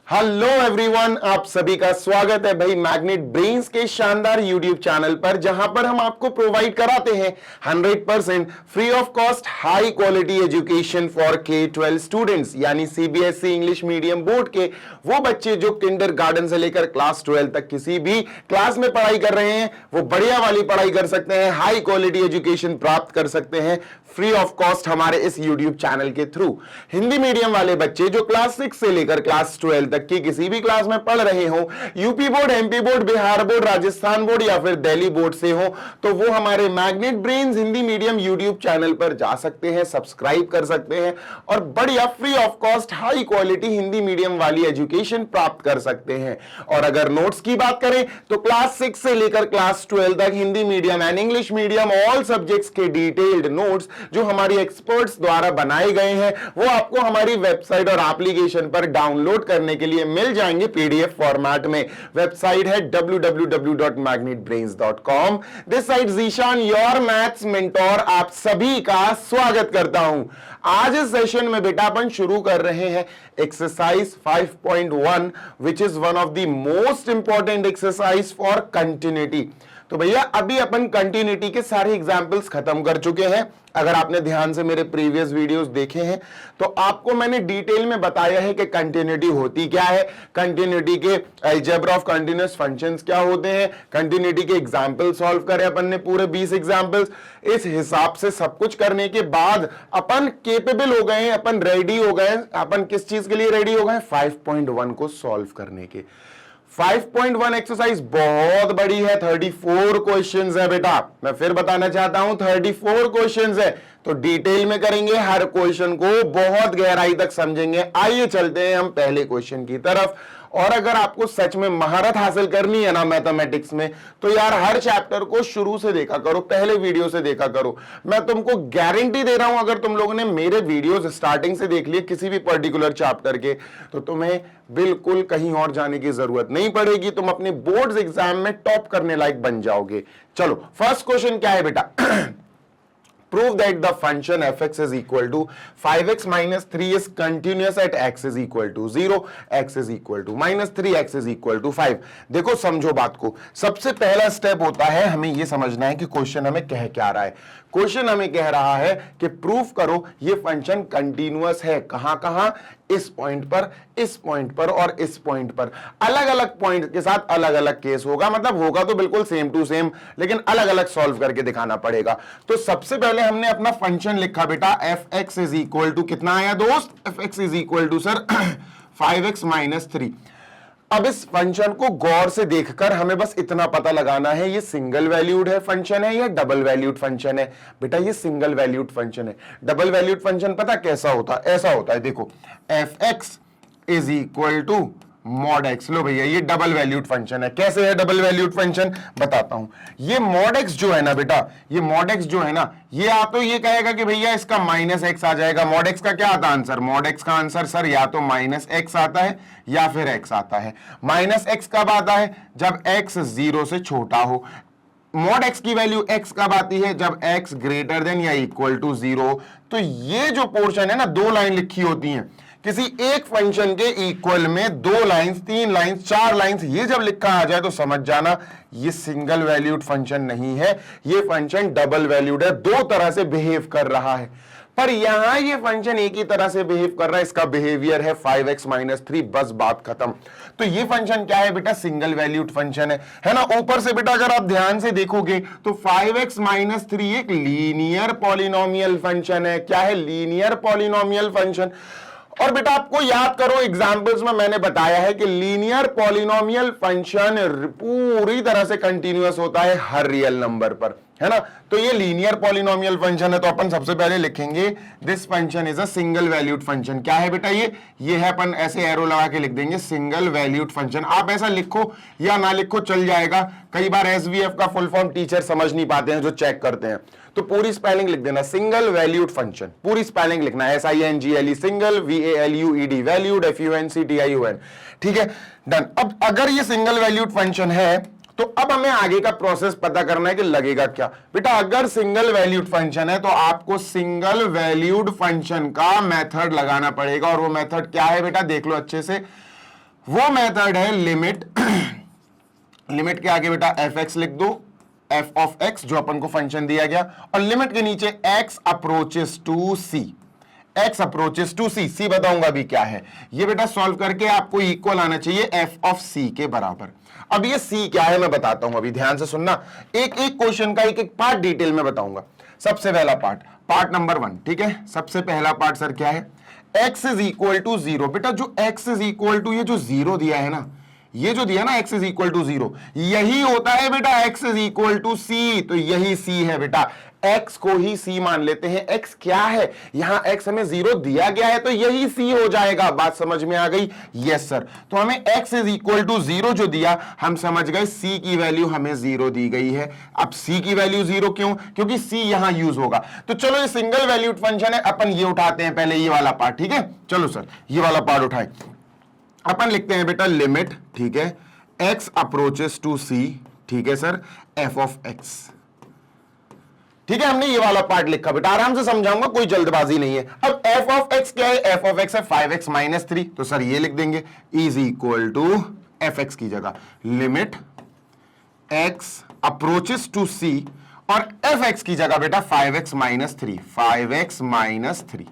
Hello everyone, आप सभी का स्वागत है भाई मैग्नेट ब्रेन्स के शानदार यूट्यूब चैनल पर, जहां पर हम आपको प्रोवाइड कराते हैं 100% free of cost high quality education for K-12 students, यानी सीबीएसई इंग्लिश मीडियम बोर्ड के वो बच्चे जो किंडरगार्टन से लेकर क्लास 12 तक किसी भी क्लास में पढ़ाई कर रहे हैं, वो बढ़िया वाली पढ़ाई कर सकते हैं, हाई क्वालिटी एजुकेशन प्राप्त कर सकते हैं फ्री ऑफ कॉस्ट हमारे इस यूट्यूब चैनल के थ्रू। हिंदी मीडियम वाले बच्चे जो क्लास 6 से लेकर क्लास 12 तक की किसी भी क्लास में पढ़ रहे हो, UP board, MP board, Bihar board, Rajasthan board या फिर दिल्ली बोर्ड से हो, तो वो हमारे magnet brains Hindi medium YouTube channel पर जा सकते हैं, सब्सक्राइब कर सकते हैं और बढ़िया free of cost high quality Hindi medium वाली एजुकेशन प्राप्त कर सकते हैं। और अगर नोट्स की बात करें तो क्लास 6 से लेकर क्लास 12 तक Hindi medium and English medium all subjects के डिटेल्ड नोट्स जो हमारी एक्सपर्ट्स द्वारा बनाए गए हैं, वो आपको हमारी वेबसाइट और एप्लीकेशन पर डाउनलोड करने के लिए मिल जाएंगे पीडीएफ फॉर्मेट में। वेबसाइट है www.magnetbrains.com। This side Zeeshan, your maths mentor, आप सभी का स्वागत करता हूं। आज इस सेशन में बेटा अपन शुरू कर रहे हैं exercise 5.1 which is one of the most important exercise for continuity. तो भैया अभी अपन कंटिन्यूटी के सारे एग्जाम्पल्स खत्म कर चुके हैं। अगर आपने ध्यान से मेरे प्रीवियस वीडियोस देखे हैं तो आपको मैंने डिटेल में बताया है कि कंटिन्यूटी होती क्या है, कंटिन्यूटी के अलजेब्रा ऑफ कंटीन्यूअस फंक्शंस क्या होते हैं, कंटिन्यूटी के एग्जाम्पल सॉल्व करे अपन ने पूरे 20 एग्जाम्पल्स। इस हिसाब से सब कुछ करने के बाद अपन केपेबल हो गए हैं, अपन रेडी हो गए हैं। अपन किस चीज के लिए रेडी हो गए? 5.1 को सॉल्व करने के। 5.1 एक्सरसाइज बहुत बड़ी है, 34 क्वेश्चंस है बेटा। मैं फिर बताना चाहता हूं 34 क्वेश्चंस है, तो डिटेल में करेंगे, हर क्वेश्चन को बहुत गहराई तक समझेंगे। आइए चलते हैं हम पहले क्वेश्चन की तरफ। और अगर आपको सच में महारत हासिल करनी है ना मैथमेटिक्स में, तो यार हर चैप्टर को शुरू से देखा करो, पहले वीडियो से देखा करो। मैं तुमको गारंटी दे रहा हूं, अगर तुम लोगों ने मेरे वीडियोस स्टार्टिंग से देख लिए किसी भी पर्टिकुलर चैप्टर के, तो तुम्हें बिल्कुल कहीं और जाने की जरूरत नहीं पड़ेगी। तुम अपने बोर्ड्स एग्जाम में टॉप करने लायक बन जाओगे। चलो फर्स्ट क्वेश्चन क्या है बेटा? Prove that the function fx is equal to 5x minus 3 is continuous at x is equal to 0, x is equal to minus 3, x is equal to 5। देखो समझो बात को। सबसे पहला स्टेप होता है हमें यह समझना है कि क्वेश्चन हमें कह क्या रहा है। क्वेश्चन हमें कह रहा है कि प्रूफ करो ये फंक्शन कंटीन्यूअस है। कहां कहां? इस पॉइंट पर, इस पॉइंट पर और इस पॉइंट पर। अलग अलग पॉइंट के साथ अलग अलग केस होगा, मतलब होगा तो बिल्कुल सेम टू सेम, लेकिन अलग अलग सॉल्व करके दिखाना पड़ेगा। तो सबसे पहले हमने अपना फंक्शन लिखा बेटा, f x is equal to कितना आया दोस्त? F x is equal to sir 5x minus 3। अब इस फंक्शन को गौर से देखकर हमें बस इतना पता लगाना है, ये सिंगल वैल्यूड है फंक्शन है या डबल वैल्यूड फंक्शन है। बेटा ये सिंगल वैल्यूड फंक्शन है। डबल वैल्यूड फंक्शन पता कैसा होता है? ऐसा होता है, देखो F x is equal to mod X. लो भैया ये डबल वैल्यूड फंक्शन है। कैसे है डबल वैल्यूड फंक्शन? बताता हूं। ये मॉड एक्स जो है ना बेटा, ये मॉड एक्स जो है ना, ये आ तो ये कहेगा कि भैया इसका माइनस एक्स आ जाएगा। मॉड एक्स का क्या आता है आंसर? मॉड एक्स का आंसर सर या तो माइनस एक्स आता है या फिर एक्स आता है। माइनस एक्स कब आता है? जब एक्स 0 से छोटा हो। मॉड एक्स की वैल्यू एक्स कब आती है? जब एक्स ग्रेटर देन या इक्वल टू 0। तो ये जो पोर्शन है ना, दो लाइन लिखी होती हैं किसी एक फंक्शन के इक्वल में, 2 लाइंस, 3 लाइंस, 4 लाइंस, ये जब लिखा आ जाए तो समझ जाना ये सिंगल वैल्यूड फंक्शन नहीं है, ये फंक्शन डबल वैल्यूड है, दो तरह से बिहेव कर रहा है। पर यहां ये फंक्शन एक ही तरह से बिहेव कर रहा है, इसका बिहेवियर है 5x माइनस 3, बस बात खत्म। तो ये फंक्शन क्या है बेटा? सिंगल वैल्यूड फंक्शन है ना। ऊपर से बेटा अगर आप ध्यान से देखोगे तो 5x माइनस 3 एक लीनियर पॉलिनोमियल फंक्शन है। क्या है? Linear polynomial function. और बेटा आपको याद करो, एग्जाम्पल्स में मैंने बताया है कि लीनियर पॉलिनोमियल फंक्शन पूरी तरह से कंटीन्यूअस होता है हर रियल नंबर पर, है ना। तो ये लीनियर पॉलिनोमियल फंक्शन है, तो अपन सबसे पहले लिखेंगे this function is a single valued function. क्या है बेटा? ये है, अपन ऐसे एरो लगा के लिख देंगे सिंगल वैल्यूड फंक्शन। आप ऐसा लिखो या ना लिखो चल जाएगा। कई बार एसवीएफ का फुल फॉर्म टीचर समझ नहीं पाते हैं जो चेक करते हैं, तो पूरी स्पेलिंग लिख देना, सिंगल वैल्यूड फंक्शन, पूरी स्पेलिंग लिखना, SINGLE single, VALUED valued, FUNCTION। ठीक है, डन। अब अगर ये सिंगल वैल्यूड फंक्शन है तो अब हमें आगे का प्रोसेस पता करना है कि लगेगा क्या। बेटा अगर सिंगल वैल्यूड फंक्शन है तो आपको सिंगल वैल्यूड फंक्शन का मेथड लगाना पड़ेगा, और वो मेथड क्या है बेटा? देख लो अच्छे से। वो मेथड है लिमिट लिमिट के आगे बेटा एफ एक्स लिख दो, एफ ऑफ एक्स जो अपन को फंक्शन दिया गया, और लिमिट के नीचे X approaches to C, X approaches to C, C बताऊंगा अभी क्या है। ये बेटा सॉल्व करके आपको इक्वल आना चाहिए एफ ऑफ सी के बराबर। अब ये सी क्या है मैं बताता हूं, अभी ध्यान से सुनना, एक एक क्वेश्चन का एक एक पार्ट डिटेल में बताऊंगा। सबसे पहला पार्ट नंबर 1, ठीक है। सबसे पहला पार्ट सर क्या है, x इज इक्वल टू 0। बेटा जो x इज इक्वल टू, ये जो 0 दिया है ना, ये जो दिया ना x इज इक्वल टू 0, यही होता है बेटा x is equal to c। तो यही c है बेटा, x को ही c मान लेते हैं। x क्या है, यहां x हमें 0 दिया गया है तो यही c हो जाएगा। बात समझ में आ गई? Yes sir. तो हमें x इज इक्वल टू 0 जो दिया, हम समझ गए c की वैल्यू हमें 0 दी गई है। अब c की वैल्यू 0 क्यों? क्योंकि c यहां यूज होगा। तो चलो ये सिंगल वैल्यूड फंक्शन है, अपन ये उठाते हैं पहले, ये वाला पार्ट, ठीक है। चलो सर ये वाला पार्ट उठाए, अपन लिखते हैं बेटा लिमिट, ठीक है, x अप्रोचेस टू c, ठीक है सर, f ऑफ x, ठीक है। हमने ये वाला पार्ट लिखा बेटा, आराम से समझाऊंगा, कोई जल्दबाजी नहीं है। अब f ऑफ x क्या है, f ऑफ x है 5x माइनस 3, तो सर ये लिख देंगे is equal to f x की जगह limit x approaches to c, और एफ एक्स की जगह बेटा 5x minus 3, 5x minus 3।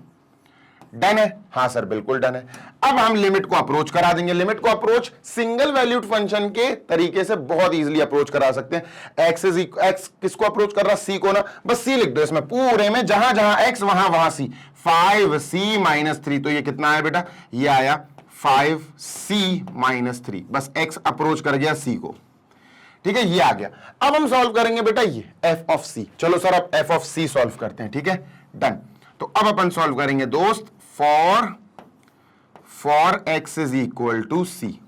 Done है? हाँ सर बिल्कुल डन है। अब हम लिमिट को अप्रोच करा देंगे। लिमिट को अप्रोच सिंगल वैल्यूड फंक्शन के तरीके से बहुत इजीली अप्रोच करा सकते हैं। एक्स किसको अप्रोच कर रहा, सी को ना, बस सी लिख दो इसमें पूरे में, जहां जहां एक्स वहां वहां सी। 5c माइनस 3, तो ये कितना आया बेटा, ये आया 5c माइनस 3, बस एक्स अप्रोच कर गया सी को, ठीक है, ये आ गया। अब हम सॉल्व करेंगे बेटा ये एफ ऑफ सी। चलो सर अब एफ ऑफ सी सॉल्व करते हैं, ठीक है, डन। तो अब अपन सॉल्व करेंगे दोस्त for x is equal to C,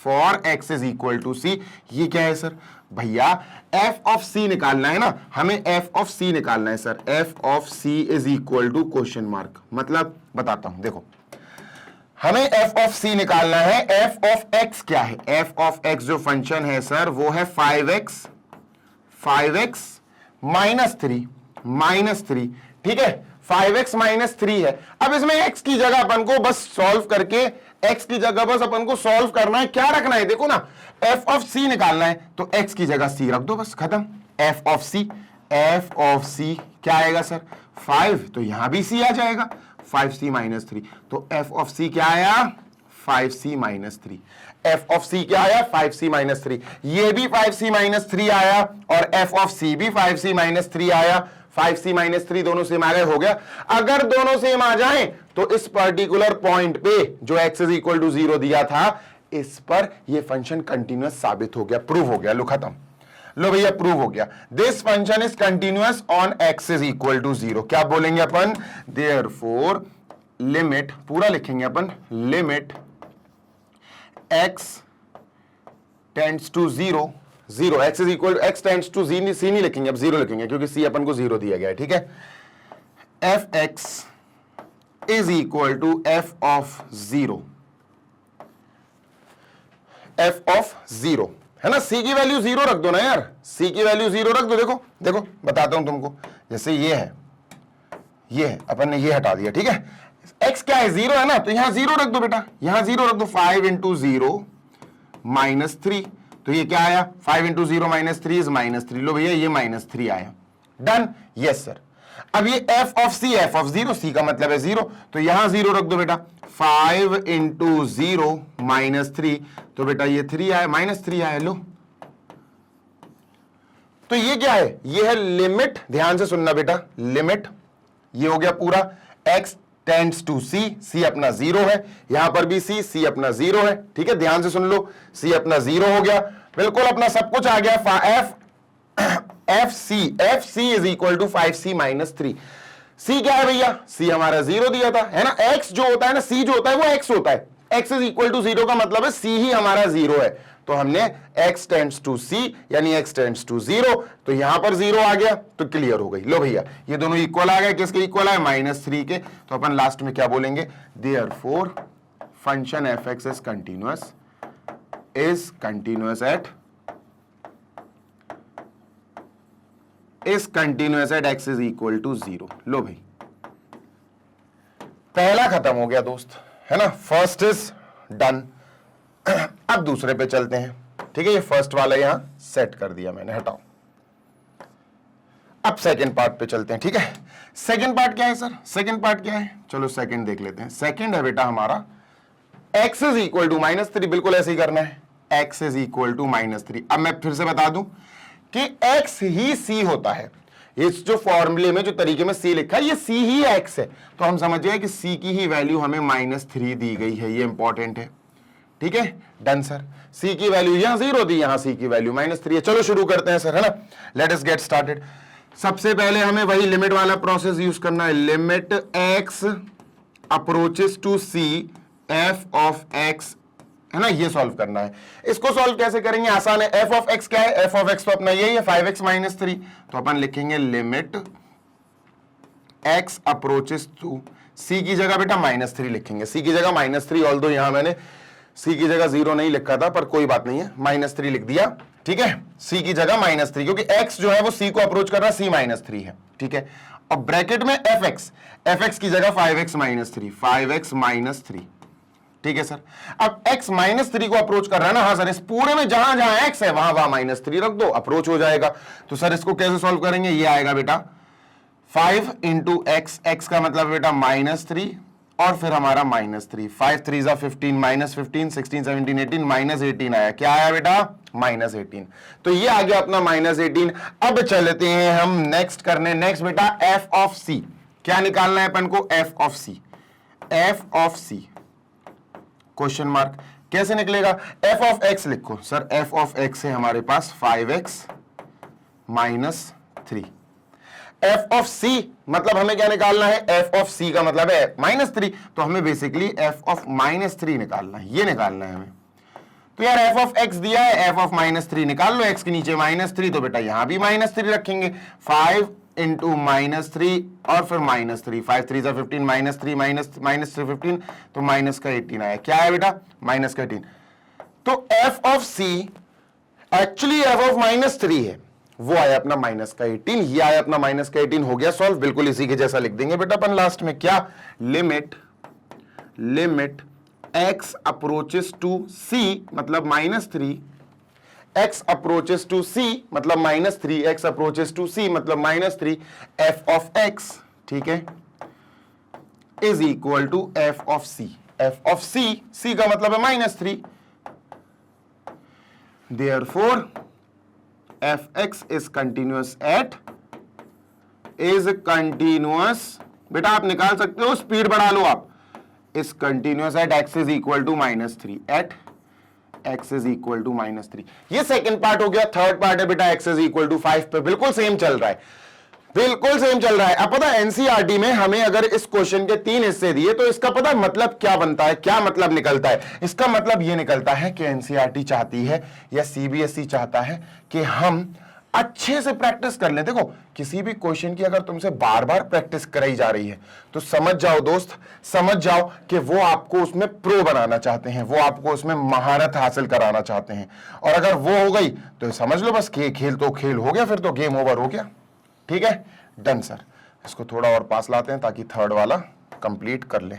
for x is equal to C. ये क्या है सर, भैया f ऑफ c निकालना है ना, हमें f ऑफ c निकालना है sir. f of c is equal to question mark, मतलब बताता हूं, देखो हमें f ऑफ c निकालना है। f ऑफ x क्या है, f ऑफ x जो फंक्शन है सर वो है 5x माइनस 3, ठीक है, 5x माइनस 3 है। अब इसमें x की जगह अपन को बस सॉल्व करके, x की जगह बस अपन को सॉल्व करना है, क्या रखना है, देखो ना, f ऑफ c निकालना है, तो x की जगह c रख दो, बस खत्म। f ऑफ c क्या आएगा सर, 5, तो यहां भी c आ जाएगा, 5c माइनस 3, तो f ऑफ c क्या आया, 5c minus 3। f of c क्या आया, 5c माइनस 3, ये भी 5c माइनस 3 आया, और f ऑफ c भी 5c माइनस 3 आया। 5c माइनस 3 दोनों सेम आ गए, हो गया। अगर दोनों सेम आ जाएं तो इस पर्टिकुलर पॉइंट पे जो x इज इक्वल टू 0 दिया था, इस पर ये फंक्शन कंटिन्यूअस साबित हो गया, प्रूव हो गया। लो खत्म, लो भैया प्रूव हो गया। This function is continuous on x is equal to 0। क्या बोलेंगे अपन, देयरफॉर लिमिट, पूरा लिखेंगे अपन, limit x tends to 0, x is equal x tends to सी नहीं लिखेंगे, अब 0 लिखेंगे क्योंकि c अपन को 0 दिया गया है, ठीक है। F x is equal to F of 0, f of 0 है ना, c की वैल्यू 0 रख दो ना यार, c की वैल्यू 0 रख दो। देखो देखो बताता हूं तुमको, जैसे ये है अपन ने ये हटा दिया, ठीक है, x क्या है 0 है ना, तो यहां 0 रख दो बेटा, यहां 0 रख दो। 5 इंटू 0 माइनस 3, तो ये क्या आया, 5 इंटू 0 माइनस 3 इज माइनस 3। लो भैया ये माइनस 3 आया, डन, यस सर। अब ये f of c, f of 0, c का मतलब है 0, तो यहां 0 रख दो बेटा। 5 इंटू 0 माइनस 3, तो बेटा ये 3 आया, माइनस 3 आया। लो तो ये क्या है, ये है लिमिट, ध्यान से सुनना बेटा, लिमिट, ये हो गया पूरा x tends to c, c अपना 0 है, यहां पर भी c अपना 0 है, ठीक है, ध्यान से सुन लो, c अपना 0 हो गया, बिल्कुल अपना सब कुछ आ गया। F c is equal to 5c minus 3। c क्या है भैया, c हमारा 0 दिया था, है ना, x जो होता है ना, c जो होता है वो x होता है, x इज इक्वल टू 0 का मतलब है c ही हमारा 0 है, तो हमने x टेंड्स टू c यानी x टेंड्स टू 0, तो यहां पर 0 आ गया, तो क्लियर हो गई। लो भैया ये दोनों इक्वल आ गए, किसके इक्वल आए, माइनस 3 के, तो अपन लास्ट में क्या बोलेंगे, therefore function F x is continuous at x is equal to 0। लो भाई पहला खत्म हो गया दोस्त, है ना, फर्स्ट इज डन। अब दूसरे पे चलते हैं, ठीक है। ये फर्स्ट वाला यहां सेट कर दिया मैंने, हटाओ। अब सेकंड पार्ट पे चलते हैं, ठीक है। सेकंड पार्ट क्या है सर? सेकंड पार्ट क्या है? चलो सेकंड देख लेते हैं। सेकंड है बेटा हमारा x इज इक्वल टू -3, बिल्कुल ऐसे ही करना है, x इज इक्वल टू -3। अब मैं फिर से बता दूं कि x ही c होता है। इस जो फॉर्मूले में जो तरीके में c लिखा है, ये c ही x है, तो हम समझ गए कि c की ही वैल्यू हमें -3 दी गई है। ये इंपॉर्टेंट है, ठीक है। Done sir. c की वैल्यू यहां 0 दी, यहां c की वैल्यू -3 है। चलो शुरू करते हैं सर, है ना। Let us get started. सबसे पहले हमें वही लिमिट वाला प्रोसेस यूज करना है। Limit x approaches to c f of x, है ना, ये सॉल्व करना है। इसको सॉल्व कैसे करेंगे? आसान है। f ऑफ x क्या है? f ऑफ x तो अपना यही है 5x - 3, तो अपन लिखेंगे limit x approaches to c की जगह बेटा -3 लिखेंगे। c की जगह -3, ऑल्दो यहां मैंने c की जगह 0 नहीं लिखा था, पर कोई बात नहीं है, -3 लिख दिया, ठीक है। c की जगह -3, क्योंकि x जो है वो c को अप्रोच कर रहा है, c -3 है, ठीक है। और ब्रैकेट में fx की जगह 5x - 3, ठीक है सर। अब x -3 को अप्रोच कर रहा है ना, हाँ सर, इस पूरे में जहां जहां x है वहां वहां -3 रख दो, अप्रोच हो जाएगा। तो सर इसको कैसे सॉल्व करेंगे? ये आएगा बेटा 5 इंटू x का मतलब बेटा -3 और फिर हमारा -3, 5 3 जा 15, -15, 16 17 18, -18 आया। क्या आया बेटा? -18। तो ये आ गया अपना -18। अब चलते हैं हम नेक्स्ट करने। नेक्स्ट बेटा f ऑफ c, क्या निकालना है अपन को? f of c, f of c question mark. कैसे निकलेगा? f ऑफ x लिखो सर। f ऑफ x है हमारे पास 5x - 3। f ऑफ c मतलब हमें क्या निकालना है? f ऑफ c का मतलब है -3, तो हमें बेसिकली f ऑफ -3 निकालना है, ये निकालना है हमें। तो यार f ऑफ x दिया है, f ऑफ -3 निकाल लो। x के नीचे -3, तो बेटा यहां भी -3 रखेंगे। 5 इंटू -3 और फिर -3, 5 3 जा 15, -3 -3 15, तो -18 आया। क्या है बेटा? -18। तो f of c actually f of -3 है, वो आया अपना -18, ये आया अपना -18। हो गया सॉल्व, बिल्कुल इसी के जैसा लिख देंगे बेटा अपन लास्ट में। क्या? Limit x approaches to c मतलब -3, x अप्रोचेस टू c मतलब -3, x अप्रोचेस टू c मतलब -3, f ऑफ x, ठीक है, is equal to f of c। f of c का मतलब है -3, देयरफॉर fx is continuous बेटा आप निकाल सकते हो, स्पीड बढ़ा लो आप, is continuous at x is equal to -3, at x is equal to -3। ये सेकंड पार्ट हो गया। थर्ड पार्ट है बेटा x is equal to 5 पे, बिल्कुल सेम चल रहा है, बिल्कुल सेम चल रहा है। अब पता है एनसीईआरटी में हमें अगर इस क्वेश्चन के 3 हिस्से दिए तो इसका पता है मतलब क्या बनता है, क्या मतलब निकलता है? इसका मतलब ये निकलता है कि एनसीईआरटी चाहती है या सीबीएसई चाहता है कि हम अच्छे से प्रैक्टिस कर लें। देखो किसी भी क्वेश्चन की अगर तुमसे बार बार प्रैक्टिस कराई जा रही है तो समझ जाओ दोस्त, समझ जाओ कि वो आपको उसमें प्रो बनाना चाहते हैं, वो आपको उसमें महारत हासिल कराना चाहते हैं। और अगर वो हो गई तो समझ लो बस खेल तो खेल हो गया, फिर तो गेम ओवर हो गया। ठीक है, डन सर। इसको थोड़ा और पास लाते हैं ताकि थर्ड वाला कंप्लीट कर ले।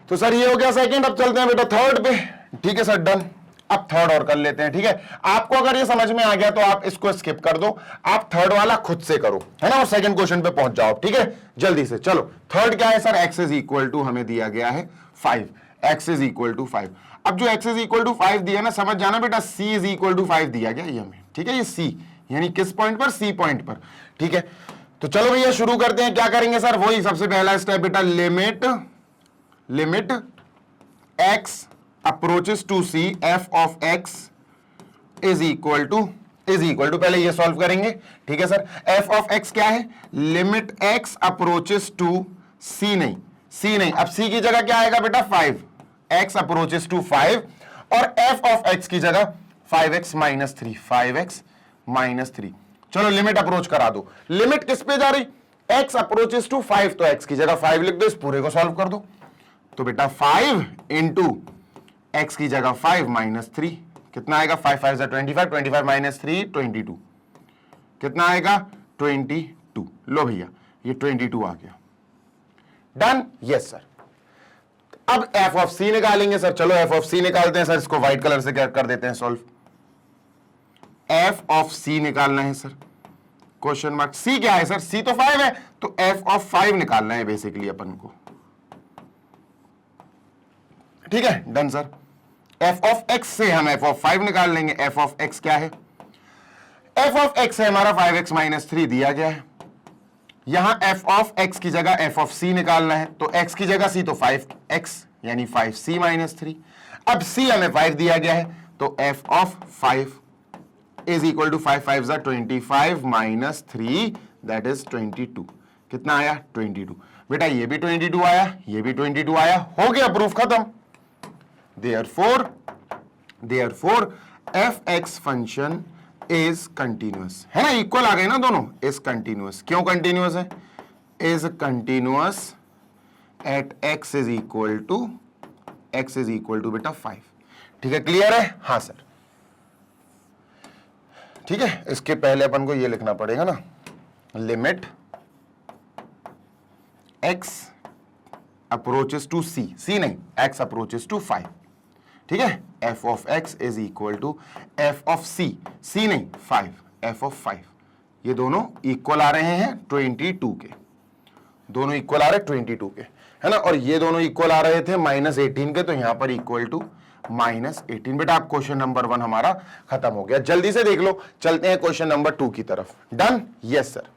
तो सर ये हो गया सेकंड, अब चलते हैं बेटा थर्ड पे। ठीक है सर, डन। अब थर्ड और कर लेते हैं। ठीक है, आपको अगर ये समझ में आ गया तो आप इसको स्किप कर दो, आप थर्ड वाला खुद से करो, है ना, और सेकंड क्वेश्चन पे पहुंच जाओ। ठीक है, जल्दी से चलो। थर्ड क्या है sir? x is equal to हमें दिया गया है 5, x इज इक्वल टू 5। अब जो x इज इक्वल टू 5 दिया ना, समझ जाना बेटा c इज इक्वल टू 5 दिया गया ये हमें। ठीक है, ये c यानी किस पॉइंट पर? c पॉइंट पर। ठीक है, तो चलो भैया शुरू करते हैं। क्या करेंगे सर? वही सबसे पहला स्टेप बेटा, limit x approaches to c f of x is equal to पहले ये सॉल्व करेंगे। ठीक है सर, f ऑफ x क्या है? Limit x approaches to c नहीं, अब c की जगह क्या आएगा बेटा? 5, x अप्रोचेस टू 5 और f ऑफ x की जगह 5x माइनस 3। चलो लिमिट अप्रोच करा दो। लिमिट किस पे जा रही? x अप्रोचेस टू 5, तो x की जगह 5 लिख दो, इस पूरे को सॉल्व कर दो। तो बेटा 5 इंटू x की जगह 5 माइनस 3, कितना आएगा? 5 5 25, 25 माइनस 3 22, कितना आएगा? 22। लो भैया ये 22 आ गया। डन? Yes sir. अब एफ ऑफ सी निकालेंगे सर, चलो एफ ऑफ सी निकालते हैं सर, इसको व्हाइट कलर से क्या कर देते हैं सॉल्व। एफ ऑफ सी निकालना है सर, क्वेश्चन मार्क, सी क्या है सर, सी तो 5 है, तो एफ ऑफ 5 निकालना है बेसिकली अपन को, ठीक है, done sir. F of x से हम एफ ऑफ 5 निकाल लेंगे। एफ ऑफ एक्स क्या है, एफ ऑफ एक्स है हमारा 5x माइनस 3 दिया गया है, यहां एफ ऑफ एक्स की जगह एफ ऑफ सी निकालना है, तो x की जगह c, तो 5x यानी 5c माइनस 3। अब c हमें 5 दिया गया है, तो f of 5 is equal to 5 5 25 minus 3 that is 22। कितना आया 22। बेटा ये भी 22 आया, ये भी 22 आया, हो गया प्रूफ खत्म। Therefore fx function is continuous, है ना, इक्वल आ गए ना दोनों, इज कंटिन्यूअस। क्यों कंटिन्यूअस है, is continuous at x is equal to बेटा 5। ठीक है, क्लियर है, हाँ सर, ठीक है। इसके पहले अपन को ये लिखना पड़ेगा ना, limit x approaches to c, c नहीं, x अप्रोचेस टू 5, ठीक है। f of x is equal to f of c, c नहीं 5, f ऑफ 5, ये दोनों इक्वल आ रहे हैं 22 के, दोनों इक्वल आ रहे हैं 22 के, है ना, और ये दोनों इक्वल आ रहे थे -18 के, तो यहां पर इक्वल टू -18। बेटा आप क्वेश्चन नंबर 1 हमारा खत्म हो गया, जल्दी से देख लो, चलते हैं क्वेश्चन नंबर 2 की तरफ। Done, yes sir.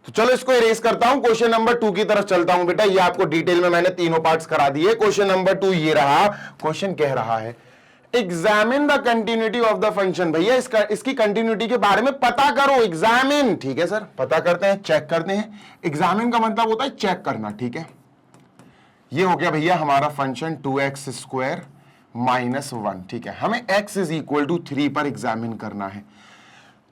तो चलो इसको इरेज करता हूं, क्वेश्चन नंबर 2 की तरफ चलता हूं। बेटा ये आपको डिटेल में मैंने तीनों पार्ट्स करा दिए। क्वेश्चन नंबर 2 ये रहा, क्वेश्चन कह रहा है examine the continuity of the function. भैया इसकी कंटिन्यूटी के बारे में पता करो, एग्जामिन, ठीक है सर, पता करते हैं, चेक करते हैं। एग्जामिन का मतलब होता है चेक करना, ठीक है। ये हो गया भैया हमारा फंक्शन 2x स्क्वायर माइनस 1, ठीक है, हमें x इज इक्वल टू 3 पर एग्जामिन करना है।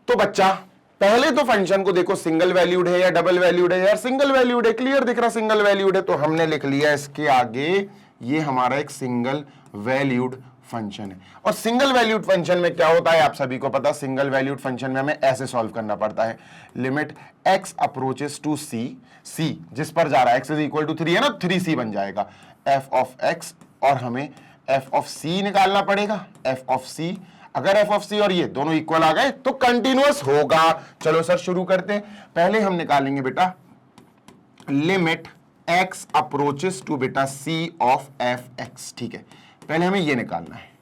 तो बच्चा पहले तो फंक्शन को देखो, सिंगल वैल्यूड है या डबल वैल्यूड है, यार सिंगल वैल्यूड है, क्लियर दिख रहा सिंगल वैल्यूड है, तो हमने लिख लिया इसके आगे ये हमारा एक सिंगल वैल्यूड फंक्शन है। और सिंगल वैल्यूड फंक्शन में क्या होता है आप सभी को पता, सिंगल वैल्यूड फंक्शन में हमें ऐसे सॉल्व करना पड़ता है, limit x approaches to c, c जिस पर जा रहा है x इज इक्वल टू 3 है ना, 3c बन जाएगा, f ऑफ x, और हमें f ऑफ c निकालना पड़ेगा, f ऑफ c। अगर f ऑफ c और ये दोनों इक्वल आ गए तो कंटिन्यूअस होगा। चलो सर शुरू करते हैं, पहले हम निकालेंगे बेटा लिमिट x अप्रोचेस टू बेटा c ऑफ fx, ठीक है, पहले हमें ये निकालना है।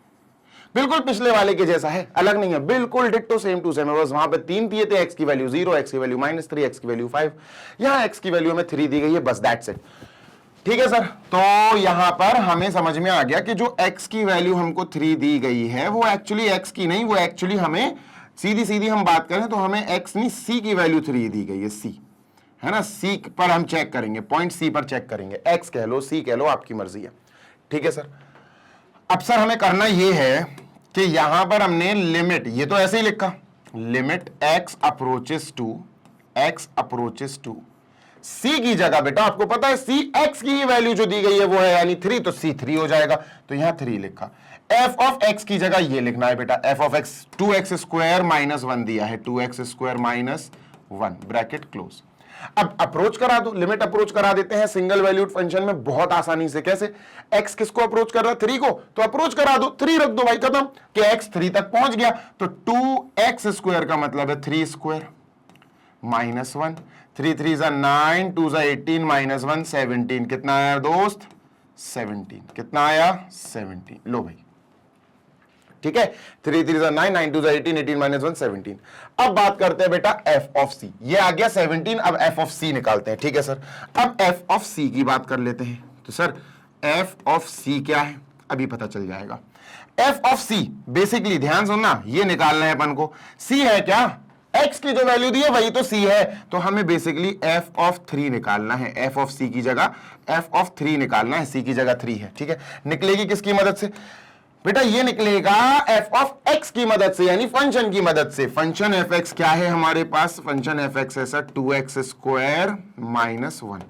बिल्कुल पिछले वाले के जैसा है, अलग नहीं है, बिल्कुल डिट्टो सेम टू सेम है, बस वहां पे 3 दिए थे, x की वैल्यू 0, x की वैल्यू -3, x की वैल्यू 5, यहां x की वैल्यू हमें 3 दी गई है, बस दैट्स इट, ठीक है सर। तो यहां पर हमें समझ में आ गया कि जो x की वैल्यू हमको 3 दी गई है वो एक्चुअली x की नहीं, वो एक्चुअली हमें सीधी सीधी हम बात करें तो हमें x नहीं c की वैल्यू 3 दी गई है, c है ना, c पर हम चेक करेंगे, पॉइंट c पर चेक करेंगे, x कह लो c कह लो आपकी मर्जी है, ठीक है सर। अब सर हमें करना ये है कि यहां पर हमने लिमिट, ये तो ऐसे ही लिखा, limit x approaches to c की जगह बेटा आपको पता है c x की वैल्यू जो दी गई है वो है यानी 3, तो c 3 हो जाएगा, तो यहां 3 लिखा। f ऑफ x की जगह ये लिखना है बेटा, f of x 2x square minus 1 दिया है, 2x square minus 1 bracket close. अब अप्रोच करा दो, लिमिट अप्रोच करा देते हैं सिंगल वैल्यूड फंक्शन में बहुत आसानी से। कैसे, x किसको अप्रोच कर रहा है 3 को, तो अप्रोच करा दो, 3 रख दो भाई, खत्म, कि x 3 तक पहुंच गया, तो 2x स्क्वायर का मतलब है 3 स्क्वायर माइनस 1, 3 3 9, 2 18 माइनस 1 17, कितना आया दोस्त 17, कितना आया 17, लो भाई, ठीक है, 3 3 9, 9 2 18, 18 माइनस 1 17। अब बात करते हैं बेटा f ऑफ c, ये आ गया 17, अब f ऑफ c निकालते हैं, ठीक है सर। अब f ऑफ c की बात कर लेते हैं, तो सर f ऑफ c क्या है अभी पता चल जाएगा। f ऑफ c बेसिकली ध्यान सुनना, ये निकालना है अपन को, c है क्या, x की जो वैल्यू दी है वही तो c है, तो हमें बेसिकली f ऑफ 3 निकालना है, f ऑफ c की जगह f ऑफ 3 निकालना है, c की जगह 3 है, ठीक है। निकलेगी किसकी मदद से बेटा, ये निकलेगा f ऑफ x की मदद से, यानी फंक्शन की मदद से। फंक्शन fx क्या है हमारे पास, फंक्शन fx है सर 2x स्क्वायर माइनस 1।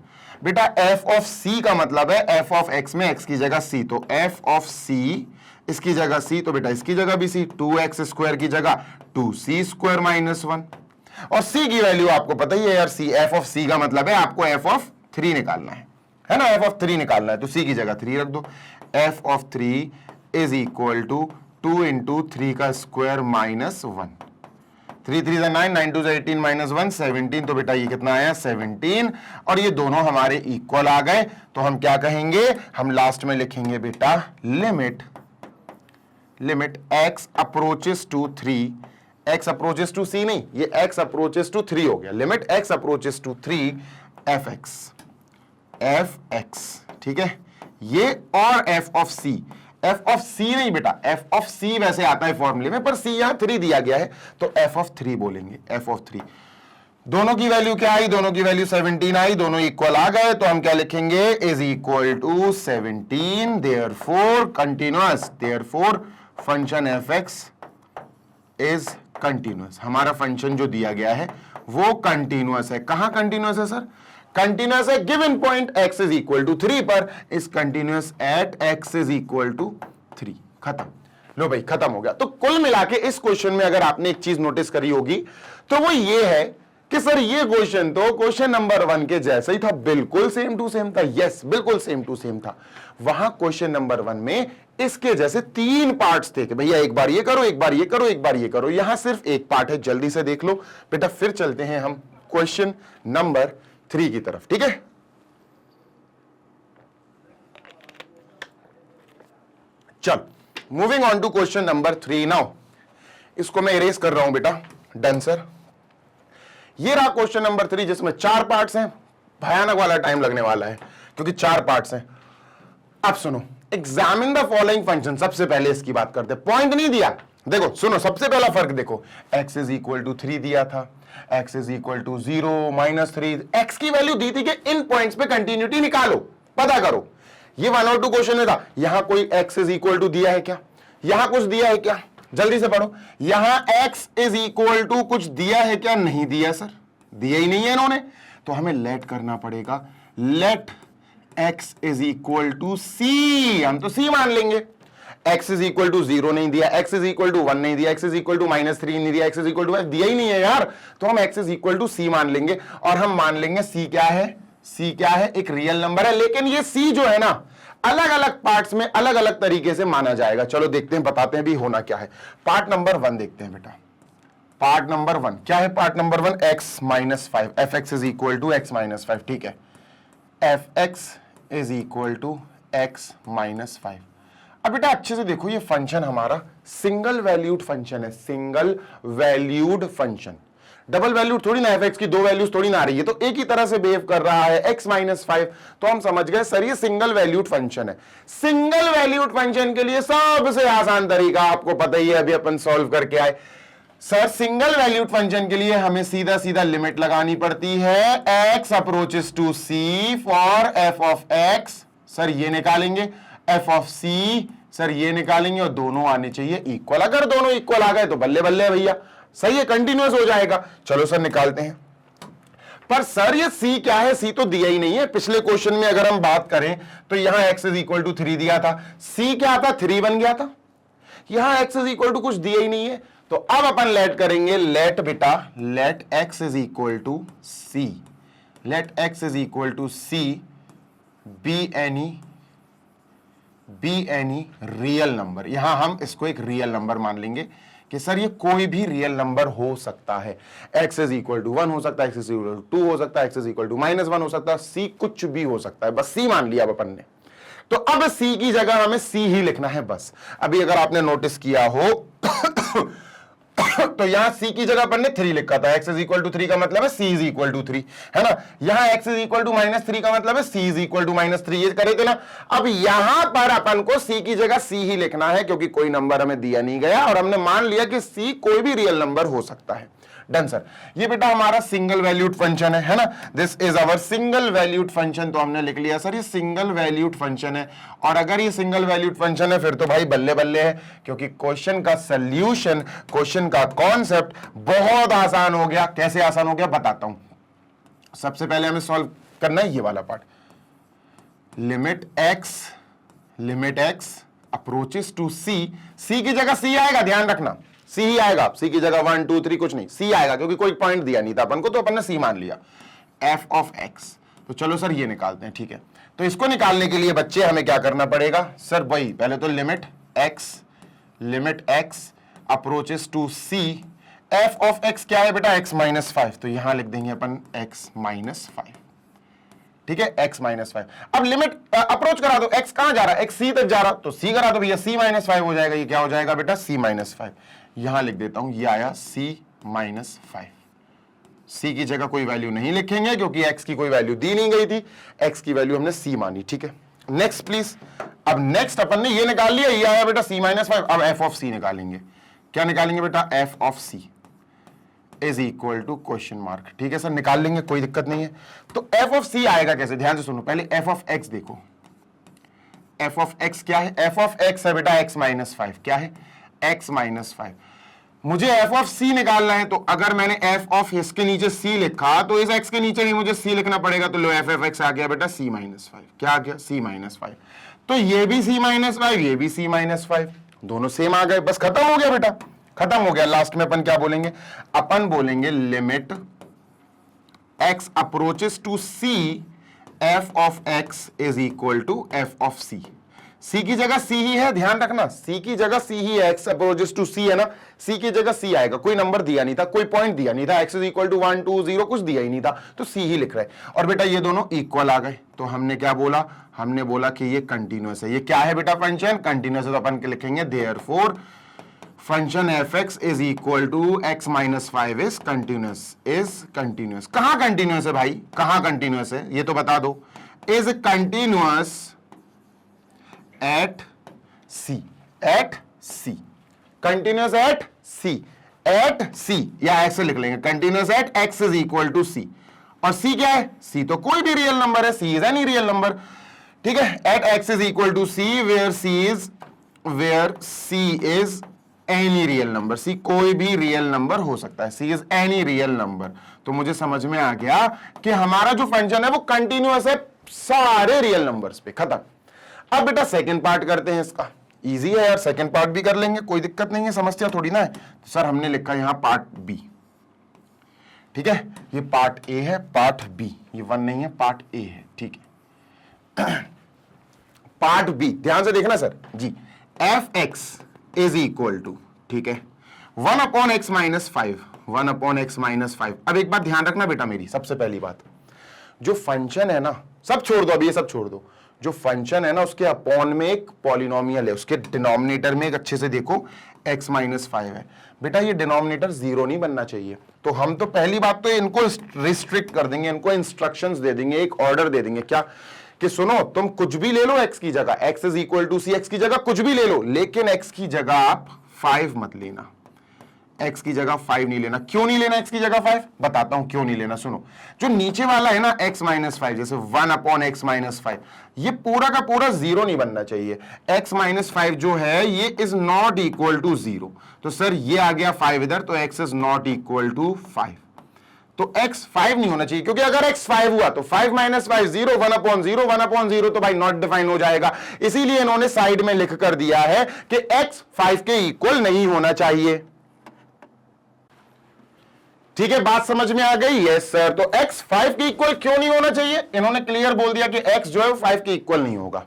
बेटा f ऑफ c का मतलब है f ऑफ x में x की जगह c, तो f ऑफ c इसकी जगह c, तो बेटा इसकी जगह भी c, 2x स्क्वायर की जगह 2c स्क्वायर माइनस 1, और c की वैल्यू आपको पता ही है यार, c, f ऑफ c का मतलब है आपको f ऑफ 3 निकालना है, है ना, एफ ऑफ 3 निकालना है तो सी की जगह 3 रख दो। F of 3 is equal to 2 into 3 का स्क्वायर माइनस 1। 3 3 9, 9 2 18 माइनस 1 17। तो बेटा ये कितना आया 17, और ये दोनों हमारे इक्वल आ गए। तो हम क्या कहेंगे, हम लास्ट में लिखेंगे बेटा limit x approaches to 3, x approaches to c नहीं, ये x अप्रोचेस टू 3 हो गया। Limit x approaches to 3 fx, ठीक है ये, और f ऑफ c नहीं बेटा, f ऑफ c वैसे आता है फॉर्मूले में, पर c यहां 3 दिया गया है तो f ऑफ 3 बोलेंगे। f ऑफ 3, दोनों की वैल्यू क्या आई, दोनों की वैल्यू 17 आई, दोनों इक्वल आ गए। तो हम क्या लिखेंगे, is equal to 17, therefore continuous, therefore function fx is continuous. हमारा फंक्शन जो दिया गया है वो कंटीन्यूअस है। कहां कंटीन्यूअस है सर, कंटीन्यूअस है given point x is equal to 3 पर, is continuous at x is equal to 3। खत्म, लो भाई खत्म हो गया। तो कुल मिला के इस क्वेश्चन में अगर आपने एक चीज नोटिस करी होगी तो वो ये है कि सर ये क्वेश्चन तो क्वेश्चन नंबर 1 के जैसा ही था, बिल्कुल सेम टू सेम था। यस, बिल्कुल सेम टू सेम था। वहां क्वेश्चन नंबर 1 में इसके जैसे 3 पार्ट्स थे कि भैया एक बार ये करो, एक बार ये करो, एक बार ये करो। यहां सिर्फ एक पार्ट है, जल्दी से देख लो बेटा, फिर चलते हैं हम क्वेश्चन नंबर 3 की तरफ, ठीक है। चल, moving on to question number 3 now. इसको मैं इरेज कर रहा हूं बेटा, डन सर। ये रहा क्वेश्चन नंबर 3 जिसमें 4 पार्ट्स हैं। भयानक वाला टाइम लगने वाला है क्योंकि 4 पार्ट्स हैं। अब सुनो, एग्जामिन द फॉलोइंग फंक्शन। सबसे पहले इसकी बात करते हैं, पॉइंट नहीं दिया। देखो सुनो, सबसे पहला फर्क देखो, x इज इक्वल टू 3 दिया था, x is equal to 0 -3, x की वैल्यू दी थी कि इन पॉइंट्स पे कंटिन्यूटी निकालो, पता करो। ये 1 और 2 क्वेश्चन में था। यहां कोई x इज इक्वल टू दिया है क्या, यहां कुछ दिया है क्या, जल्दी से पढ़ो। यहां x इज इक्वल टू कुछ दिया है क्या, नहीं दिया सर, दिया ही नहीं है इन्होंने। तो हमें लेट करना पड़ेगा, let x is equal to c, हम तो c मान लेंगे। x इज इक्वल टू 0 नहीं दिया, x इज इक्वल टू 1 नहीं दिया, x इज इक्वल टू -3 नहीं दिया, x इज इक्वल टू दिया ही नहीं है यार। तो हम x is equal to c मान लेंगे, और हम मान लेंगे c क्या है, c क्या है, एक रियल नंबर है। लेकिन ये c जो है ना, अलग अलग पार्ट्स में अलग अलग तरीके से माना जाएगा। चलो देखते हैं, बताते हैं भी होना क्या है। पार्ट नंबर 1 देखते हैं बेटा। पार्ट नंबर 1 क्या है, part number 1 x -5, fx is equal to x -5, ठीक है। fx is equal to x -5। अब बेटा अच्छे से देखो, ये फंक्शन हमारा सिंगल वैल्यूड फंक्शन है, single valued function. Double valued थोड़ी ना, fx की 2 वैल्यूज थोड़ी ना आ रही है, तो एक ही तरह से बिहेव कर रहा है, x -5। तो हम समझ गए सर ये सिंगल वैल्यूड फंक्शन है। सिंगल वैल्यूड फंक्शन के लिए सबसे आसान तरीका आपको पता ही है, अभी अपन सॉल्व करके आए। सर सिंगल वैल्यूड फंक्शन के लिए हमें सीधा सीधा लिमिट लगानी पड़ती है, x approaches to c for f of x। Sir ये निकालेंगे, f ऑफ c, सर ये निकालेंगे, और दोनों आने चाहिए इक्वल। अगर दोनों इक्वल आ गए तो बल्ले बल्ले भैया, सही है, कंटिन्यूअस हो जाएगा। चलो सर निकालते हैं। पर सर ये c क्या है, c तो दिया ही नहीं है। पिछले क्वेश्चन में अगर हम बात करें तो यहां x इज इक्वल टू 3 दिया था, c क्या था, 3 बन गया था। यहां x इज इक्वल टू कुछ दिया ही नहीं है, तो अब अपन लेट करेंगे, लेट बेटा, let x is equal to c, let x is equal to c be any real number. यहां हम इसको एक रियल नंबर मान लेंगे कि सर ये कोई भी रियल नंबर हो सकता है। x इज इक्वल टू 1 हो सकता है, x इज इक्वल टू 2 हो सकता है, x इज इक्वल टू -1 हो सकता है, c कुछ भी हो सकता है, बस c मान लिया अब अपन ने। तो अब c की जगह हमें c ही लिखना है बस। अभी अगर आपने नोटिस किया हो तो यहां c की जगह अपन ने 3 लिखा था, x इज इक्वल टू 3 का मतलब है c इज इक्वल टू 3, है ना। यहां x इज इक्वल टू -3 का मतलब है c इज इक्वल टू -3, ये करे थे ना। अब यहां पर अपन को c की जगह c ही लिखना है, क्योंकि कोई नंबर हमें दिया नहीं गया और हमने मान लिया कि c कोई भी रियल नंबर हो सकता है। डन सर, ये बेटा हमारा सिंगल वैल्यूड फंक्शन है ना, this is our single valued function. तो हमने लिख लिया सर ये सिंगल वैल्यूड फंक्शन है, और अगर ये सिंगल वैल्यूड फंक्शन है फिर तो भाई बल्ले बल्ले है, क्योंकि क्वेश्चन का सॉल्यूशन, क्वेश्चन का कॉन्सेप्ट बहुत आसान हो गया। कैसे आसान हो गया बताता हूं। सबसे पहले हमें सॉल्व करना है ये वाला part, limit x approaches to c, c की जगह c आएगा, ध्यान रखना c ही आएगा, c की जगह 1 2 3 कुछ नहीं, c आएगा, क्योंकि कोई पॉइंट दिया नहीं था अपन को, तो अपन ने c मान लिया। f ऑफ x, तो चलो सर ये निकालते हैं, ठीक है। तो इसको निकालने के लिए बच्चे हमें क्या करना पड़ेगा सर? वही पहले तो limit x approaches to c, f of x क्या है बेटा? x माइनस 5, तो यहां लिख देंगे अपन x माइनस 5, ठीक है, x माइनस 5। अब लिमिट अप्रोच करा दो, x कहां जा रहा है? x c तक जा रहा, तो c करा दो भैया, c माइनस 5 हो जाएगा। ये क्या हो जाएगा बेटा? c minus 5। यहां लिख देता हूं, ये आया c माइनस 5। c की जगह कोई वैल्यू नहीं लिखेंगे क्योंकि x की कोई वैल्यू दी नहीं गई थी, x की वैल्यू हमने c मानी, ठीक है। Next please. अब नेक्स्ट अपन ने ये निकाल लिया, ये आया बेटा c माइनस 5। अब f ऑफ c निकालेंगे। क्या निकालेंगे बेटा? f of c is equal to question mark, ठीक है सर, निकाल लेंगे, कोई दिक्कत नहीं है। तो f ऑफ c आएगा कैसे? ध्यान से सुनो, पहले f ऑफ x देखो। f ऑफ x क्या है? f ऑफ x है बेटा x माइनस 5। क्या है? x minus 5। मुझे f ऑफ c निकालना है, तो अगर मैंने f ऑफ इसके नीचे c लिखा तो इस x के नीचे ही मुझे c लिखना पड़ेगा, तो लो f ऑफ x आ गया बेटा c माइनस 5। क्या आ गया? c minus 5। तो ये भी c माइनस 5, ये भी c माइनस 5, दोनों सेम आ गए, बस खत्म हो गया बेटा, खत्म हो गया। लास्ट में अपन क्या बोलेंगे? अपन बोलेंगे limit x approaches to c, f of x is equal to f of c। c की जगह c ही है, ध्यान रखना, c की जगह c ही है, x अप्रोचेस टू c है ना, c की जगह c आएगा। कोई नंबर दिया नहीं था, कोई पॉइंट दिया नहीं था, x इज इक्वल टू 1 2 0 कुछ दिया ही नहीं था, तो c ही लिख रहे। और बेटा ये दोनों इक्वल आ गए, तो हमने क्या बोला? हमने बोला कि ये कंटिन्यूअस है। ये क्या है बेटा? फंक्शन कंटिन्यूअस है, तो अपन के लिखेंगे therefore function fx is equal to x minus 5 is continuous. कहां कंटिन्यूअस है भाई? कहां कंटिन्यूअस है ये तो बता दो। Is continuous at c, continuous at c, या x से लिख लेंगे, continuous at x is equal to c। और c क्या है? c तो कोई भी रियल नंबर है, c is any real number, ठीक है। At x is equal to c where c is any real number, c कोई भी रियल नंबर हो सकता है, c is any real number. तो मुझे समझ में आ गया कि हमारा जो फंक्शन है वो कंटिन्यूअस है सारे रियल नंबर्स पे, खत्म। अब बेटा सेकंड पार्ट करते हैं इसका, इजी है यार, सेकंड पार्ट भी कर लेंगे, कोई दिक्कत नहीं है, समस्या थोड़ी ना है। तो सर हमने लिखा यहां पार्ट बी, ठीक है, ये पार्ट ए है, पार्ट बी, ये 1 नहीं है, पार्ट ए है, ठीक है। पार्ट बी ध्यान से देखना sir ji, f x is equal to, ठीक है, 1 upon x minus 5, 1 upon x minus 5। अब एक बात ध्यान रखना बेटा मेरी, सबसे पहली बात, जो फंक्शन है ना, सब छोड़ दो अभी, ये सब छोड़ दो, जो फंक्शन है ना उसके अपॉन में एक पॉलिनोमियल है, उसके डिनोमिनेटर में एक अच्छे से देखो x माइनस 5 है बेटा, ये डिनोमिनेटर 0 नहीं बनना चाहिए। तो हम तो पहली बात तो इनको रिस्ट्रिक्ट कर देंगे, इनको इंस्ट्रक्शंस दे देंगे, एक ऑर्डर दे देंगे, क्या कि सुनो तुम कुछ भी ले लो x की जगह, x is equal to c, x की जगह कुछ भी ले लो, लेकिन x की जगह आप 5 मत लेना, x की जगह 5 नहीं लेना। क्यों नहीं लेना x की जगह 5? बताता हूं क्यों नहीं लेना, सुनो। जो नीचे वाला है ना x माइनस 5, जैसे 1 अपॉन एक्स माइनस 5, ये पूरा का पूरा 0 नहीं बनना चाहिए। x माइनस 5 जो है ये इज नॉट इक्वल टू 0, तो सर ये आ गया 5 इधर, तो x is not equal to 5, तो x 5 नहीं होना चाहिए, क्योंकि अगर x 5 हुआ तो 5 माइनस 5 0, 1 अपॉन 0, 1 अपॉन 0 तो भाई नॉट डिफाइन हो जाएगा। इसीलिए इन्होंने साइड में लिख कर दिया है कि x 5 के इक्वल नहीं होना चाहिए। ठीक है, बात समझ में आ गई? Yes sir. तो x 5 के इक्वल क्यों नहीं होना चाहिए? इन्होंने क्लियर बोल दिया कि x जो है वो 5 के इक्वल नहीं होगा।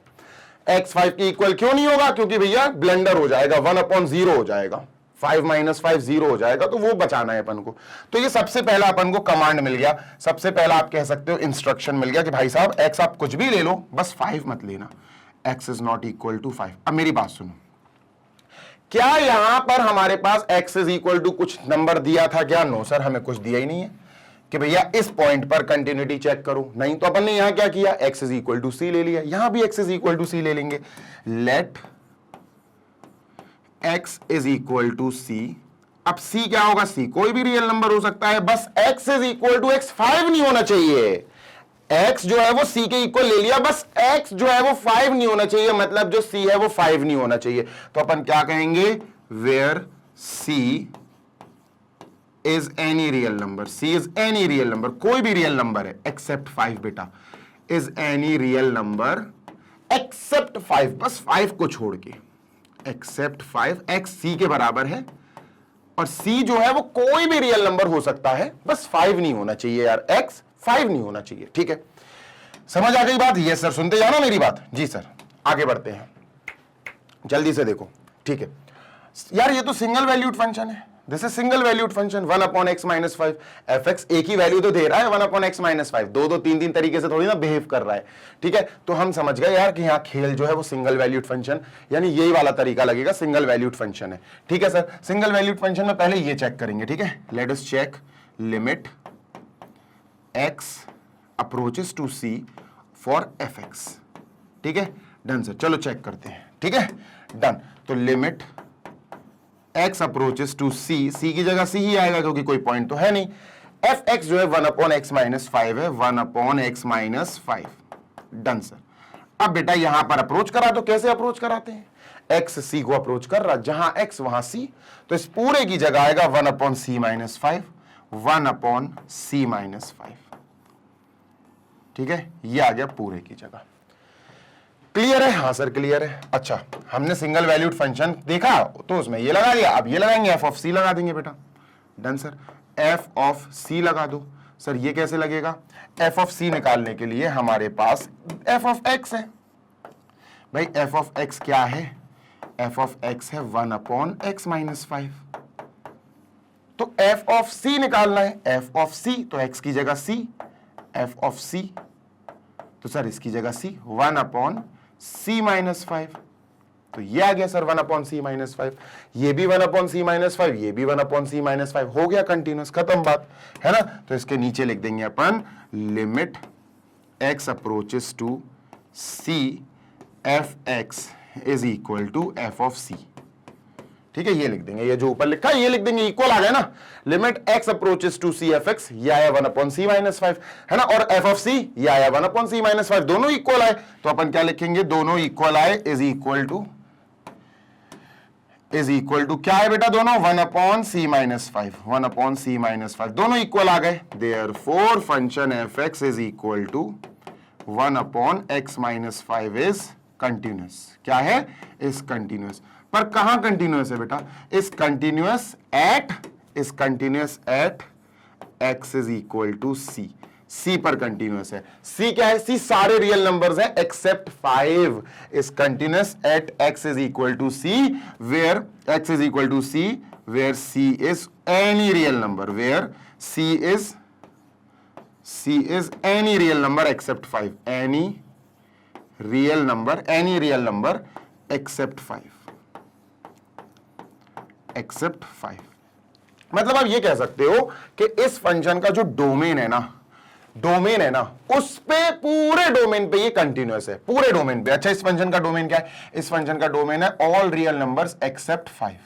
x 5 के इक्वल क्यों नहीं होगा? क्योंकि भैया ब्लेंडर हो जाएगा, 1 अपॉन 0 हो जाएगा, 5 माइनस 5 0 हो जाएगा, तो वो बचाना है अपन को। तो ये सबसे पहला अपन को कमांड मिल गया, सबसे पहला आप कह सकते हो इंस्ट्रक्शन मिल गया कि भाई साहब x आप कुछ भी ले लो, बस 5 मत लेना, x is not equal to 5। अब मेरी बात सुनो, क्या यहां पर हमारे पास x इज इक्वल टू कुछ नंबर दिया था क्या? नो सर, हमें कुछ दिया ही नहीं है कि भैया इस पॉइंट पर कंटिन्यूटी चेक करो, नहीं। तो अपन ने यहां क्या किया? x is equal to c ले लिया, यहां भी x is equal to c ले लेंगे। Let x is equal to c, अब c क्या होगा? c कोई भी रियल नंबर हो सकता है, बस x is equal to x 5 नहीं होना चाहिए। x जो है वो c के इक्वल ले लिया, बस x जो है वो 5 नहीं होना चाहिए, मतलब जो c है वो 5 नहीं होना चाहिए। तो अपन क्या कहेंगे? Where c is any real number, c is any real number, कोई भी रियल नंबर है एक्सेप्ट 5 बेटा, is any real number except 5, बस 5 को छोड़ के, एक्सेप्ट 5, x c के बराबर है, और c जो है वो कोई भी रियल नंबर हो सकता है, बस 5 नहीं होना चाहिए यार, x 5 नहीं होना चाहिए। ठीक है, समझ आ गई बात? ये सर सुनते जाना मेरी बात। जी सर, आगे बढ़ते हैं, जल्दी से देखो। ठीक है यार, ये तो सिंगल वैल्यूड फंक्शन है, this is single valued function 1 upon x minus 5। F x एक ही वैल्यू तो दे रहा है 1 अपॉन x माइनस 5, दो तीन तीन तरीके से थोड़ी ना बिहेव कर रहा है। ठीक है, तो हम समझ गए यार कि यहाँ खेल जो है वो सिंगल वैल्यूड फंक्शन, यानी यही वाला तरीका लगेगा, सिंगल वैल्यूड फंक्शन है। ठीक है सर, सिंगल वैल्यूड फंक्शन में पहले ये चेक करेंगे। ठीक है, let us check limit x approaches to c for fx। ठीक है, डन सर, चलो चेक करते हैं। ठीक है, डन। तो limit x approaches to c, c की जगह c ही आएगा क्योंकि कोई पॉइंट तो है नहीं। fx जो है 1 अपॉन x माइनस 5 है, 1 upon x minus 5। Done sir. अब बेटा यहां पर अप्रोच करा, तो कैसे अप्रोच कराते हैं? x c को अप्रोच कर रहा, जहां x वहां c, तो इस पूरे की जगह आएगा 1 upon c minus 5, 1 upon c minus 5। ठीक है, ये आ गया पूरे की जगह। क्लियर है? हाँ सर क्लियर है। अच्छा, हमने सिंगल वैल्यूड फंक्शन देखा तो उसमें ये लगा दिया, अब ये लगाएंगे f ऑफ c लगा देंगे बेटा। Done sir, f of c लगा दो। सर ये कैसे लगेगा? f ऑफ c निकालने के लिए हमारे पास f ऑफ x है। भाई f ऑफ x क्या है? f ऑफ x है 1 अपॉन x माइनस 5। तो f ऑफ c निकालना है, f ऑफ c, तो x की जगह c, f ऑफ c, तो सर इसकी जगह c, 1 अपॉन c माइनस 5। तो ये आ गया सर 1 अपॉन c माइनस 5, ये भी 1 अपॉन c माइनस 5, ये भी 1 अपॉन c माइनस 5, हो गया कंटिन्यूअस, खत्म बात है ना। तो इसके नीचे लिख देंगे अपन limit x approaches to c f x is equal to f of c। ठीक है, ये लिख देंगे, ये जो ऊपर लिखा है ये लिख देंगे, इक्वल आ गया ना। Limit x approaches to c f x, ये आया 1 अपॉन c माइनस 5 है ना, और f ऑफ c ये आया 1 अपॉन c माइनस 5, दोनों इक्वल आए, तो अपन क्या लिखेंगे? दोनों इक्वल आए इज इक्वल टू क्या है बेटा? दोनों 1 upon c minus 5, 1 upon c minus 5, दोनों इक्वल आ गए। Therefore function f x is equal to 1 upon x minus 5 is continuous. क्या है? Is continuous. पर कहां कंटिन्यूअस है बेटा? Is continuous at x is equal to c, c पर कंटिन्यूअस है। c क्या है? c सारे रियल नंबर्स हैं except 5। Is continuous at x is equal to c where x is equal to c where c is any real number, where c is any real number except 5, any real number except 5, except 5। मतलब आप ये कह सकते हो कि इस function का जो डोमेन है ना, उस पे पूरे डोमेन पे ये कंटिन्यूअस है, पूरे डोमेन पे। अच्छा, इस फंक्शन का डोमेन क्या है? इस फंक्शन का डोमेन है ऑल रियल नंबर्स एक्सेप्ट 5,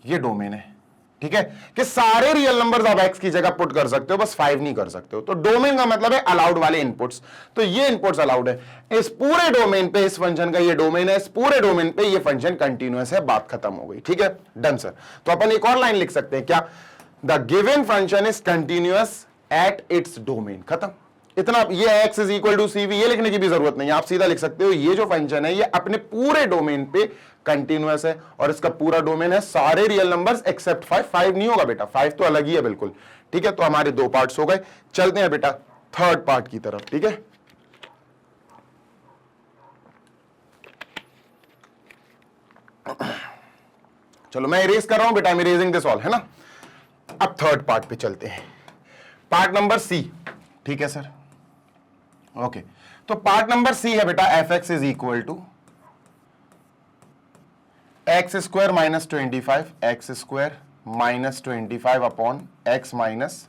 ये डोमेन है। ठीक है, कि सारे रियल नंबर्स आप x की जगह पुट कर सकते हो, बस 5 नहीं कर सकते हो। तो डोमेन का मतलब है अलाउड वाले इनपुट्स, तो ये इनपुट्स अलाउड है इस पूरे डोमेन पे। इस फंक्शन का ये डोमेन है, इस पूरे डोमेन पे ये फंक्शन कंटिन्यूअस है, बात खत्म हो गई। ठीक है, डन सर। तो अपन एक और लाइन लिख सकते हैं, क्या? The given function is continuous at its domain, खत्म। इतना, ये x is equal to C, ये लिखने की भी जरूरत नहीं है, आप सीधा लिख सकते हो ये जो फंक्शन है ये अपने पूरे डोमेन पे कंटिन्यूअस है, और इसका पूरा डोमेन है सारे रियल नंबर्स एक्सेप्ट 5। 5 नहीं होगा बेटा, 5 तो अलग ही है बिल्कुल। ठीक है, तो हमारे 2 पार्ट्स हो गए। चलते हैं बेटा थर्ड पार्ट की तरफ। ठीक है, चलो मैं इरेज कर रहा हूं बेटा, I am erasing this all, है ना। अब थर्ड पार्ट पे चलते हैं, पार्ट नंबर सी। ठीक है सर, ओके। तो पार्ट नंबर सी है बेटा f x is equal to x square minus 25, x square minus 25 upon x minus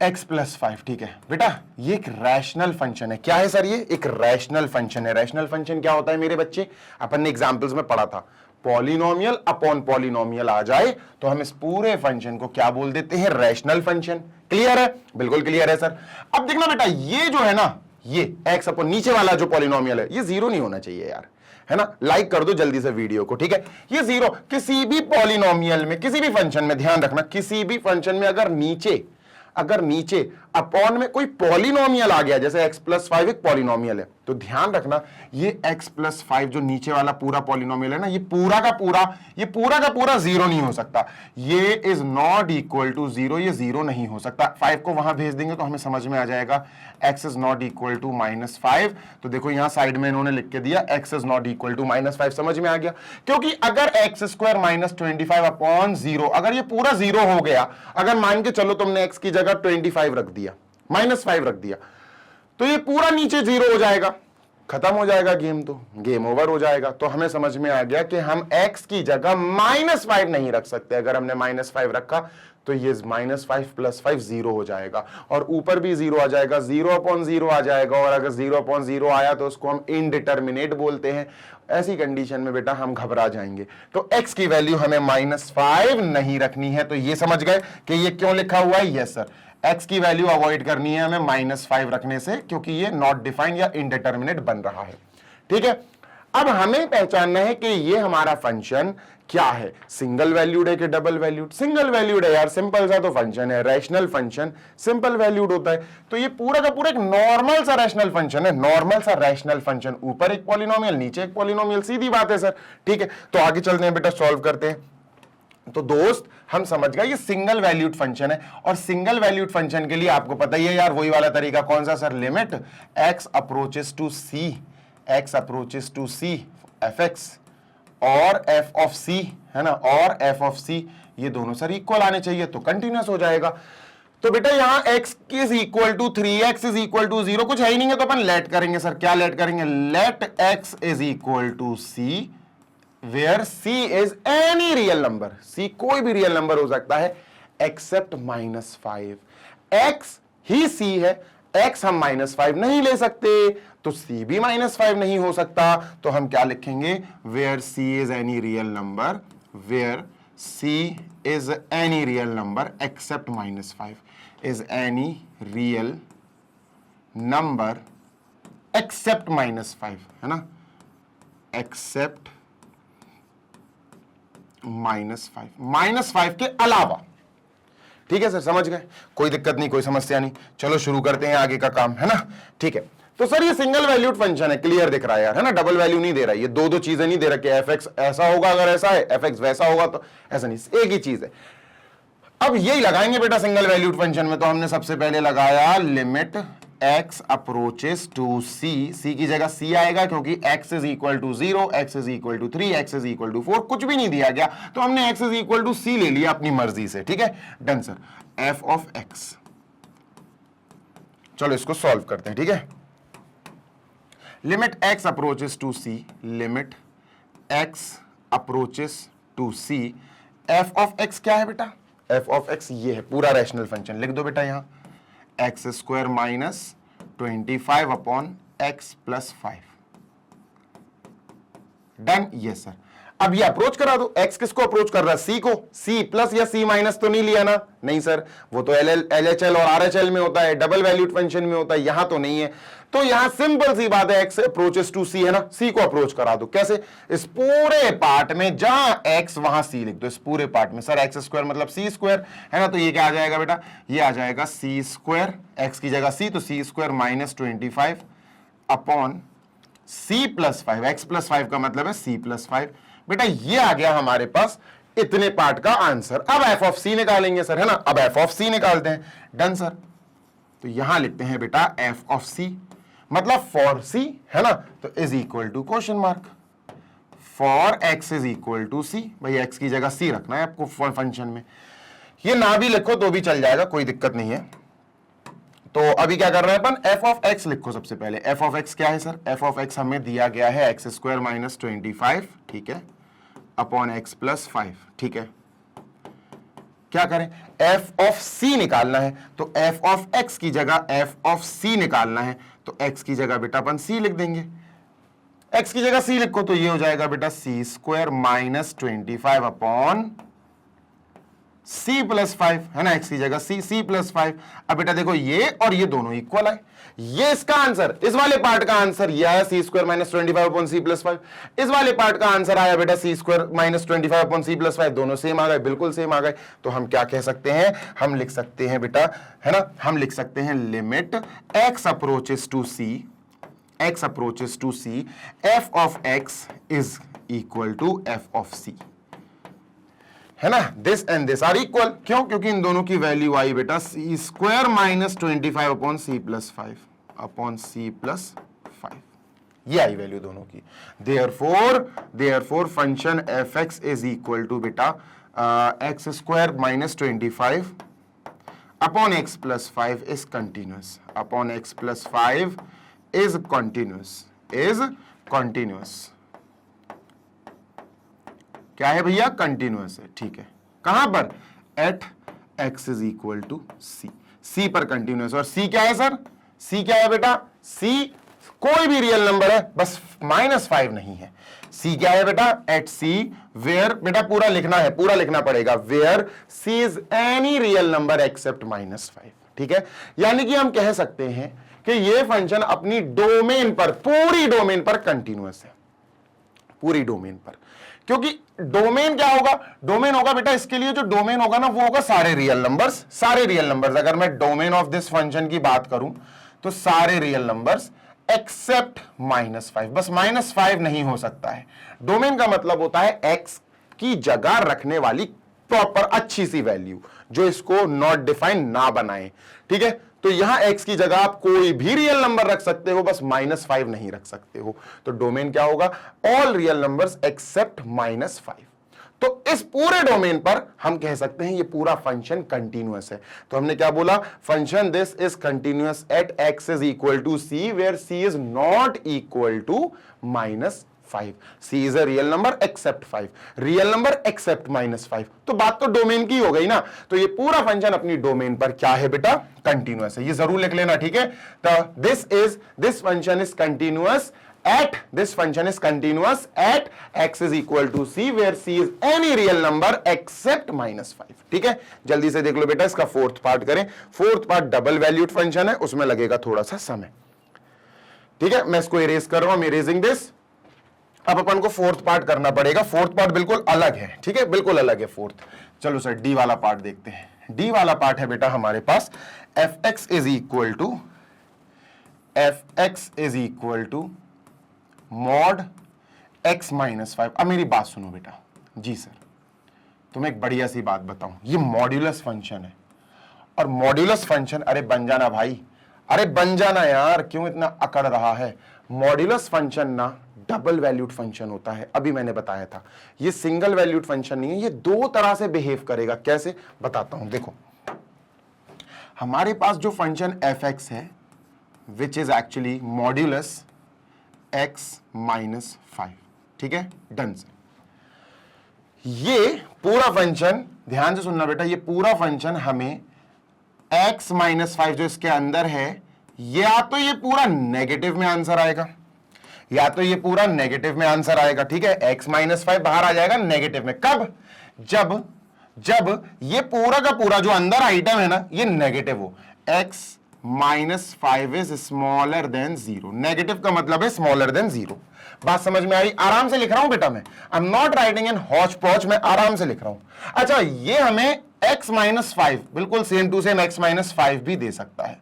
x plus 5। ठीक है बेटा, ये एक रैशनल फंक्शन है। क्या है सर? ये एक रैशनल फंक्शन है। रैशनल फंक्शन क्या होता है मेरे बच्चे? अपन ने एग्जाम्पल्स में पढ़ा था, पॉलिनोमियल अपॉन पॉलिनोमियल आ जाए तो हम इस पूरे फंक्शन को क्या बोल देते हैं? Rational function. क्लियर है? बिल्कुल क्लियर है सर। अब देखना बेटा, ये जो है ना, ये x अपॉन नीचे वाला जो पॉलिनोमियल है, ये 0 नहीं होना चाहिए यार, है ना। लाइक कर दो जल्दी से वीडियो को। ठीक है, ये 0 किसी भी पॉलिनोमियल में, किसी भी फंक्शन में, ध्यान रखना, किसी भी फंक्शन में अगर नीचे अपॉन में कोई पॉलिनोमियल आ गया, जैसे x प्लस 5 एक पॉलिनोमियल है, तो ध्यान रखना ये x प्लस 5 जो नीचे वाला पूरा पॉलिनोमियल है ना, ये पूरा का पूरा जीरो नहीं हो सकता। ये is not equal to zero, ये जीरो नहीं हो सकता। 5 को वहां भेज देंगे तो हमें समझ में आ जाएगा x is not equal to -5। तो देखो यहां साइड में इन्होंने लिख के दिया x is not equal to -5, समझ में आ गया। क्योंकि अगर x स्क्वायर -25 अपॉन 0, अगर ये पूरा जीरो हो गया, अगर मान के चलो तुमने x की जगह 25 रख दिया, -5 रख दिया, तो ये पूरा नीचे जीरो हो जाएगा, खत्म हो जाएगा गेम, तो गेम ओवर हो जाएगा। तो हमें समझ में आ गया कि हम x की जगह -5 नहीं रख सकते। अगर हमने -5 रखा तो ये -5 + 5 0 हो जाएगा, और ऊपर भी 0 आ जाएगा, 0/0 आ जाएगा। और अगर 0/0 आया तो उसको हम इनडिटर्मिनेट बोलते हैं। ऐसी कंडीशन में बेटा हम घबरा जाएंगे। तो x की वैल्यू हमें -5 नहीं रखनी है। तो ये समझ गए कि ये क्यों लिखा हुआ है? यस सर, x की वैल्यू अवॉइड करनी है हमें -5 रखने से, क्योंकि ये नॉट डिफाइंड या इनडिटर्मिनेट बन रहा है। ठीक है, अब हमें पहचानना है कि ये हमारा फंक्शन क्या है, सिंगल वैल्यूड है कि डबल वैल्यूड। सिंगल वैल्यूड है यार, सिंपल सा तो फंक्शन है, रैशनल फंक्शन सिंपल वैल्यूड होता है। तो ये पूरा का पूरा एक नॉर्मल सा रैशनल फंक्शन है, नॉर्मल सा रैशनल फंक्शन, ऊपर एक पॉलिनोमियल नीचे एक पॉलिनोमियल, सीधी बात है सर। ठीक है, तो आगे चलते हैं बेटा, सॉल्व करते हैं। तो दोस्त हम समझ गए ये सिंगल वैल्यूड फंक्शन है, और सिंगल वैल्यूड फंक्शन के लिए आपको पता ही है यार, वही वाला तरीका। कौन सा सर? Limit x approaches to c fx और f ऑफ c, है ना, और f ऑफ c, ये दोनों सर इक्वल आने चाहिए, तो कंटिन्यूअस हो जाएगा। तो बेटा यहाँ x is equal to 3x is equal to 0 कुछ है ही नहीं है, तो अपन लेट करेंगे सर। क्या लेट करेंगे? Let x is equal to c where c is any real number, c कोई भी रियल नंबर हो सकता है एक्सेप्ट -5। x ही c है, x हम -5 नहीं ले सकते, तो c भी -5 नहीं हो सकता। तो हम क्या लिखेंगे? Where c is any real number, where c is any real number except -5, is any real number except -5, है ना, एक्सेप्ट -5 के अलावा। ठीक है सर, समझ गए, कोई दिक्कत नहीं, कोई समस्या नहीं। चलो शुरू करते हैं आगे का काम, है ना। ठीक है, तो सर ये सिंगल वैल्यूड फंक्शन है, क्लियर दिख रहा है यार, है ना, डबल वैल्यू नहीं दे रहा है, ये दो चीजें नहीं दे रहा कि fx ऐसा होगा अगर ऐसा है, fx वैसा होगा, तो ऐसा नहीं, एक ही चीज है। अब यही लगाएंगे बेटा सिंगल वैल्यूड फंक्शन में। तो हमने सबसे पहले लगाया limit x approaches to c, c की जगह c आएगा क्योंकि x is equal to 0, x is equal to 3, x is equal to 4, कुछ भी नहीं दिया गया, तो हमने x is equal to c ले लिया अपनी मर्जी से। ठीक है, done sir. f of x, चलो इसको सॉल्व करते हैं। ठीक है, limit x approaches to c, limit x approaches to c, f of x क्या है बेटा? f ऑफ x ये है, पूरा रैशनल फंक्शन लिख दो बेटा यहां, x square -25 upon x plus 5। Done, yes sir. अब ये अप्रोच करा दो, x किसको अप्रोच कर रहा है? c को। c प्लस या c माइनस तो नहीं लिया ना? नहीं सर, वो तो LHL और RHL में होता है, डबल वैल्यूड फंक्शन में होता है, यहां तो नहीं है। तो यहां सिंपल सी बात है, x अप्रोचेस टू c, है ना, c को अप्रोच करा दो। कैसे? इस पूरे पार्ट में जहां x वहां c लिख दो, इस पूरे पार्ट में। सर x स्क्वायर मतलब c स्क्वायर, है ना, तो ये क्या आ जाएगा बेटा? ये आ जाएगा c स्क्वायर, x की जगह c, तो c square -25 upon c plus 5, x plus 5 का मतलब है c प्लस 5। बेटा ये आ गया हमारे पास इतने पार्ट का आंसर। अब f ऑफ c निकालेंगे सर, है ना, अब f ऑफ c निकालते हैं। डन सर, तो यहां लिखते हैं बेटा f ऑफ c, मतलब फॉर c, है ना, तो is equal to question mark, for x is equal to c। भाई x की जगह c रखना है आपको फंक्शन में, ये ना भी लिखो तो भी चल जाएगा, कोई दिक्कत नहीं है। तो अभी क्या कर रहे हैं अपन? f ऑफ x लिखो सबसे पहले। f ऑफ x क्या है सर? f ऑफ x हमें दिया गया है x स्क्वायर -25, ठीक है, अपॉन x प्लस 5। ठीक है, क्या करें? f ऑफ c निकालना है, तो f ऑफ x की जगह f ऑफ c निकालना है, तो x की जगह बेटा अपन c लिख देंगे। x की जगह c लिखो तो ये हो जाएगा बेटा c square -25 upon c plus 5, है ना, x की जगह c प्लस 5। अब बेटा देखो ये और ये दोनों इक्वल है, ये इसका आंसर, इस वाले पार्ट का आंसर ये आया c square -25 upon c plus 5। इस वाले पार्ट का आंसर आया बेटा c square -25 upon c plus 5। दोनों सेम आ गए, बिल्कुल सेम आ गए। तो हम क्या कह सकते हैं? हम लिख सकते हैं बेटा, है ना, हम लिख सकते हैं limit x approaches to c, x approaches to c, f of x is equal to f of c, है ना। This and this are equal, क्यों? क्योंकि इन दोनों की वैल्यू आई बेटा C square minus 25 upon C plus 5 upon C plus 5, ये आई वैल्यू दोनों की। Therefore function F x is equal to बेटा X square minus 25 upon X plus 5 is continuous, upon X plus 5 is continuous, क्या है भैया? कंटिन्यूअस है, ठीक है। कहां पर? At X is equal to C, सी पर कंटिन्यूअस। और सी क्या है सर? सी क्या है बेटा? सी कोई भी रियल नंबर है, बस -5 नहीं है। सी क्या है बेटा? एट सी वेयर, बेटा पूरा लिखना है, पूरा लिखना पड़ेगा, where c is any real number except -5, ठीक है। यानी कि हम कह सकते हैं कि ये फंक्शन अपनी डोमेन पर, पूरी डोमेन पर कंटिन्यूअस है, पूरी डोमेन पर। क्योंकि डोमेन क्या होगा? डोमेन होगा बेटा, इसके लिए जो डोमेन होगा ना वो होगा सारे रियल नंबर्स, सारे रियल नंबर्स। अगर मैं डोमेन ऑफ दिस फंक्शन की बात करूं तो सारे रियल नंबर्स एक्सेप्ट -5, बस -5 नहीं हो सकता है। डोमेन का मतलब होता है एक्स की जगह रखने वाली प्रॉपर अच्छी सी वैल्यू, जो इसको नॉट डिफाइन ना बनाए, ठीक है। तो यहां x की जगह आप कोई भी रियल नंबर रख सकते हो, बस -5 नहीं रख सकते हो। तो डोमेन क्या होगा? All real numbers accept -5। तो इस पूरे डोमेन पर हम कह सकते हैं ये पूरा फंक्शन कंटिन्यूअस है। तो हमने क्या बोला? Function this is continuous at x is equal to c where c is not equal to -5। c is a real number except 5, real number except -5। तो बात तो डोमेन की हो गई ना। तो ये पूरा फंक्शन अपनी डोमेन पर क्या है बेटा? कंटिन्यूअस है। ये जरूर लिख लेना, ठीक है। तो this function is continuous at this function is continuous at x is equal to c where c is any real number except -5, ठीक है। जल्दी से देख लो बेटा, इसका फोर्थ पार्ट करें। Fourth part double valued function है, उसमें लगेगा थोड़ा सा समय, ठीक है। मैं इसको इरेज कर रहा हूं, इरेजिंग दिस। अब अपन को फोर्थ पार्ट करना पड़ेगा। फोर्थ पार्ट बिल्कुल अलग है, ठीक है, बिल्कुल अलग है फोर्थ। चलो सर डी वाला पार्ट देखते हैं। डी वाला पार्ट है बेटा हमारे पास F x is equal to mod x -5। अब मेरी बात सुनो बेटा। जी सर, तुम्हें एक बढ़िया सी बात बताऊं, ये मॉड्यूलस फंक्शन है। और मॉड्यूलस फंक्शन, अरे बन जाना भाई, अरे बन जाना यार, क्यों इतना अकड़ रहा है? मॉड्यूलस फंक्शन ना डबल वैल्यूड फंक्शन होता है, अभी मैंने बताया था। ये सिंगल वैल्यूड फंक्शन नहीं है, ये दो तरह से बिहेव करेगा। कैसे बताता हूं, देखो। हमारे पास जो फंक्शन एफ एक्स है which is actually modulus x -5, ठीक है, डन से। ये पूरा फंक्शन, ध्यान से सुनना बेटा, ये पूरा फंक्शन हमें x -5 जो इसके अंदर है, या तो ये पूरा नेगेटिव में आंसर आएगा, या तो ये पूरा नेगेटिव में आंसर आएगा, ठीक है। x -5 बाहर आ जाएगा नेगेटिव में। कब? जब ये पूरा का पूरा जो अंदर आइटम है ना, ये नेगेटिव हो। x -5 is smaller then 0। Negative का मतलब है स्मॉलर देन 0। बात समझ में आई? आराम से लिख रहा हूं बेटा मैं, I am not writing in Hooch पॉच, मैं आराम से लिख रहा हूं। अच्छा, ये हमें x -5 बिल्कुल सेम टू सेम x -5 भी दे सकता है।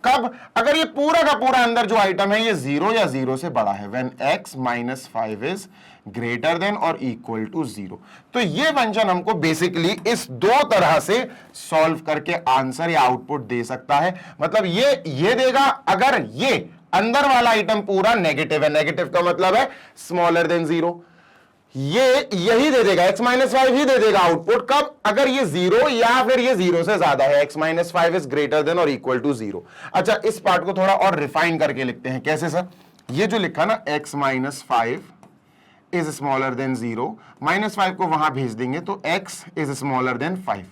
कब? अगर ये पूरा का पूरा अंदर जो आइटम है ये 0 या 0 से बड़ा है, when x -5 is greater than और इक्वल टू 0। तो ये फंक्शन हमको बेसिकली इस दो तरह से सॉल्व करके आंसर या आउटपुट दे सकता है। मतलब ये देगा अगर ये अंदर वाला आइटम पूरा नेगेटिव है, नेगेटिव का मतलब है स्मॉलर देन 0, यही दे देगा, x -5 ही दे देगा आउटपुट। कब? अगर ये 0 या फिर ये 0 से ज्यादा है, x -5 इज ग्रेटर देन और इक्वल टू 0। अच्छा, इस पार्ट को थोड़ा और रिफाइन करके लिखते हैं। कैसे सर? ये जो लिखा ना x -5 इज स्मॉलर देन 0, -5 को वहां भेज देंगे तो x इज स्मॉलर देन 5,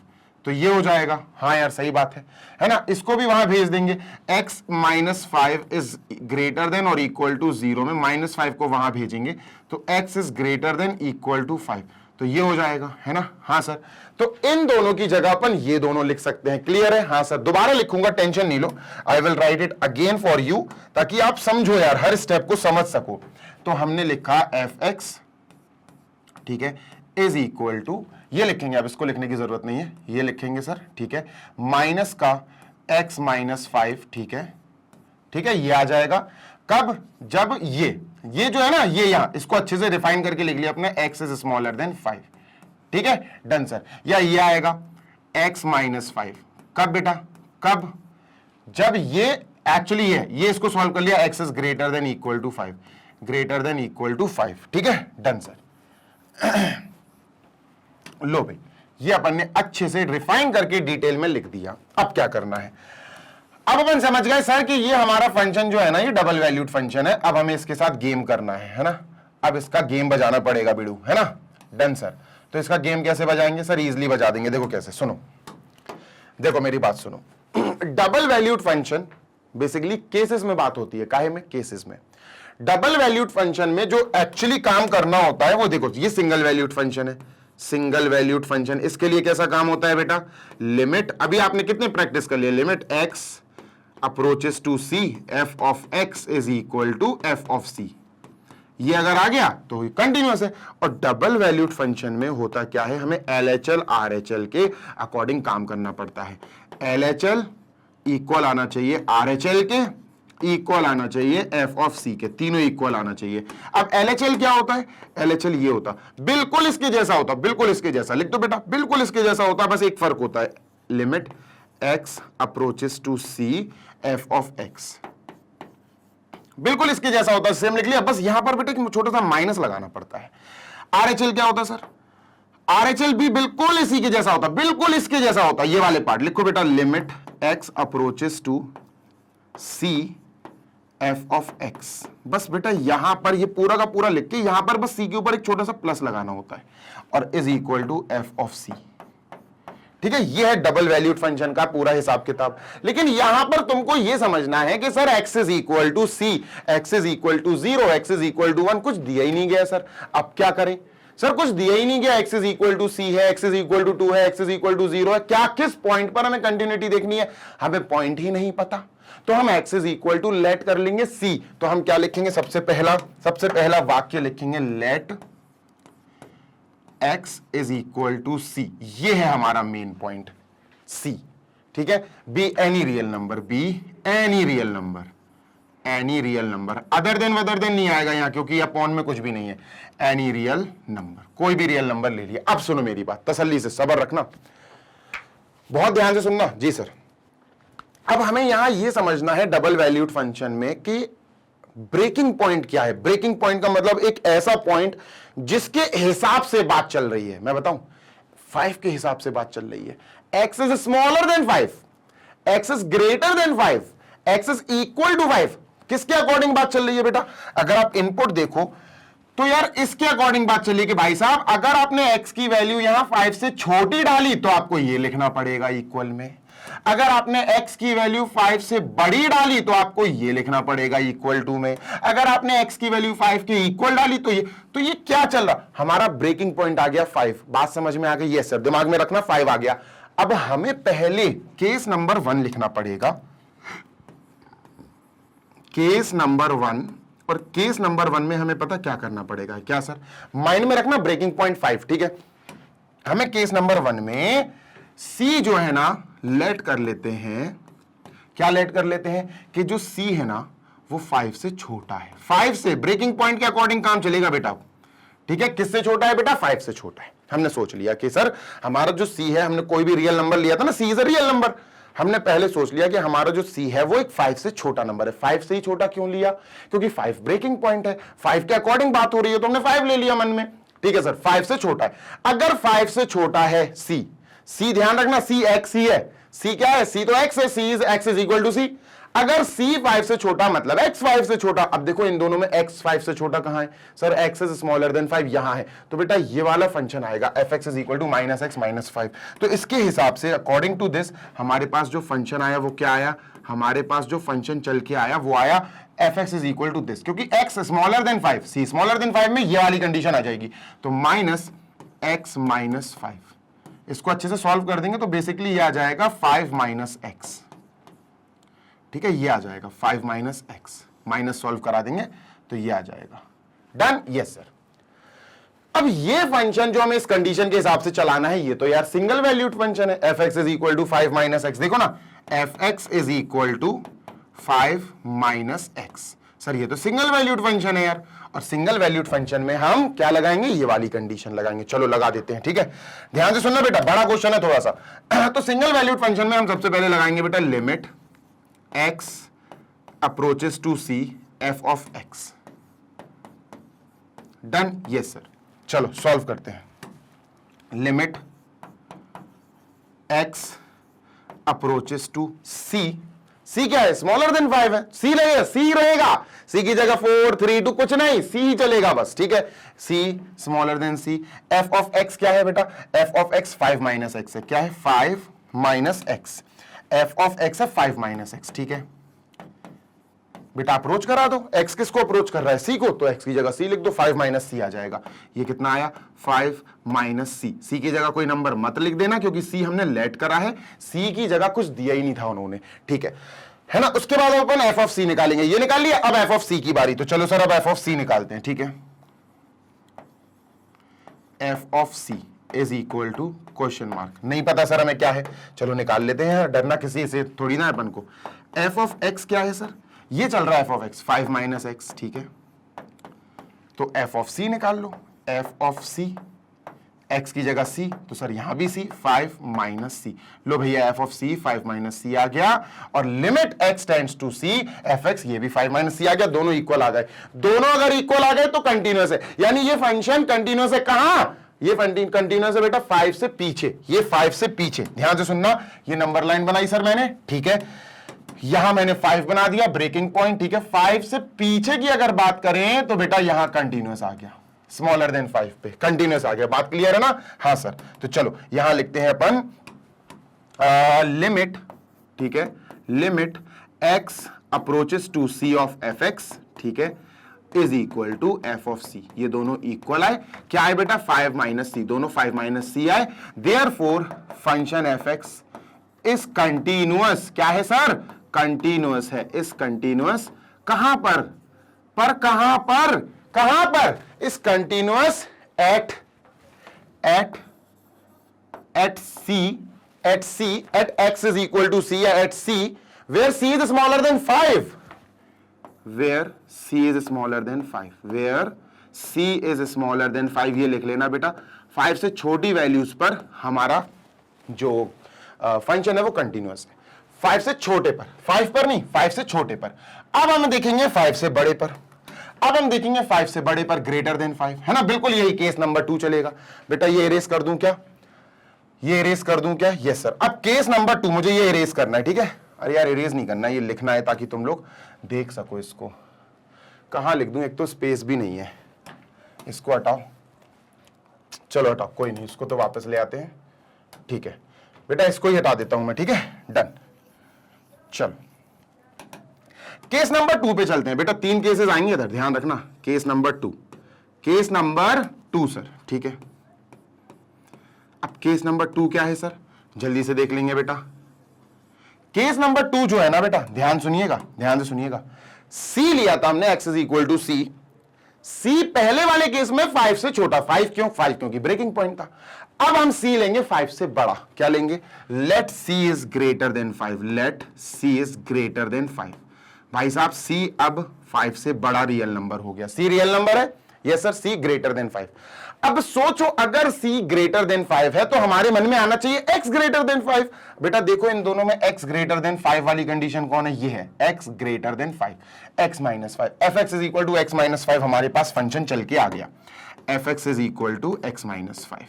तो ये हो जाएगा। हाँ यार सही बात है ना। इसको भी वहां भेज देंगे, x -5 इज ग्रेटर देन और इक्वल टू 0 में -5 को वहां भेजेंगे तो x is greater than equal to 5, तो ये हो जाएगा, है ना। हाँ सर, तो इन दोनों की जगह अपन ये दोनों लिख सकते हैं। क्लियर है? हाँ सर, दोबारा लिखूंगा, टेंशन नहीं लो, I will write it again for you, ताकि आप समझो यार, हर स्टेप को समझ सको। तो हमने लिखा एफ एक्स, ठीक है, इज इक्वल टू, ये लिखेंगे, अब इसको लिखने की जरूरत नहीं है, ये लिखेंगे सर, ठीक है, माइनस का x -5, ठीक है, ये आ जाएगा। कब? जब ये जो है ना, ये यहां इसको अच्छे से रिफाइन करके लिख लिया अपने, x इज स्मॉलर देन 5। ठीक है, डन सर। या ये आएगा x माइनस 5। कब बेटा? कब? जब ये एक्चुअली ये इसको सॉल्व कर लिया, x is greater than equal to 5, greater than equal to 5। ठीक है, डन सर। लो भाई, ये अपन ने अच्छे से रिफाइन करके डिटेल में लिख दिया। अब क्या करना है? अब अपन समझ गए सर कि ये हमारा फंक्शन जो है ना, ये डबल वैल्यूड फंक्शन है। अब हमें इसके साथ गेम करना है ना? अब इसका गेम बजाना पड़ेगा बिड़ू, है ना? Done sir. तो इसका गेम कैसे बजाएंगे सर? इजीली बजा देंगे। देखो कैसे, सुनो, देखो मेरी बात सुनो। Double valued function basically cases में बात होती है। काहे में? केसेस में। डबल वैल्यूड फंक्शन में जो एक्चुअली काम करना होता है वो देखो, ये सिंगल वैल्यूड फंक्शन है, सिंगल वैल्यूड फंक्शन। इसके लिए कैसा काम होता है बेटा? लिमिट, अभी आपने कितने प्रैक्टिस कर लिया? Limit x approaches to c f of x is equal to f of c। ये अगर आ गया तो कंटिन्यूअस है। और डबल वैल्यूड फंक्शन में होता क्या है? हमें LHL RHL के अकॉर्डिंग काम करना पड़ता है। LHL इक्वल आना चाहिए RHL के, इक्वल आना चाहिए f ऑफ c के, तीनों इक्वल आना चाहिए। अब LHL क्या होता है? LHL ये होता, बिल्कुल इसके जैसा होता, बिल्कुल इसके जैसा। लिख दो बेटा, बिल्कुल इसके जैसा होता, बस एक फर्क होता है, limit x approaches to c f of x, बिल्कुल इसके जैसा होता है। सेम लिख लिया, बस यहां पर बेटा एक छोटा सा माइनस लगाना पड़ता है। RHL क्या होता है सर? RHL भी बिल्कुल इसी के जैसा होता, बिल्कुल इसके जैसा होता। ये वाले पार्ट लिखो बेटा, limit x approaches to c f of x। बस बेटा यहां पर ये पूरा का पूरा लिख के यहां पर बस c के ऊपर एक छोटा सा प्लस लगाना होता है, और is equal to f of c। ठीक है, ये है डबल वैल्यूड फंक्शन का पूरा हिसाब किताब। लेकिन यहां पर तुमको ये समझना है कि sir x is equal to c, x is equal to 0, x is equal to 1, कुछ दिया ही नहीं गया सर। अब क्या करें सर? कुछ दिया ही नहीं गया। x is equal to c है, x इज इक्वल टू 2 है, x इज इक्वल टू 0 है। क्या, किस पॉइंट पर हमें कंटिन्यूटी देखनी है? हमें पॉइंट ही नहीं पता। तो हम x is equal to let कर लेंगे c। तो हम क्या लिखेंगे? सबसे पहला वाक्य लिखेंगे, let x is equal to c। ये है हमारा मेन पॉइंट, c। ठीक है, be any real number, be any real number, any real number, other than नहीं आएगा यहां, क्योंकि अपॉन में कुछ भी नहीं है। एनी रियल नंबर, कोई भी रियल नंबर ले लिया। अब सुनो मेरी बात, तसल्ली से, सब्र रखना, बहुत ध्यान से सुनना। जी सर। अब हमें यहां यह समझना है डबल वैल्यूड फंक्शन में कि ब्रेकिंग पॉइंट क्या है। ब्रेकिंग पॉइंट का मतलब एक ऐसा पॉइंट जिसके हिसाब से बात चल रही है। मैं बताऊं, 5 के हिसाब से बात चल रही है। x is smaller than 5, x is greater than 5, x is equal to 5। किसके अकॉर्डिंग बात चल रही है बेटा? अगर आप इनपुट देखो तो यार इसके अकॉर्डिंग बात चली कि भाई साहब अगर आपने x की वैल्यू यहां 5 से छोटी डाली तो आपको यह लिखना पड़ेगा इक्वल में। अगर आपने x की वैल्यू 5 से बड़ी डाली तो आपको ये लिखना पड़ेगा इक्वल टू में। अगर आपने x की वैल्यू 5 के इक्वल डाली तो ये क्या चल रहा? हमारा ब्रेकिंग पॉइंट आ गया 5। बात समझ में आ गई? यस सर, दिमाग में रखना, 5 आ गया। अब हमें पहले केस नंबर 1 लिखना पड़ेगा, केस नंबर 1। और केस नंबर 1 में हमें पता क्या करना पड़ेगा? क्या सर? माइंड में रखना, ब्रेकिंग पॉइंट 5। ठीक है, हमें केस नंबर 1 में c जो है ना लेट कर लेते हैं। क्या लेट कर लेते हैं? कि जो c है ना वो 5 से छोटा है। 5 से ब्रेकिंग पॉइंट के अकॉर्डिंग काम चलेगा बेटा। ठीक है, किससे छोटा है बेटा? 5 से छोटा है। हमने सोच लिया कि सर हमारा जो c है, हमने कोई भी रियल नंबर लिया था ना, c is a real number. हमने पहले सोच लिया कि हमारा जो c है वो एक 5 से छोटा नंबर है। 5 से ही छोटा क्यों लिया? क्योंकि 5 ब्रेकिंग पॉइंट है, 5 के अकॉर्डिंग बात हो रही है तो हमने 5 ले लिया मन में। ठीक है सर, 5 से छोटा है। अगर 5 से छोटा है c ध्यान रखना, c x ही है। c क्या है? c तो x है, c is x is equal to c। अगर c 5 से छोटा मतलब x 5 से छोटा। अब देखो इन दोनों में x 5 से छोटा कहां है? Sir x is smaller than 5 यहां है। तो बेटा ये वाला फंक्शन आएगा fx is equal to -x -5। तो इसके हिसाब से अकॉर्डिंग टू दिस हमारे पास जो फंक्शन आया वो क्या आया? हमारे पास जो फंक्शन चल के आया वो आया fx is equal to this, क्योंकि x smaller than 5, c smaller than 5 में ये वाली कंडीशन आ जाएगी। तो -x -5, इसको अच्छे से सॉल्व कर देंगे तो बेसिकली ये आ जाएगा 5 x। ठीक है, ये आ जाएगा 5 x, माइनस सॉल्व करा देंगे तो ये आ जाएगा। डन? Yes sir. अब ये फंक्शन जो हमें इस कंडीशन के हिसाब से चलाना है, ये तो यार सिंगल वैल्यूड फंक्शन है। fx is equal to 5 x, देखो ना, fx is equal to 5 x। Sir ये तो सिंगल वैल्यूड फंक्शन है यार, और सिंगल वैल्यूड फंक्शन में हम क्या लगाएंगे, ये वाली कंडीशन लगाएंगे। चलो लगा देते हैं, ठीक है, ध्यान से सुनना बेटा, बड़ा क्वेश्चन है थोड़ा सा। तो सिंगल वैल्यूड फंक्शन में हम सबसे पहले लगाएंगे बेटा limit x approaches to c f of x। Done, yes sir. चलो सॉल्व करते हैं। Limit x approaches to c, c क्या है, स्मॉलर देन 5 है, c लगेगा, c रहेगा, c की जगह 4 3 2 कुछ नहीं, c ही चलेगा बस, ठीक है, c smaller then c। f of x क्या है बेटा, f of x 5 minus x है, क्या है 5 minus x, f of x है 5 माइनस x, ठीक है बेटा, अप्रोच करा दो, x किसको अप्रोच कर रहा है, c को, तो x की जगह c लिख दो, 5 माइनस c आ जाएगा। ये कितना आया, 5 माइनस c की जगह कोई नंबर मत लिख देना क्योंकि c हमने लेट करा है, c की जगह कुछ दिया ही नहीं था उन्होंने, ठीक है ना। उसके बाद अपन f ऑफ c निकालेंगे, ये निकाल लिया, अब f ऑफ c की बारी, तो चलो सर अब f ऑफ c निकालते हैं, ठीक है। f of c is equal to question mark, नहीं पता सर हमें क्या है, चलो निकाल लेते हैं, डरना किसी से थोड़ी ना अपन को। f ऑफ x क्या है सर, ये चल रहा है f of x 5 minus x, ठीक है, तो f ऑफ c निकाल लो, f ऑफ c, x की जगह c, तो सर यहां भी c 5 माइनस c, लो भैया f of c 5 minus c आ गया, और limit x tends to c fx, ये भी 5 माइनस c आ गया, दोनों इक्वल आ गए, दोनों अगर इक्वल आ गए तो कंटिन्यूअस है, यानी ये फंक्शन कंटिन्यूअस है, कहां, ये कंटिन्यूअस है बेटा 5 से पीछे, ये 5 से पीछे, ध्यान से सुनना, ये नंबर लाइन बनाई सर मैंने, ठीक है, यहां मैंने 5 बना दिया ब्रेकिंग पॉइंट, ठीक है, 5 से पीछे की अगर बात करें तो बेटा यहां कंटिन्यूअस आ गया, स्मॉलर देन 5 पे कंटिन्यूअस आ गया, बात क्लियर है ना, हाँ सर। तो चलो यहां लिखते हैं अपन लिमिट, ठीक है, limit x approaches to c of fx, ठीक है, is equal to f of c, ये दोनों इक्वल आए, क्या है बेटा 5 माइनस c, दोनों 5 माइनस c आए, therefore function fx is continuous, क्या है सर, कंटिन्यूअस है, इस कंटिन्यूअस कहां पर, कहां पर, कहां पर, इस continuous at x is equal to c, at c where c is smaller than 5, where c is smaller than 5, where c is smaller than 5, ये लिख लेना बेटा, 5 से छोटी वैल्यूज पर हमारा जो फंक्शन है वो कंटिन्यूअस है, 5 से छोटे पर, 5 पर नहीं, 5 से छोटे पर। अब हम देखेंगे 5 से बड़े पर, अब हम देखेंगे 5 से बड़े पर ग्रेटर देन 5, है ना, बिल्कुल यही केस नंबर 2 चलेगा बेटा, ये इरेज कर दूं क्या, ये इरेज कर दूं क्या, यस सर। अब केस नंबर 2 मुझे ये इरेज करना है, ठीक है, अरे यार इरेज नहीं करना, ये लिखना है ताकि तुम लोग देख सको इसको, कहां लिख दूं, एक तो स्पेस भी नहीं है, इसको हटाओ, चलो हटाओ, कोई नहीं, इसको तो वापस ले आते हैं, ठीक है बेटा, इसको ही हटा देता हूं मैं, ठीक है, डन। चलो केस नंबर 2 पे चलते हैं बेटा, 3 केसेस आएंगे इधर, ध्यान रखना, case number 2, case number 2 sir, ठीक है। अब केस नंबर 2 क्या है सर, जल्दी से देख लेंगे बेटा। केस नंबर 2 जो है ना बेटा, ध्यान सुनिएगा, ध्यान से सुनिएगा, c लिया था हमने x is equal to c, c पहले वाले केस में 5 से छोटा, 5 क्यों, 5 क्योंकि ब्रेकिंग पॉइंट था। अब हम c लेंगे 5 से बड़ा, क्या लेंगे, let c is greater than 5, let c is greater than 5, भाई साहब c अब 5 से बड़ा रियल नंबर हो गया, c रियल नंबर है, yes sir, c greater than 5। अब सोचो अगर c ग्रेटर देन 5 है तो हमारे मन में आना चाहिए x ग्रेटर देन 5, बेटा देखो इन दोनों में x ग्रेटर देन 5 वाली कंडीशन कौन है, ये है x greater than 5, x minus 5, fx is equal to x minus 5, हमारे पास फंक्शन चल के आ गया, fx is equal to x minus 5।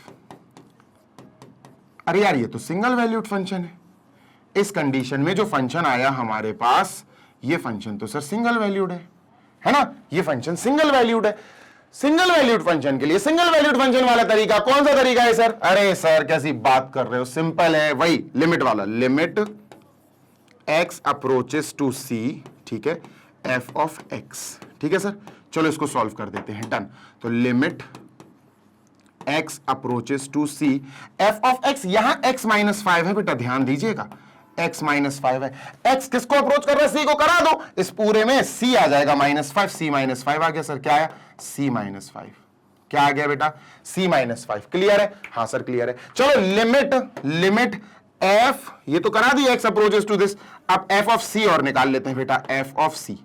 अरे यार ये तो सिंगल वैल्यूड फंक्शन है, इस कंडीशन में जो फंक्शन आया हमारे पास, ये फंक्शन तो सर सिंगल वैल्यूड है ना, ये फंक्शन सिंगल वैल्यूड है। सिंगल वैल्यूड फंक्शन के लिए सिंगल वैल्यूड फंक्शन वाला तरीका कौन सा तरीका है सर, अरे सर कैसी बात कर रहे हो, सिंपल है, वही लिमिट वाला, limit x approaches to c, ठीक है, f ऑफ x, ठीक है सर। चलो इसको सॉल्व कर देते हैं, डन। तो limit x approaches to c, f of x, यहां x माइनस 5 है बेटा, ध्यान दीजिएगा, x माइनस 5 है, x किसको अप्रोच कर रहा है, c को करा दो, इस पूरे में c आ जाएगा माइनस 5, c माइनस 5 आ गया सर, क्या आया, c माइनस 5, क्या आ गया बेटा, c माइनस 5, क्लियर है, हाँ सर क्लियर है। चलो लिमिट f, ये तो करा दी x अप्रोचेस टू दिस, अब f ऑफ c और निकाल लेते हैं बेटा, f ऑफ c,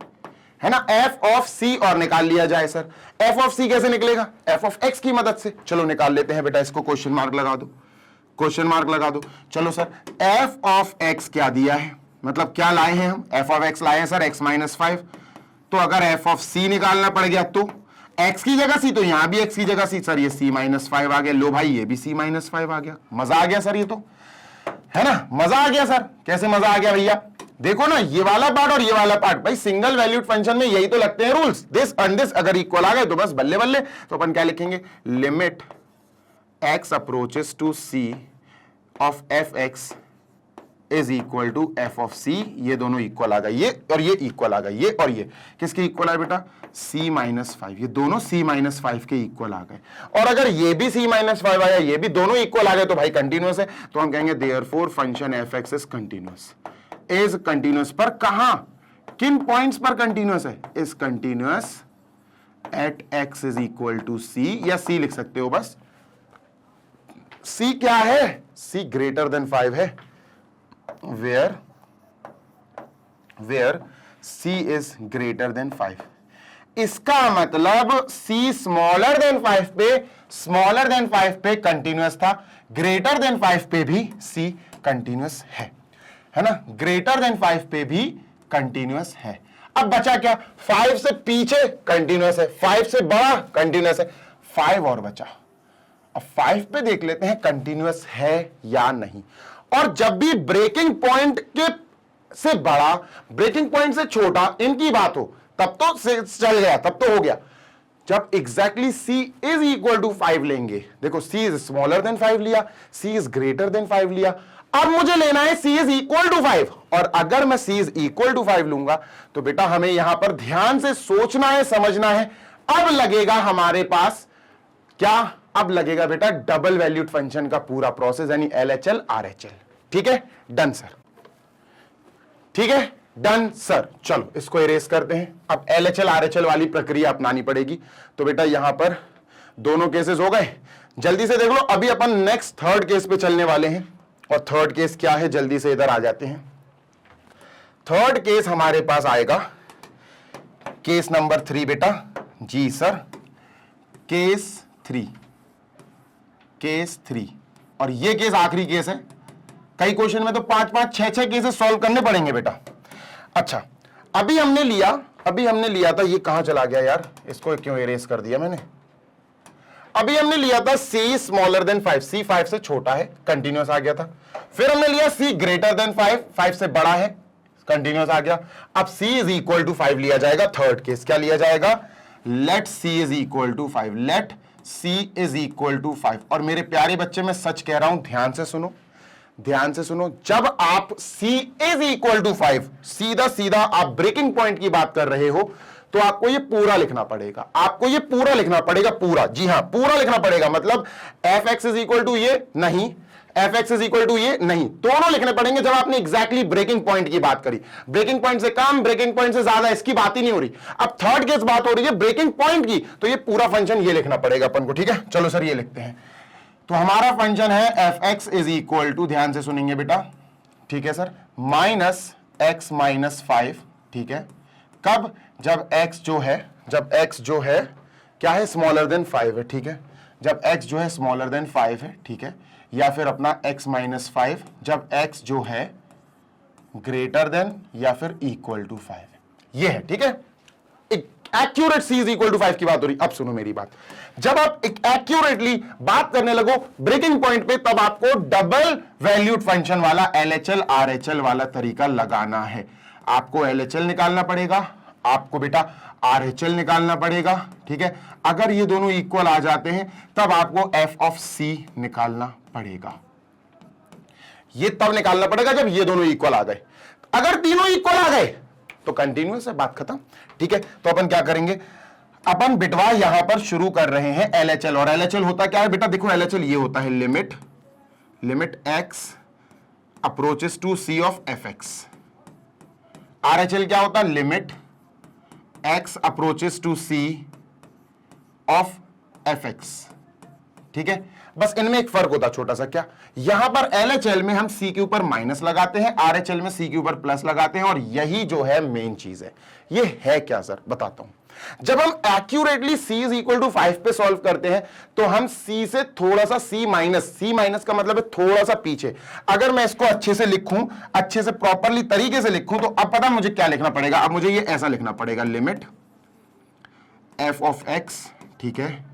है ना, एफ ऑफ सी और निकाल लिया जाए सर। एफ ऑफ सी कैसे निकलेगा, एफ ऑफ एक्स की मदद से। चलो निकाल लेते हैं बेटा, इसको क्वेश्चन मार्क लगा दो, क्वेश्चन मार्क लगा दो। चलो सर, एफ ऑफ एक्स क्या दिया है, मतलब क्या लाए हैं हम, एफ ऑफ एक्स लाए हैं सर एक्स माइनस 5। तो अगर एफ ऑफ सी निकालना पड़ गया तो एक्स की जगह सी, तो यहां भी एक्स की जगह सी सर, ये सी माइनस 5 आ गया। लो भाई ये भी सी माइनस 5 आ गया। मजा आ गया सर, ये तो है ना, मजा आ गया सर। कैसे मजा आ गया भैया, देखो ना, ये वाला पार्ट और ये वाला पार्ट, भाई सिंगल वैल्यूड फंक्शन में यही तो लगते हैं रूल्स, दिस एंड दिस अगर इक्वल आ गए तो बस बल्ले बल्ले। तो अपन क्या लिखेंगे, limit X approaches to C of F x is equal to F of C. ये दोनों इक्वल आ गए, ये और ये इक्वल आ गए, ये और ये किसके इक्वल आए बेटा, c माइनस 5। ये दोनों c माइनस 5 के इक्वल आ गए। और अगर ये भी c माइनस 5 आया, ये भी दोनों इक्वल आ गए, तो भाई कंटिन्यूअस है। तो हम कहेंगे therefore function F x is continuous. Is continuous पर कहां, किन पॉइंट्स पर कंटिन्यूअस है, is continuous at x is equal to c, या c लिख सकते हो बस। c क्या है, c ग्रेटर देन 5 है, where c is greater than 5। इसका मतलब c स्मॉलर देन 5 पे कंटिन्यूअस था, ग्रेटर देन 5 पे भी c कंटिन्यूअस है ना, ग्रेटर देन 5 पे भी कंटिन्यूअस है। अब बचा क्या, 5 से पीछे कंटिन्यूअस है, 5 से बड़ा कंटिन्यूअस है, 5 और बचा। अब 5 पे देख लेते हैं कंटिन्यूअस है या नहीं। और जब भी ब्रेकिंग पॉइंट के से बड़ा, ब्रेकिंग पॉइंट से छोटा इनकी बात हो, तब तो चल गया, तब तो हो गया। जब exactly c is equal to 5 लेंगे, देखो c इज स्मॉलर देन 5 लिया, c इज ग्रेटर देन 5 लिया, अब मुझे लेना है c इज इक्वल टू 5। और अगर मैं c इज इक्वल टू 5 लूंगा तो बेटा हमें यहां पर ध्यान से सोचना है, समझना है। अब लगेगा हमारे पास क्या, अब लगेगा बेटा डबल वैल्यूड फंक्शन का पूरा प्रोसेस, यानी LHL RHL। ठीक है, डन सर, ठीक है डन सर। चलो इसको इरेज करते हैं। अब LHL RHL वाली प्रक्रिया अपनानी पड़ेगी। तो बेटा यहां पर दोनों केसेस हो गए, जल्दी से देख लो। अभी अपन नेक्स्ट थर्ड केस पे चलने वाले हैं, और थर्ड केस क्या है, जल्दी से इधर आ जाते हैं। थर्ड केस हमारे पास आएगा केस नंबर 3 बेटा। जी सर, केस 3, केस 3, और ये केस आखिरी केस है। कई क्वेश्चन में तो 5-5, 6-6 केसेस सॉल्व करने पड़ेंगे बेटा। अच्छा, अभी हमने लिया था, ये कहां चला गया यार, इसको क्यों इरेज कर दिया मैंने। अभी हमने लिया था c स्मॉलर देन 5, c 5 से छोटा है, कंटिन्यूअस आ गया था। फिर हमने लिया c ग्रेटर देन 5, 5 से बड़ा है, कंटिन्यूअस आ गया। अब c इज इक्वल टू 5 लिया जाएगा। थर्ड केस क्या लिया जाएगा, let c is equal to 5, let c is equal to 5। और मेरे प्यारे बच्चे, मैं सच कह रहा हूं, ध्यान से सुनो, ध्यान से सुनो। जब आप c इज इक्वल टू 5, सीधा सीधा आप ब्रेकिंग पॉइंट की बात कर रहे हो, तो आपको ये पूरा लिखना पड़ेगा, आपको ये पूरा लिखना पड़ेगा, पूरा, जी हां पूरा लिखना पड़ेगा। मतलब f x is equal to ये नहीं, f x is equal to ये नहीं, दोनों लिखने पड़ेंगे। जब आपने एग्जैक्टली ब्रेकिंग पॉइंट की बात करी, ब्रेकिंग पॉइंट से कम, ब्रेकिंग पॉइंट से ज्यादा, इसकी बात ही नहीं हो रही। अब थर्ड केस बात हो रही है ब्रेकिंग पॉइंट की, तो ये पूरा फंक्शन ये लिखना पड़ेगा अपन को। ठीक है, चलो सर ये लिखते हैं। तो हमारा फंक्शन है f x is equal to, ध्यान से सुनेंगे बेटा, ठीक है सर, माइनस एक्स माइनस 5। ठीक है, कब, जब x जो है क्या है, स्मॉलर देन 5 है। ठीक है, जब x जो है स्मॉलर देन 5 है। ठीक है, या फिर अपना x माइनस 5 जब x जो है ग्रेटर देन या फिर इक्वल टू 5 है, ये है। ठीक है, accurate c is equal to 5 की बात हो रही। अब सुनो मेरी बात, जब आप एक्यूरेटली बात करने लगो ब्रेकिंग पॉइंट पे, तब आपको डबल वैल्यूड फंक्शन वाला LHL RHL वाला तरीका लगाना है। आपको LHL निकालना पड़ेगा, आपको बेटा RHL निकालना पड़ेगा। ठीक है, अगर ये दोनों इक्वल आ जाते हैं तब आपको f ऑफ c निकालना पड़ेगा। ये तब निकालना पड़ेगा जब ये दोनों इक्वल आ गए। अगर तीनों इक्वल आ गए तो कंटिन्यूअस है, बात खत्म। ठीक है, तो अपन क्या करेंगे, अपन बिटवा यहां पर शुरू कर रहे हैं LHL। और LHL होता क्या है बेटा, देखो LHL ये होता है limit x approaches to c of fx। RHL क्या होता है, limit x approaches to c of fx। ठीक है, बस इनमें एक फर्क होता छोटा सा, क्या? यहां पर LHL में हम C के ऊपर माइनस लगाते हैं, RHL में C के ऊपर प्लस लगाते हैं, और यही जो है मेन चीज है। ये है क्या सर? बताता हूं। जब हम accurately C is equal to 5 पे सॉल्व करते हैं तो हम C से थोड़ा सा C माइनस का मतलब है थोड़ा सा पीछे। अगर मैं इसको अच्छे से लिखूं, अच्छे से प्रॉपरली तरीके से लिखूं, तो अब पता मुझे क्या लिखना पड़ेगा? अब मुझे ये ऐसा लिखना पड़ेगा, लिमिट f ऑफ x, ठीक है,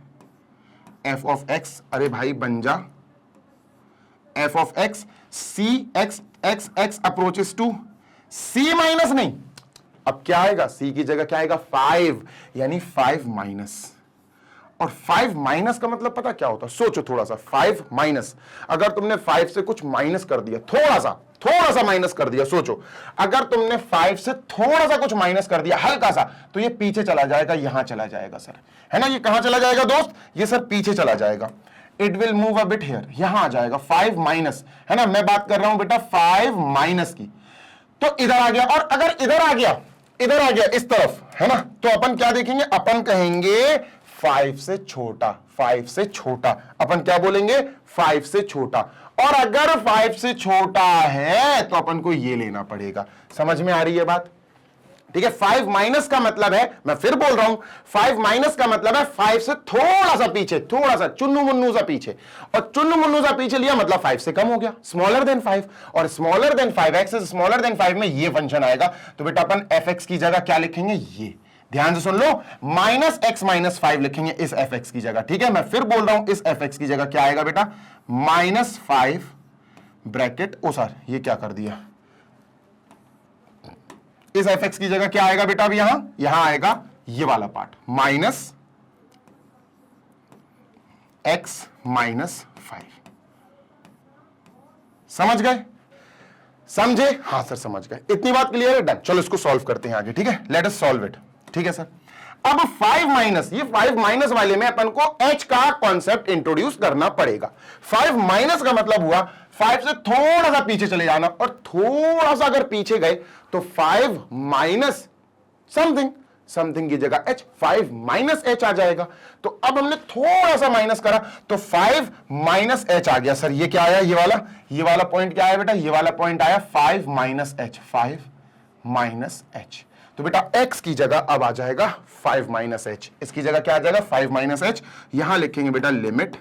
f ऑफ x, अरे भाई बन जा, f of x c x approaches to C minus, नहीं, अब क्या आएगा? C की जगह क्या आएगा? 5, यानी 5 माइनस। और 5 माइनस का मतलब पता क्या होता है? सोचो थोड़ा सा, 5 माइनस, अगर तुमने 5 से कुछ माइनस कर दिया, थोड़ा सा माइनस कर दिया, सोचो अगर तुमने 5 से थोड़ा सा कुछ माइनस कर दिया, हल्का सा, तो ये पीछे चला जाएगा, यहां चला जाएगा सर, है ना? ये कहां चला जाएगा दोस्त? ये सर पीछे चला जाएगा। It will move a bit here, यहां आ जाएगा 5 माइनस, है ना? मैं बात कर रहा हूं बेटा 5 माइनस की, तो इधर आ गया। और अगर इधर आ गया इस तरफ, है ना, तो अपन क्या देखेंगे? अपन कहेंगे 5 से छोटा, 5 से छोटा, अपन क्या बोलेंगे? 5 से छोटा। और अगर 5 से छोटा है तो अपन को ये लेना पड़ेगा। समझ में आ रही है बात? ठीक है। 5 माइनस का मतलब है, मैं फिर बोल रहा हूं, 5 माइनस का मतलब है 5 से थोड़ा सा पीछे, थोड़ा सा चुन्नू मुन्नू सा पीछे, और चुन्नू मुन्नू सा पीछे लिया मतलब 5 से कम हो गया, स्मॉलर देन 5, और smaller than 5, x is smaller than 5 में ये फंक्शन आएगा। तो बेटा अपन fx की जगह क्या लिखेंगे? ये ध्यान से सुन लो, माइनस x माइनस 5 लिखेंगे इस fx की जगह। ठीक है, मैं फिर बोल रहा हूं, इस fx की जगह क्या आएगा बेटा? माइनस 5 ब्रैकेट, ओ सर ये क्या कर दिया, इस fx की जगह क्या आएगा बेटा? अब यहां आएगा ये वाला पार्ट, माइनस x माइनस 5। समझ गए? समझे? हाँ सर समझ गए। इतनी बात क्लियर है? डन। चलो इसको सॉल्व करते हैं आगे। ठीक है, लेट अस सॉल्व इट। ठीक है सर। अब 5 माइनस, ये 5 माइनस वाले में अपन को h का कॉन्सेप्ट इंट्रोड्यूस करना पड़ेगा। 5 माइनस का मतलब हुआ 5 से थोड़ा सा पीछे चले जाना, और थोड़ा सा अगर पीछे गए तो 5 माइनस समथिंग की जगह h, 5 माइनस h आ जाएगा। तो अब हमने थोड़ा सा माइनस करा तो 5 माइनस h आ गया। सर ये क्या आया? ये वाला पॉइंट क्या आया बेटा? ये वाला पॉइंट आया 5 माइनस h, 5 माइनस h। तो बेटा x की जगह अब आ जाएगा 5 माइनस h, इसकी जगह क्या आ जाएगा? 5 माइनस h। यहां लिखेंगे बेटा लिमिट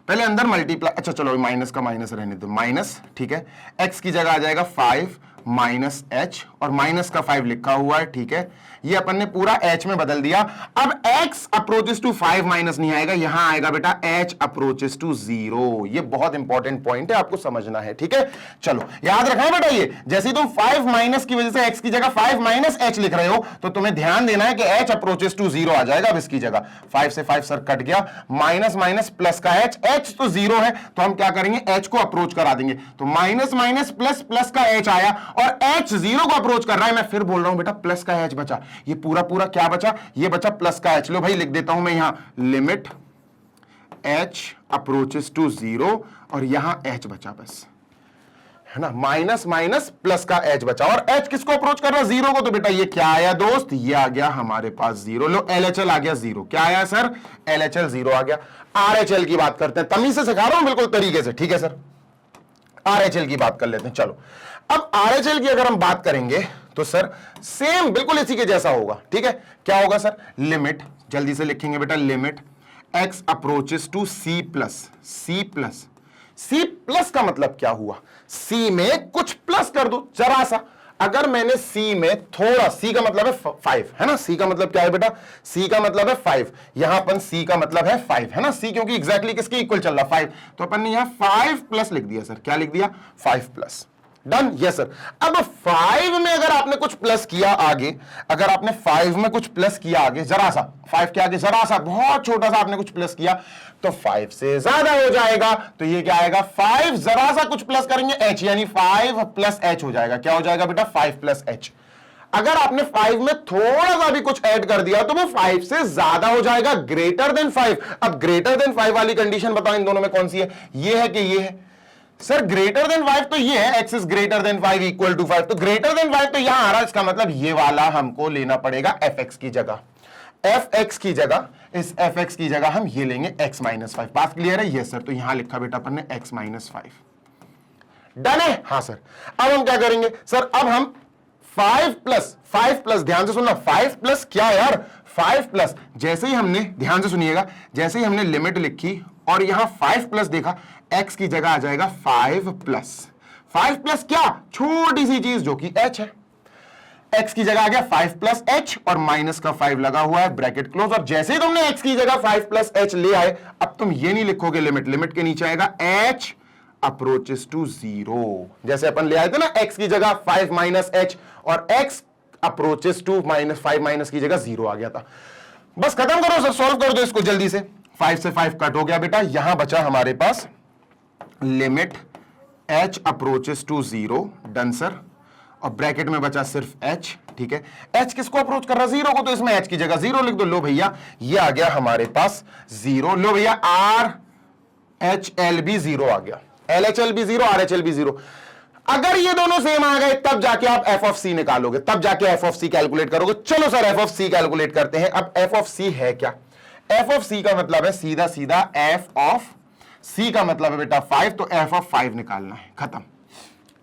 पहले अंदर मल्टीप्लाई, अच्छा चलो माइनस का माइनस रहने दो, माइनस, ठीक है, x की जगह आ जाएगा 5 माइनस h, और माइनस का 5 लिखा हुआ है। ठीक है, ये अपन ने पूरा h में बदल दिया। अब x अप्रोचेस टू 5 माइनस नहीं आएगा, यहां आएगा बेटा h अप्रोचेस टू 0। ये बहुत इंपॉर्टेंट पॉइंट है, आपको समझना है। ठीक है, चलो याद रखना बेटा, ये जैसे तुम 5 माइनस की वजह से x की जगह 5 माइनस h लिख रहे हो, तो तुम्हें ध्यान देना है कि h अप्रोचेस टू 0 आ जाएगा। अब इसकी जगह 5 से 5 सर कट गया, माइनस माइनस प्लस का h तो 0 है, तो हम क्या करेंगे? h को अप्रोच करा देंगे, तो माइनस माइनस प्लस प्लस का h आया, और h 0 को अप्रोच कर रहा है। मैं फिर बोल रहा हूं बेटा, प्लस का h बचा, ये पूरा क्या बचा? ये बचा प्लस का h। लो भाई लिख देता हूं मैं यहां, लिमिट h अप्रोचेस टू 0, और यहां h बचा बस, है ना, माइनस माइनस प्लस का h बचा, और h किसको अप्रोच कर रहा है? 0 को। तो बेटा ये क्या आया दोस्त? ये आ गया हमारे पास 0। लो LHL आ गया 0। क्या आया सर? LHL 0 आ गया। RHL की बात करते हैं, तमीज से सिखा रहा हूं बिल्कुल तरीके से। ठीक है सर, RHL की बात कर लेते हैं। चलो अब RHL की अगर हम बात करेंगे तो सर सेम बिल्कुल इसी के जैसा होगा। ठीक है, क्या होगा सर? लिमिट, जल्दी से लिखेंगे बेटा, limit x approaches to c plus का मतलब क्या हुआ? c में कुछ प्लस कर दो जरा सा। अगर मैंने c में थोड़ा, c का मतलब है 5, है ना, c का मतलब क्या है बेटा? c का मतलब है 5, यहां अपन c का मतलब है 5, है ना, c क्योंकि एग्जैक्टली किसके इक्वल चल रहा? 5, तो अपन ने यहां 5 प्लस लिख दिया। सर क्या लिख दिया? 5 प्लस। डन? Yes sir. अब 5 में अगर आपने कुछ प्लस किया आगे, अगर आपने 5 में कुछ प्लस किया आगे, जरा सा, 5 के आगे जरा सा, बहुत छोटा सा आपने कुछ प्लस किया, तो 5 से ज्यादा हो जाएगा। तो ये क्या आएगा? 5 जरा सा कुछ प्लस करेंगे h, यानी 5 प्लस h हो जाएगा। क्या हो जाएगा बेटा? 5 प्लस h। अगर आपने 5 में थोड़ा सा भी कुछ ऐड कर दिया तो वो 5 से ज्यादा हो जाएगा, ग्रेटर देन 5। अब ग्रेटर देन 5 वाली कंडीशन बताओ इन दोनों में कौन सी है? ये है कि ये है? सर ग्रेटर देन 5 तो ये है, x is greater than 5 equal to 5, तो ग्रेटर देन 5 तो यहां आ रहा है, इसका मतलब ये वाला हमको लेना पड़ेगा fx की जगह। एफ एक्स की जगह, इस एफ एक्स की जगह हम ये लेंगे x माइनस 5। बात क्लियर है? Yes sir. तो यहां लिखा बेटा अपन ने x माइनस 5। डन है? हाँ सर। अब हम क्या करेंगे सर? अब हम 5 प्लस, ध्यान से सुनना, 5 प्लस क्या यार, 5 प्लस, जैसे ही हमने, ध्यान से सुनिएगा, जैसे ही हमने लिमिट लिखी और यहां 5 प्लस देखा, x की जगह आ जाएगा 5 प्लस। 5 प्लस क्या? छोटी सी चीज जो कि h है। x की जगह आ गया 5 प्लस h और माइनस का 5 लगा हुआ है, ब्रैकेट क्लोज। और जैसे ही तुमने x की जगह 5 प्लस h ले आए, अब तुम ये नहीं लिखोगे लिमिट, लिमिट के नीचे आएगा h अप्रोचेस टू 0। जैसे अपन ले आए थे ना x की जगह 5 माइनस h और x approaches to minus 5 minus की जगह 0 आ गया था। बस खत्म करो सर, सॉल्व कर दो इसको जल्दी से। 5 से 5 कट हो गया बेटा, यहां बचा हमारे पास limit h approaches to 0। Done sir. और ब्रैकेट में बचा सिर्फ h। ठीक है, h किसको अप्रोच कर रहा है? 0 को, तो इसमें h की जगह 0 लिख दो। लो भैया, ये आ गया हमारे पास 0। लो भैया, RHL भी 0 आ गया, LHL भी 0, RHL भी 0। अगर ये दोनों सेम आ गए तब जाके आप एफ ऑफ सी निकालोगे, तब जाके एफ ऑफ सी कैलकुलेट करोगे। चलो sir f of c calculate करते हैं। अब एफ ऑफ सी है क्या? एफ ऑफ सी का मतलब है सीधा सीधा एफ ऑफ सी का मतलब है बेटा 5, तो एफ ऑफ 5 निकालना है। खत्म।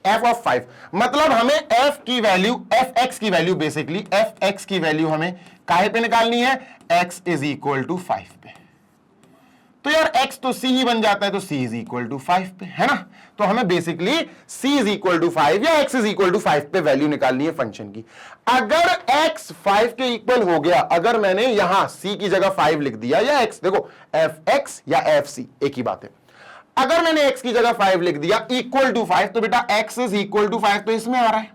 एफ ऑफ 5 मतलब हमें एफ की वैल्यू, एफ एक्स की वैल्यू, बेसिकली एफ एक्स की वैल्यू हमें काहे पे निकालनी है? एक्स इज इक्वल टू 5 पे। तो यार x तो c ही बन जाता है, तो c इज इक्वल टू 5 पे, है ना? तो हमें basically c is equal to 5 या x इज इक्वल टू 5 पे वैल्यू निकालनी है फंक्शन की। अगर x 5 के इक्वल हो गया, अगर मैंने यहां c की जगह 5 लिख दिया, या x, देखो fx या fc एक ही बात है। अगर मैंने x की जगह 5 लिख दिया इक्वल टू 5, तो बेटा x इज इक्वल टू 5 तो इसमें आ रहा है।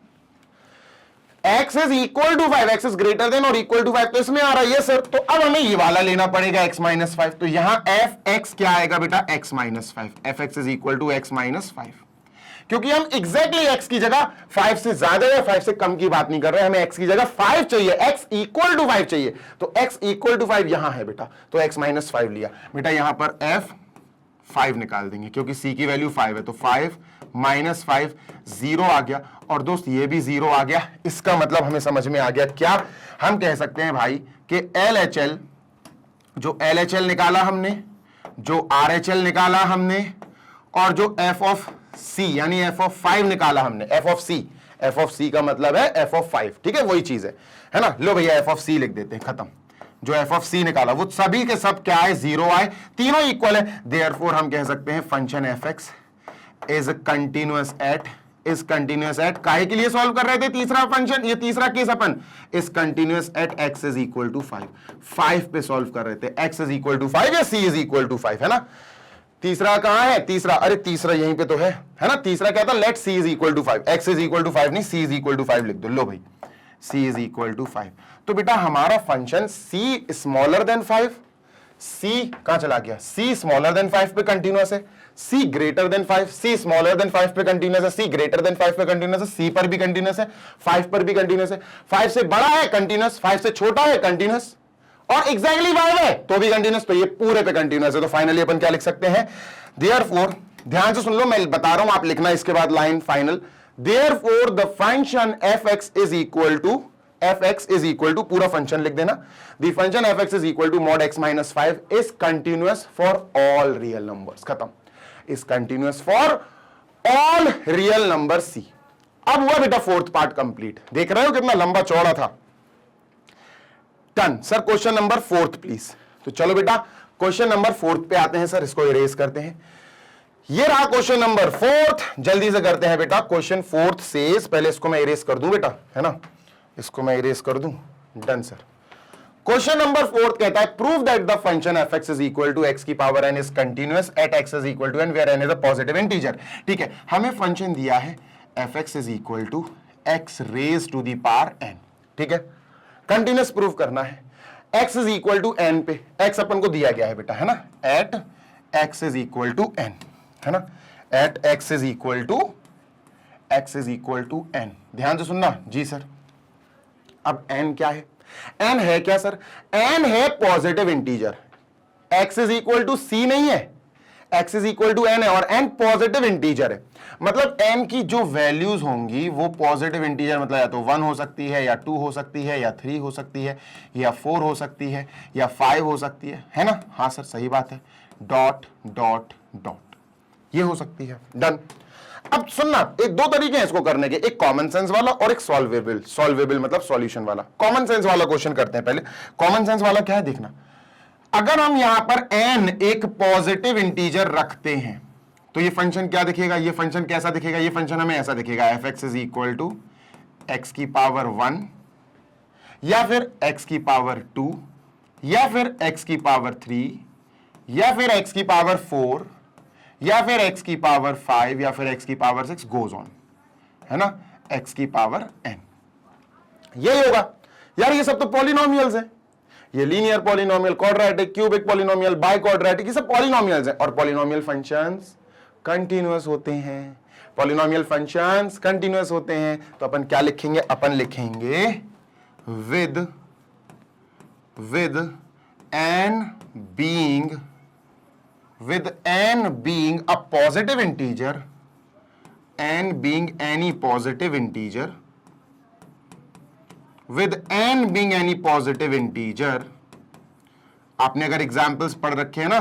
x is equal to 5, x is greater than और इक्वल टू 5 तो इसमें आ रहा है। ये सर, तो अब हमें ये वाला लेना पड़ेगा x माइनस 5। तो यहां एफ एक्स क्या आएगा बेटा? x minus 5। F x is equal to x minus 5, क्योंकि हम एग्जैक्टली x की जगह 5 से ज्यादा या 5 से कम की बात नहीं कर रहे, हमें x की जगह 5 चाहिए, x इक्वल टू 5 चाहिए। तो x इक्वल टू 5 यहां है बेटा, तो x माइनस 5 लिया बेटा। यहां पर f 5 निकाल देंगे, क्योंकि c की वैल्यू 5 है, तो 5 माइनस 5 0 आ गया। और दोस्त ये भी 0 आ गया। इसका मतलब हमें समझ में आ गया क्या? हम कह सकते हैं भाई कि LHL, जो LHL निकाला हमने, जो RHL निकाला हमने, और जो f ऑफ c यानी f ऑफ 5 निकाला हमने, f ऑफ c का मतलब है f ऑफ 5। ठीक है, वही चीज है ना? लो भैया f ऑफ c लिख देते हैं, खत्म। जो f ऑफ c निकाला वो सभी के सब क्या है? 0 आए, तीनों इक्वल है। देयरफॉर हम कह सकते हैं function f(x) is continuous eight, काहे के लिए सॉल्व कर रहे थे? तीसरा फंक्शन, ये तीसरा केस अपन, is continuous at x is equal to 5 पे सॉल्व कर रहे थे। x इज इक्वल टू 5 या c इज इक्वल टू 5, है ना? तीसरा कहां है? तीसरा, अरे तीसरा यहीं पे तो है ना? तीसरा क्या था? Let c is equal to 5, x is equal to 5 नहीं, c इज इक्वल टू 5 लिख दो। लो भाई, c इज इक्वल टू 5। तो बेटा हमारा function c smaller than 5, c कहां चला गया? c स्मॉलर देन 5 पे कंटिन्यूअस है, c greater than 5, c smaller than 5 पे कंटिन्यूअस है, c ग्रेटर देन 5 पे कंटिन्यूअस है, c पर भी कंटिन्यूअस है, 5 पर भी कंटिन्यूअस है, 5 से बड़ा है कंटिन्यूअस, 5 से छोटा है कंटिन्यूअस, और एग्जैक्टली 5 है तो भी कंटिन्यूअस, तो ये पूरे पे कंटिन्यूअस है। तो फाइनली अपन क्या लिख सकते हैं? देयरफॉर, ध्यान से सुन लो, मैं बता रहा हूं, आप लिखना इसके बाद line final. Therefore the function f(x) is equal to, f(x) is equal to, पूरा फंक्शन लिख देना, the function f(x) is equal to mod x minus 5 is continuous for all real numbers. खत्म। Is continuous for all real number c। अब हुआ बेटा fourth part complete. देख रहे हो कितना लंबा चौड़ा था? Done sir. Question number 4 please. तो चलो बेटा क्वेश्चन नंबर 4 पे आते हैं सर, इसको इरेज करते हैं। ये रहा क्वेश्चन नंबर 4, जल्दी से करते हैं बेटा। क्वेश्चन 4 से पहले इसको मैं इरेज कर दूं बेटा, है ना? इसको मैं इरेज कर दूं। Done sir. क्वेश्चन नंबर 4 कहता है prove that the function f(x) is equal to x की power n is continuous at x is equal to n where n is a positive integer. ठीक है, हमें फंक्शन दिया है f(x) is equal to x raise to the power n। ठीक है, continuous prove करना है। x is equal to n पे, x अपन को दिया गया है बेटा, है ना? At x is equal to n, है ना? At x is equal to n। ध्यान से सुनना जी सर। अब n क्या है? n है क्या सर? n है positive integer. x is equal to c नहीं है, x is equal to n है और n पॉजिटिव इंटीजर है, मतलब n की जो वैल्यूज होंगी वो पॉजिटिव इंटीजर, मतलब या तो 1 हो सकती है या 2 हो सकती है या 3 हो सकती है या 4 हो सकती है या 5 हो सकती है ना? हाँ सर सही बात है, डॉट डॉट डॉट ये हो सकती है। डन। अब सुनना, एक दो तरीके हैं इसको करने के, एक कॉमन सेंस वाला और एक सॉल्वेबल मतलब सॉल्यूशन वाला। कॉमन सेंस वाला क्वेश्चन करते हैं पहले। कॉमन सेंस वाला क्या है देखना, अगर हम यहां पर n एक पॉजिटिव इंटीजर रखते हैं तो ये फंक्शन क्या दिखेगा, ये फंक्शन कैसा दिखेगा, ये फंक्शन हमें ऐसा दिखेगा, fx is equal to x की पावर 1 या फिर x की पावर 2 या फिर x की पावर 3 या फिर x की पावर 4 या फिर x की पावर 5 या फिर x की पावर 6 गोज ऑन, है ना, x की पावर n। यही होगा यार, ये सब तो पॉलिनोमियल्स है, ये linear polynomial, quadratic, cubic polynomial, by quadratic, ये सब पॉलिनोमियल्स हैं और पॉलिनोमियल फंक्शंस कंटीन्यूअस होते हैं। पॉलिनोमियल फंक्शंस कंटीन्यूअस होते हैं तो अपन क्या लिखेंगे, अपन लिखेंगे with n being a positive integer, n being any positive integer, with n being any positive integer। आपने अगर एग्जाम्पल्स पढ़ रखे हैं ना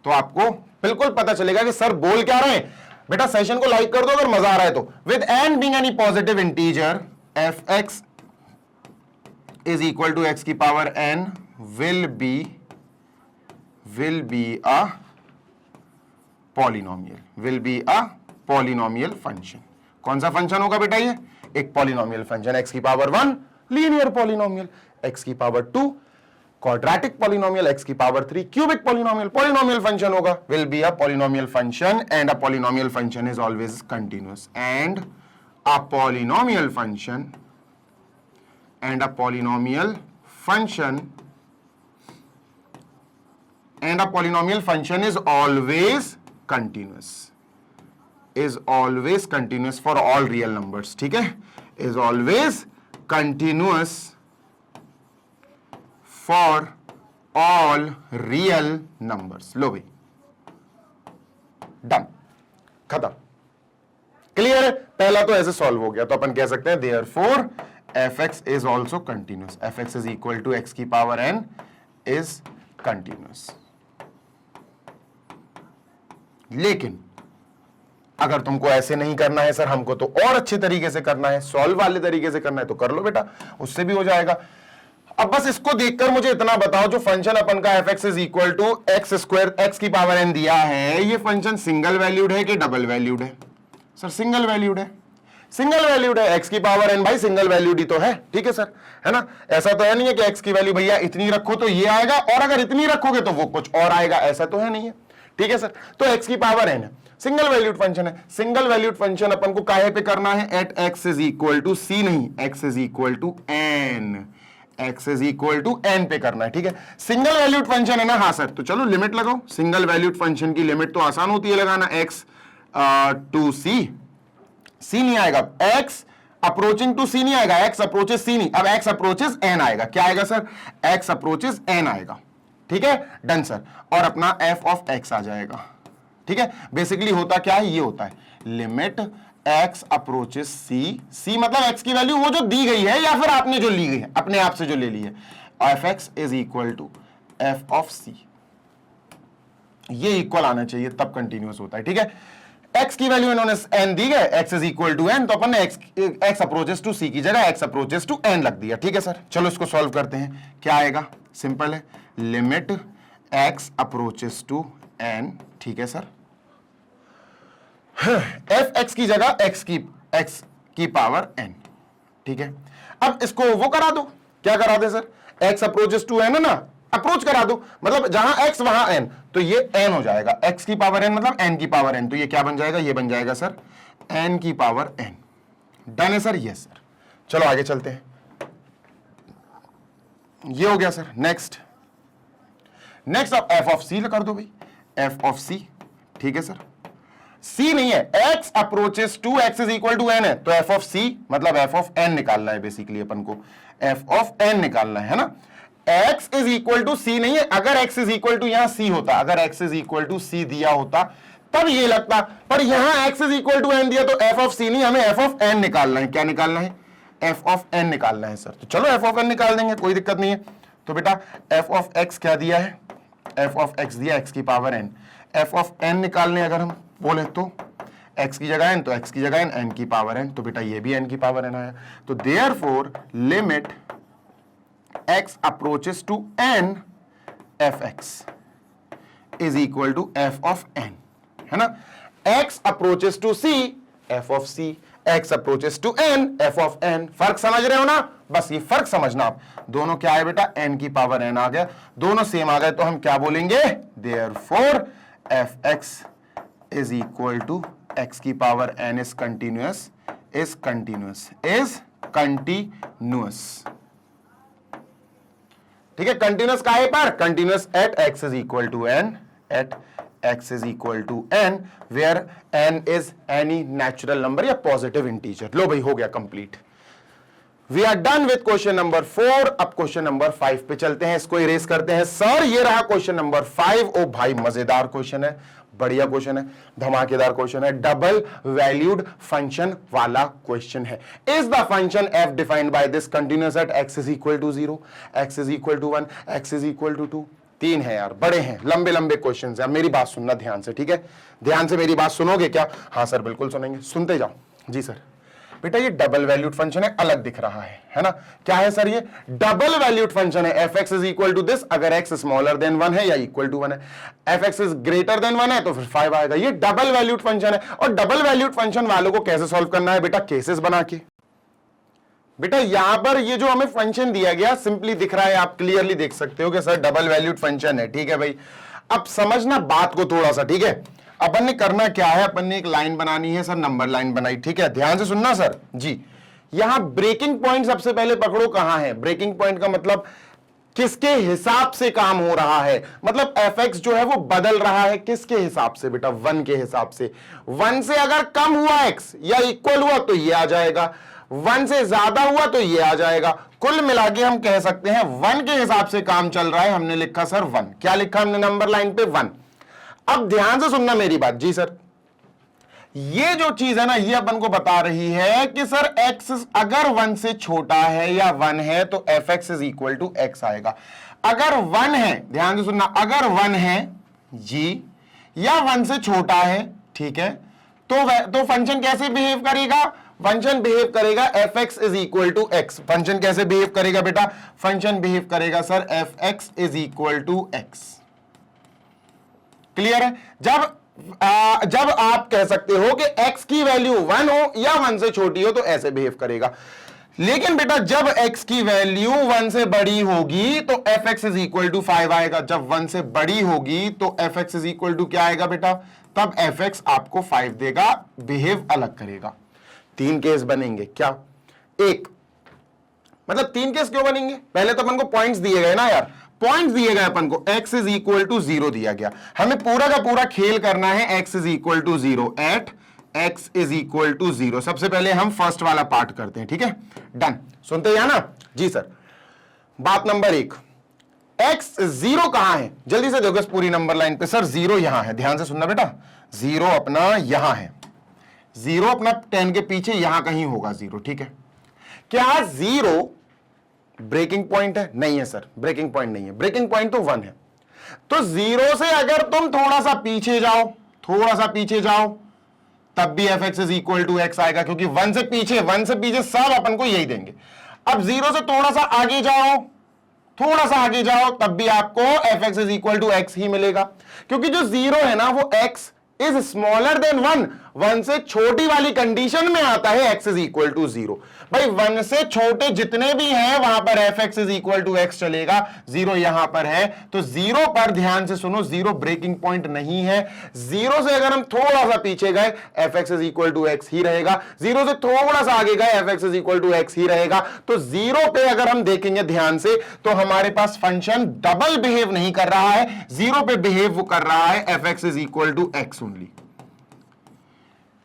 तो आपको बिल्कुल पता चलेगा कि सर बोल क्या रहे हैं। बेटा सेशन को लाइक कर दो अगर मजा आ रहा है तो। With n being any positive integer, fx is equal to x की power n will be a polynomial function। कौन सा फंक्शन होगा बेटा ये, एक पॉलिनोमियल फंक्शन। x की पावर 1 लीनियर पॉलिनोमियल, x की पावर 2 क्वाड्रेटिक पॉलिनोमियल, x की पावर 3 क्यूबिक पॉलिनोमियल फंक्शन होगा। Will be a polynomial function and a polynomial function is always continuous and a polynomial function is always continuous for all real numbers। ठीक है, is always continuous for all real numbers। लो भाई done, खत्म, clear है। पहला तो ऐसे solve हो गया तो अपन कह सकते हैं therefore fx is also continuous, fx is equal to x की पावर n is continuous। लेकिन अगर तुमको ऐसे नहीं करना है सर, हमको तो और अच्छे तरीके से करना है, सॉल्व वाले तरीके से करना है, तो कर लो बेटा, उससे भी हो जाएगा। अब बस इसको देखकर मुझे इतना बताओ, जो फंक्शन अपन का fx is equal to x square x की पावर n दिया है, ये फंक्शन सिंगल वैल्यूड है कि डबल वैल्यूड है? सर सिंगल वैल्यूड है, सिंगल वैल्यूड है। x की पावर n भाई सिंगल वैल्यूड ही तो है, ठीक है सर, है ना। ऐसा तो है नहीं है कि x की वैल्यू भैया इतनी रखो तो ये आएगा और अगर इतनी रखोगे तो वो कुछ और आएगा, ऐसा तो है नहीं है, ठीक है सर। तो x की पावर n है, सिंगल वैल्यूड फंक्शन है। सिंगल वैल्यूड फंक्शन अपन को काहे पे करना है, at x is equal to c नहीं, x is equal to n, x is equal to n पे करना है, ठीक है। सिंगल वैल्यूड फंक्शन है ना, हाँ सर, तो चलो लिमिट लगाओ। सिंगल वैल्यूड फंक्शन की लिमिट तो आसान होती है लगाना, x टू c नहीं आएगा, x अप्रोचिंग टू c नहीं आएगा, x अप्रोचेस c नहीं, अब x अप्रोचेस n आएगा। क्या आएगा सर, x अप्रोचेस n आएगा, ठीक है, डन सर। और अपना f ऑफ x आ जाएगा, ठीक है। बेसिकली होता क्या है, ये होता है लिमिट x अप्रोचेस c मतलब x की वैल्यू वो जो दी गई है या फिर आपने जो ली गई है, अपने आप से जो ले ली है, fx is equal to f of c। ये इक्वल आना चाहिए तब कंटिन्यूअस होता है, ठीक है। x की वैल्यू इन्होंने n दी है, x is equal to n, तो अपन ने x अप्रोचेस टू c की जगह x अप्रोचेस टू n लग दिया, ठीक है सर। चलो इसको सॉल्व करते हैं, क्या आएगा, सिंपल है, limit x approaches to n, ठीक है सर। f x की जगह x की पावर n, ठीक है। अब इसको वो करा दो, क्या करा दे sir, x approaches to n है ना, अप्रोच करा दो, मतलब जहां x वहां n, तो ये n हो जाएगा, x की पावर n मतलब n की पावर n, तो ये क्या बन जाएगा, ये बन जाएगा सर n की पावर n। डन है सर, यस सर। चलो आगे चलते हैं, ये हो गया सर। नेक्स्ट अब f ऑफ c कर दो भाई, f ऑफ c, ठीक है सर। c नहीं है, x approaches to x is equal to n है, तो f ऑफ c मतलब f ऑफ n निकालना है बेसिकली अपन को, f ऑफ n निकालना है ना। x इज इक्वल टू सी नहीं है, अगर x इज इक्वल टू यहां c होता, अगर x is equal to c दिया होता तब ये लगता, पर यहां x is equal to n दिया तो f ऑफ c नहीं, हमें f ऑफ n निकालना है। क्या निकालना है? f ऑफ n निकालना है सर। तो चलो f ऑफ n निकाल देंगे, कोई दिक्कत नहीं है। तो बेटा f ऑफ x क्या दिया है? f ऑफ x दिया x की power n। f of n निकालने अगर हम बोले तो x की जगह n, तो x की जगह n की पावर n, तो बेटा ये भी n की पावर n आया। तो therefore limit x approaches to n fx is equal to f of n, है ना। x approaches to c f of c, x approaches to n f of n। फर्क समझ रहे हो ना? बस ये फर्क समझना आप। दोनों क्या है बेटा? n की पावर n आ गया, दोनों सेम आ गए, तो हम क्या बोलेंगे? Therefore fx is equal to x की power n is continuous, is continuous, is continuous. ठीक है, कंटिन्यूअस काहे पर? Continuous at x is equal to n, at x is equal to n where n is any natural number या positive integer. लो भाई, हो गया complete. We are done with question number 4। अब क्वेश्चन नंबर 5 पे चलते हैं, इसको इरेज करते हैं। सर ये रहा क्वेश्चन नंबर 5। ओ भाई मजेदार क्वेश्चन है, बढ़िया क्वेश्चन है, धमाकेदार क्वेश्चन है, डबल वैल्यूड फंक्शन वाला क्वेश्चन है। Is the function f defined by this continuous at x is equal to 0, x is equal to 1, x is equal to 2। 3 है यार, बड़े हैं, लंबे लंबे क्वेश्चन है। मेरी बात सुनना ध्यान से, ठीक है? ध्यान से मेरी बात सुनोगे क्या? हाँ सर बिल्कुल सुनेंगे, सुनते जाओ। जी सर। बेटा ये डबल वैल्यूड फंक्शन है, अलग दिख रहा है ना? क्या है सर? ये डबल वैल्यूड फंक्शन है। fx is equal to this, अगर x स्मॉलर देन 1 है या इक्वल टू 1 है, fx इज ग्रेटर देन 1 है तो फिर 5 आएगा। ये डबल वैल्यूड फंक्शन है। और डबल वैल्यूड फंक्शन वालों को कैसे सॉल्व करना है बेटा? केसेस बना के। बेटा यहां पर ये जो हमें फंक्शन दिया गया सिंपली दिख रहा है, आप क्लियरली देख सकते हो कि सर डबल वैल्यूड फंक्शन है। ठीक है भाई, अब समझना बात को थोड़ा सा, ठीक है? अपन ने करना क्या है, अपन ने एक लाइन बनानी है सर, नंबर लाइन बनाई, ठीक है? ध्यान से सुनना सर जी। यहां ब्रेकिंग पॉइंट सबसे पहले पकड़ो, कहां है ब्रेकिंग पॉइंट का मतलब किसके हिसाब से काम हो रहा है, मतलब fx जो है वो बदल रहा है किसके हिसाब से बेटा? 1 के हिसाब से। 1 से अगर कम हुआ x या इक्वल हुआ तो ये आ जाएगा, 1 से ज्यादा हुआ तो ये आ जाएगा। कुल मिला के हम कह सकते हैं 1 के हिसाब से काम चल रहा है। हमने लिखा सर 1, क्या लिखा हमने नंबर लाइन पे? 1। अब ध्यान से सुनना मेरी बात। जी सर, ये जो चीज है ना, ये अपन को बता रही है कि सर x अगर 1 से छोटा है या 1 है तो fx is equal to x आएगा। अगर 1 है, ध्यान से सुनना, अगर 1 है जी या 1 से छोटा है, ठीक है, तो फंक्शन कैसे बिहेव करेगा? फंक्शन बिहेव करेगा fx is equal to x। Function कैसे बिहेव करेगा बेटा? फंक्शन बिहेव करेगा sir fx is equal to x। Clear है? जब आप कह सकते हो कि x की वैल्यू 1 हो या 1 से छोटी हो तो ऐसे बिहेव करेगा। लेकिन बेटा जब x की वैल्यू 1 से बड़ी होगी तो fx इज इक्वल टू 5 आएगा। जब 1 से बड़ी होगी तो fx इज इक्वल टू क्या आएगा बेटा? तब fx आपको 5 देगा, बिहेव अलग करेगा। 3 केस बनेंगे क्या? एक मतलब 3 केस क्यों बनेंगे? पहले तो अपन को पॉइंट्स दिए गए ना यार, पॉइंट्स दिए गए अपन को, x इज इक्वल टू 0 दिया गया, हमें पूरा का पूरा खेल करना है x is equal to 0 at x is equal to 0। सबसे पहले हम फर्स्ट वाला पार्ट करते हैं, ठीक है? डन, सुनते हैं ना? जी सर। बात नंबर 1, x 0 कहां है? जल्दी से देखो इस पूरी नंबर लाइन पे। सर 0 यहां है, ध्यान से सुनना बेटा, 0 अपना यहां है, 0 अपना 10 के पीछे यहां कहीं होगा 0, ठीक है? क्या 0 ब्रेकिंग पॉइंट है? नहीं है सर, ब्रेकिंग पॉइंट नहीं है, ब्रेकिंग पॉइंट तो 1 है। तो 0 से अगर तुम थोड़ा सा पीछे जाओ, थोड़ा सा पीछे जाओ, तब भी fx is equal to x आएगा, क्योंकि 1 से पीछे सब अपन को यही देंगे। अब 0 से थोड़ा सा आगे जाओ, थोड़ा सा आगे जाओ, तब भी आपको fx is equal to x ही मिलेगा, क्योंकि जो 0 है ना वो x इज स्मॉलर देन 1 से छोटी वाली कंडीशन में आता है x इज इक्वल टू 0। भाई 1 से छोटे जितने भी हैं वहां पर fx is equal to x चलेगा, 0 यहां पर है तो 0 पर ध्यान से सुनो, 0 ब्रेकिंग पॉइंट नहीं है। 0 से अगर हम थोड़ा सा पीछे गए fx is equal to x ही रहेगा, 0 से थोड़ा सा आगे गए fx is equal to x ही रहेगा। तो 0 पे अगर हम देखेंगे ध्यान से तो हमारे पास फंक्शन डबल बिहेव नहीं कर रहा है, 0 पे बिहेव कर रहा है fx is equal to x only,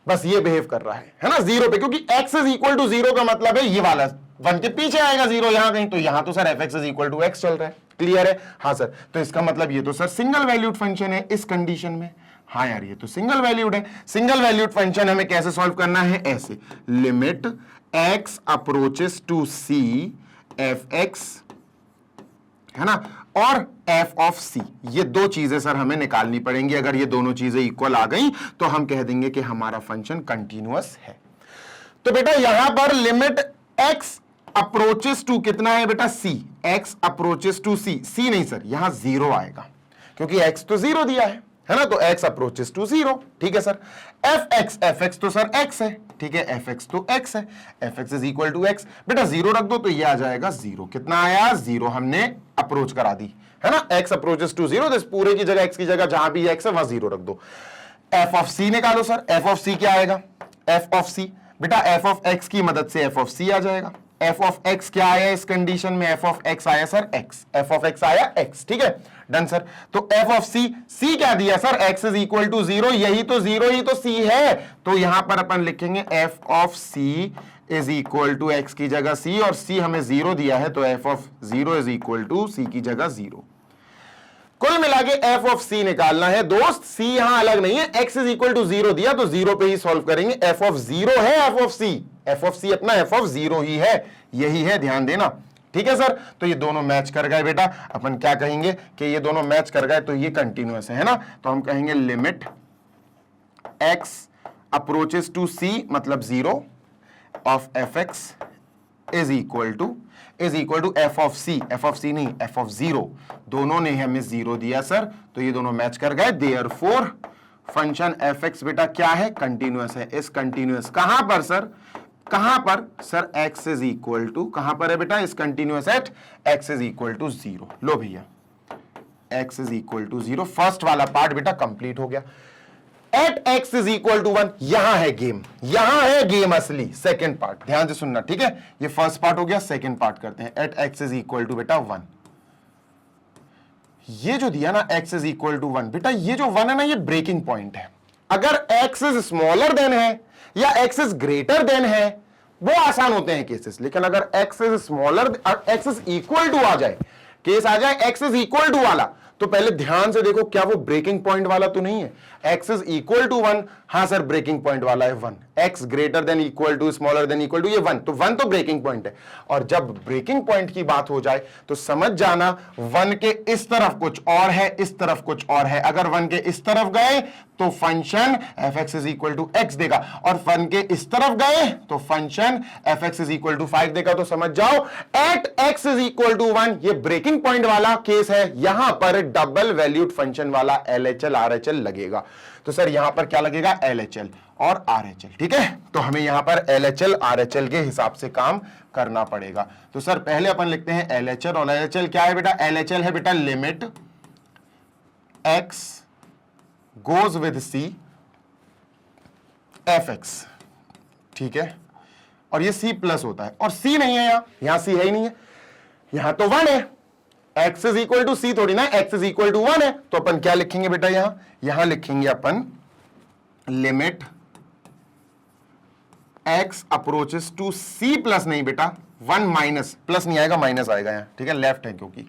बस ये बिहेव कर रहा है ना 0 पे, क्योंकि x इज इक्वल टू 0 का मतलब है ये वाला 1 के पीछे आएगा 0 यहां कहीं, तो यहां तो sir fx is equal to x चल रहा है। क्लियर है? हाँ सर, तो इसका मतलब ये तो सर सिंगल वैल्यूड फंक्शन है इस कंडीशन में। हाँ यार, ये तो सिंगल वैल्यूड है। सिंगल वैल्यूड फंक्शन हमें कैसे सॉल्व करना है? ऐसे, limit x approaches to c fx, है ना, और f ऑफ c, ये दो चीजें सर हमें निकालनी पड़ेंगी। अगर ये दोनों चीजें इक्वल आ गई तो हम कह देंगे कि हमारा फंक्शन कंटिन्यूअस है। तो बेटा यहां पर लिमिट x अप्रोचेस टू कितना है बेटा? c, x approaches to c, c नहीं सर, यहां 0 आएगा क्योंकि x तो 0 दिया है ना, तो x अप्रोचेस टू 0। ठीक है सर। fx तो सर x है, ठीक है, fx तो x है, fx is equal to x। बेटा 0 रख दो तो ये आ जाएगा 0। कितना आया? 0 हमने अप्रोच करा दी, है ना, x अप्रोचेस टू 0, तो इस पूरे की जगह x की जगह जहां भी x है वहां 0 रख दो। f ऑफ c निकालो सर, f ऑफ c क्या आएगा? f ऑफ c, बेटा f ऑफ x की मदद से f ऑफ c आ जाएगा। f ऑफ x क्या आया इस कंडीशन में? f ऑफ x आया sir x, f of x आया x। ठीक है, डन सर। तो f ऑफ c, c क्या दिया sir? x is equal to 0, यही तो 0 ही तो c है, तो यहां पर अपन लिखेंगे f of c is equal to x की जगह c, और c हमें 0 दिया है तो f of 0 is equal to c की जगह 0। कुल मिला के f ऑफ c निकालना है दोस्त। c यहां अलग नहीं है, x इज इक्वल टू 0 दिया तो 0 पे ही सॉल्व करेंगे। f ऑफ 0 है f of c, f of c अपना f ऑफ 0 ही है, यही है, ध्यान देना। ठीक है सर, तो ये दोनों मैच कर गए बेटा। अपन क्या कहेंगे कि ये दोनों मैच कर गए तो ये कंटिन्यूअस है ना, तो हम कहेंगे limit x approaches to c मतलब 0 of fx is equal to f of c नहीं, f ऑफ 0, दोनों ने हमें 0 दिया सर, तो ये दोनों मैच कर गए। देयरफॉर फंक्शन fx बेटा क्या है? कंटिन्यूअस है। इस कंटिन्यूअस कहां पर सर? कहां पर sir? x is equal to, कहां पर है बेटा? इस continuous at x is equal to 0। लो भैया, x is equal to 0, first वाला पार्ट बेटा कंप्लीट हो गया। At x is equal to 1, यहां है गेम, यहां है गेम असली। सेकेंड पार्ट ध्यान से सुनना, ठीक है, ये फर्स्ट पार्ट हो गया, सेकेंड पार्ट करते हैं। At x is equal to बेटा 1, ये जो दिया ना x इज इक्वल टू 1, बेटा ये जो 1 है ना, ये ब्रेकिंग पॉइंट है। अगर x इज स्मॉलर देन है या x इज ग्रेटर देन है वो आसान होते हैं केसेस, लेकिन अगर x is smaller, x is equal to आ जाए, केस आ जाए x इज इक्वल टू वाला, तो पहले ध्यान से देखो क्या वो ब्रेकिंग पॉइंट वाला तो नहीं है। x इज इक्वल टू 1, हाँ सर ब्रेकिंग पॉइंट वाला है 1। x greater than equal to, smaller than equal to, ये 1, तो 1 तो ब्रेकिंग पॉइंट है। और जब ब्रेकिंग पॉइंट की बात हो जाए तो समझ जाना 1 के इस तरफ कुछ और है, इस तरफ कुछ और है। अगर 1 के इस तरफ गए तो function fx is equal to x देगा, और 1 के इस तरफ गए तो function fx is equal to 5 देगा। तो समझ जाओ at x is equal to 1 ये ब्रेकिंग पॉइंट वाला केस है, यहां पर डबल वैल्यूड फंक्शन वाला LHL RHL लगेगा। तो सर यहां पर क्या लगेगा? LHL और RHL। ठीक है, तो हमें यहां पर LHL RHL के हिसाब से काम करना पड़ेगा। तो सर पहले अपन लिखते हैं LHL, और LHL क्या है बेटा? LHL है बेटा limit x goes with c fx, ठीक है, और ये c प्लस होता है, और c नहीं है यहां c है ही नहीं है, यहां तो 1 है। x is equal to c थोड़ी ना, x इज इक्वल टू 1 है, तो अपन क्या लिखेंगे बेटा? यहां लिखेंगे अपन limit x approaches to c plus नहीं बेटा 1 माइनस, प्लस नहीं आएगा माइनस आएगा यहां, ठीक है, लेफ्ट है क्योंकि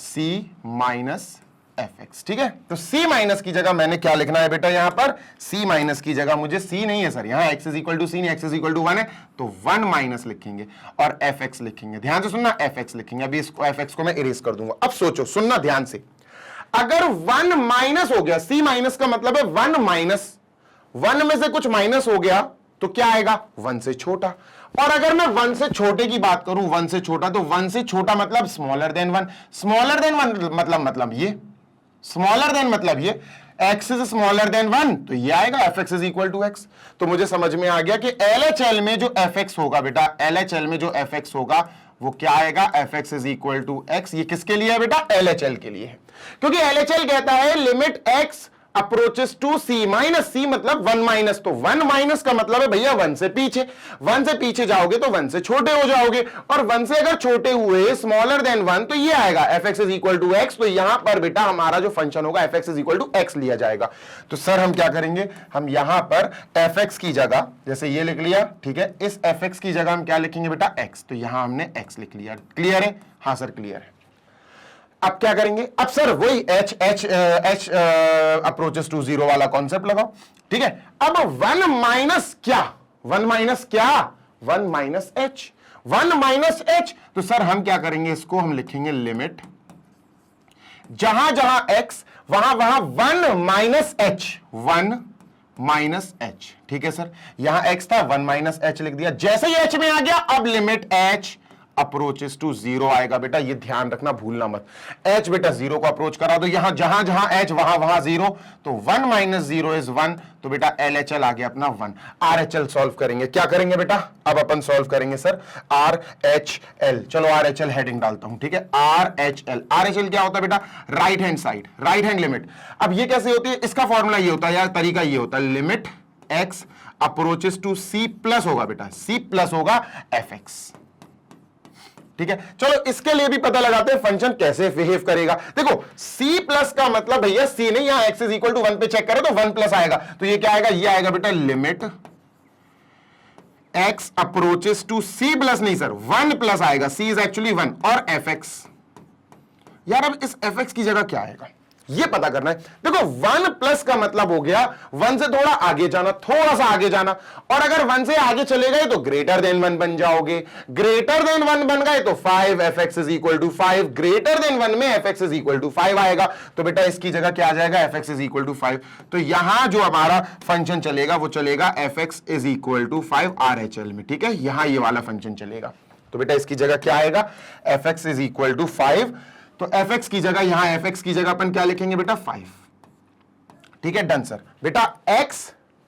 c माइनस fx। ठीक है, तो c माइनस की जगह मैंने क्या लिखना है बेटा? यहां पर c माइनस की जगह मुझे c नहीं है सर, यहां x is equal to c नहीं, x इज इक्वल टू 1 है, तो 1 माइनस लिखेंगे और fx लिखेंगे। ध्यान से सुनना, fx लिखेंगे। अभी इसको fx को मैं इरेज कर दूंगा। अब सोचो, सुनना ध्यान से, अगर 1 माइनस हो गया, c माइनस का मतलब है 1 माइनस, 1 में से कुछ माइनस हो गया तो क्या आएगा? 1 से छोटा। और अगर मैं 1 से छोटे की बात करूं, 1 से छोटा, तो 1 से छोटा मतलब स्मॉलर देन 1, स्मॉलर देन 1 मतलब ये, स्मॉलर देन मतलब ये, x इज स्मॉलर देन 1, तो ये आएगा fx is equal to x। तो मुझे समझ में आ गया कि LHL में जो fx होगा बेटा, LHL में जो fx होगा वो क्या आएगा? fx is equal to x। ये किसके लिए है बेटा? LHL के लिए है, क्योंकि LHL कहता है limit x approaches to C, minus C मतलब 1 माइनस, तो 1 माइनस का मतलब है भैया 1 से पीछे, 1 से पीछे जाओगे तो 1 से छोटे हो जाओगे, और 1 से अगर छोटे हुए स्मॉलर देन 1 तो ये आएगा fx is equal to x. तो यहां पर बेटा हमारा जो फंक्शन होगा fx is equal to x लिया जाएगा। तो सर हम क्या करेंगे, हम यहां पर fx की जगह जैसे ये लिख लिया, ठीक है, इस fx की जगह हम क्या लिखेंगे बेटा x, तो यहां हमने x लिख लिया। क्लियर है? हाँ सर क्लियर है। अब क्या करेंगे, अब सर वही h अप्रोचेस टू 0 वाला कॉन्सेप्ट लगाओ, ठीक है। अब 1 माइनस क्या, 1 माइनस क्या, 1 माइनस h, 1 माइनस h, तो सर हम क्या करेंगे, इसको हम लिखेंगे लिमिट, जहां जहां x वहां वहां 1 माइनस h, 1 माइनस h, ठीक है सर। यहां x था, 1 माइनस h लिख दिया। जैसे ही h में आ गया अब लिमिट h अप्रोचेस टू 0 आएगा। बेटा ये ध्यान रखना, भूलना मत, h बेटा 0 को अप्रोच करा दो, यहां जहां जहां h वहां वहां 0, तो 1 माइनस 0 इज 1, तो बेटा LHL आ गया अपना 1। RHL सॉल्व करेंगे, क्या करेंगे बेटा, अब अपन सॉल्व करेंगे सर RHL। चलो RHL हेडिंग डालता हूं, ठीक है, RHL। RHL क्या होता है बेटा, right hand side, right hand limit. अब ये कैसे होती है, इसका फॉर्मूला ये होता है या तरीका ये होता है, limit x approaches to c plus होगा बेटा, c प्लस होगा fx, ठीक है। चलो इसके लिए भी पता लगाते हैं फंक्शन कैसे बिहेव करेगा। देखो c प्लस का मतलब भैया c नहीं, यहां x इज इक्वल टू 1 पे चेक करो तो 1 प्लस आएगा, तो ये क्या आएगा, ये आएगा बेटा limit x approaches to c plus, नहीं सर 1 प्लस आएगा, c इज एक्चुअली 1, और fx। यार अब इस fx की जगह क्या आएगा ये पता करना है। देखो 1 प्लस का मतलब हो गया 1 से थोड़ा आगे जाना, थोड़ा सा आगे जाना, और अगर 1 से आगे चले गए तो ग्रेटर देन 1 बन जाओगे, ग्रेटर देन 1 बन गए तो 5 fx is equal to 5, greater than 1 में fx इज इक्वल टू 5 आएगा, तो बेटा इसकी जगह क्या आ जाएगा, fx इज इक्वल टू 5। तो यहां जो हमारा फंक्शन चलेगा वो चलेगा fx is equal to 5 RHL में, ठीक है, यहां ये वाला फंक्शन चलेगा। तो बेटा इसकी जगह क्या आएगा, fx इज इक्वल टू 5, तो fx की जगह यहां fx की जगह अपन क्या लिखेंगे बेटा 5, ठीक है, डन सर। बेटा x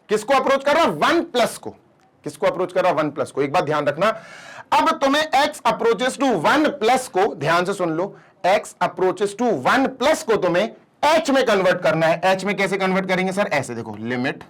किसको अप्रोच कर रहा है, 1 प्लस को, किसको अप्रोच कर रहा है, 1 प्लस को। एक बात ध्यान रखना, अब तुम्हें x अप्रोचेस टू 1 प्लस को, ध्यान से सुन लो, x अप्रोचेस टू 1 प्लस को तुम्हें h में कन्वर्ट करना है। h में कैसे कन्वर्ट करेंगे सर, ऐसे देखो, लिमिट,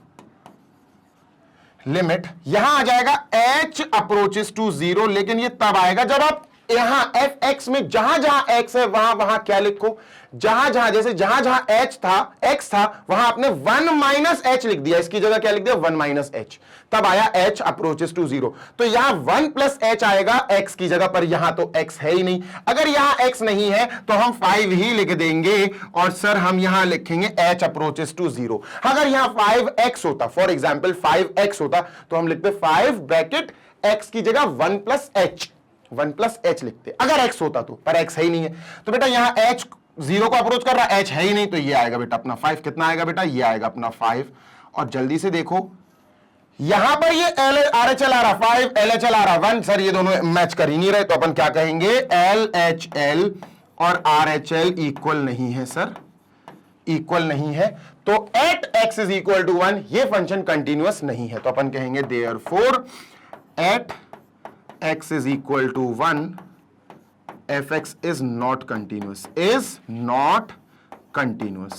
लिमिट यहां आ जाएगा h अप्रोचेस टू 0, लेकिन ये तब आएगा जब आप यहां fx में जहां जहां x है वहां वहां क्या लिखो, जहां जहां जैसे जहां जहां h था, x था, वहां आपने 1 माइनस h लिख दिया, इसकी जगह क्या लिख दिया, 1 माइनस h, तब आया h अप्रोचेस टू 0। तो यहां 1 प्लस h आएगा x की जगह पर, यहां तो x है ही नहीं, अगर यहां x नहीं है तो हम 5 ही लिख देंगे, और सर हम यहां लिखेंगे h अप्रोचेस टू 0। अगर यहां 5x होता, फॉर एग्जाम्पल 5x होता, तो हम लिखते 5 ब्रैकेट x की जगह 1 प्लस h, 1 प्लस h लिखते अगर x होता तो, पर x है ही नहीं है, तो बेटा यहां h 0 को अप्रोच कर रहा है, h है ही नहीं, तो ये आएगा बेटा अपना 5, कितना आएगा बेटा, ये आएगा अपना 5। और जल्दी से देखो यहां पर ये RHL आ रहा 5, LHL आ रहा 1, सर ये दोनों मैच कर ही नहीं रहे, तो अपन क्या कहेंगे, LHL और RHL इक्वल नहीं है सर, इक्वल नहीं है, तो at x is equal to 1 ये फंक्शन कंटिन्यूअस नहीं है, तो अपन कहेंगे therefore at x is equal to 1 fx is not continuous, is not continuous।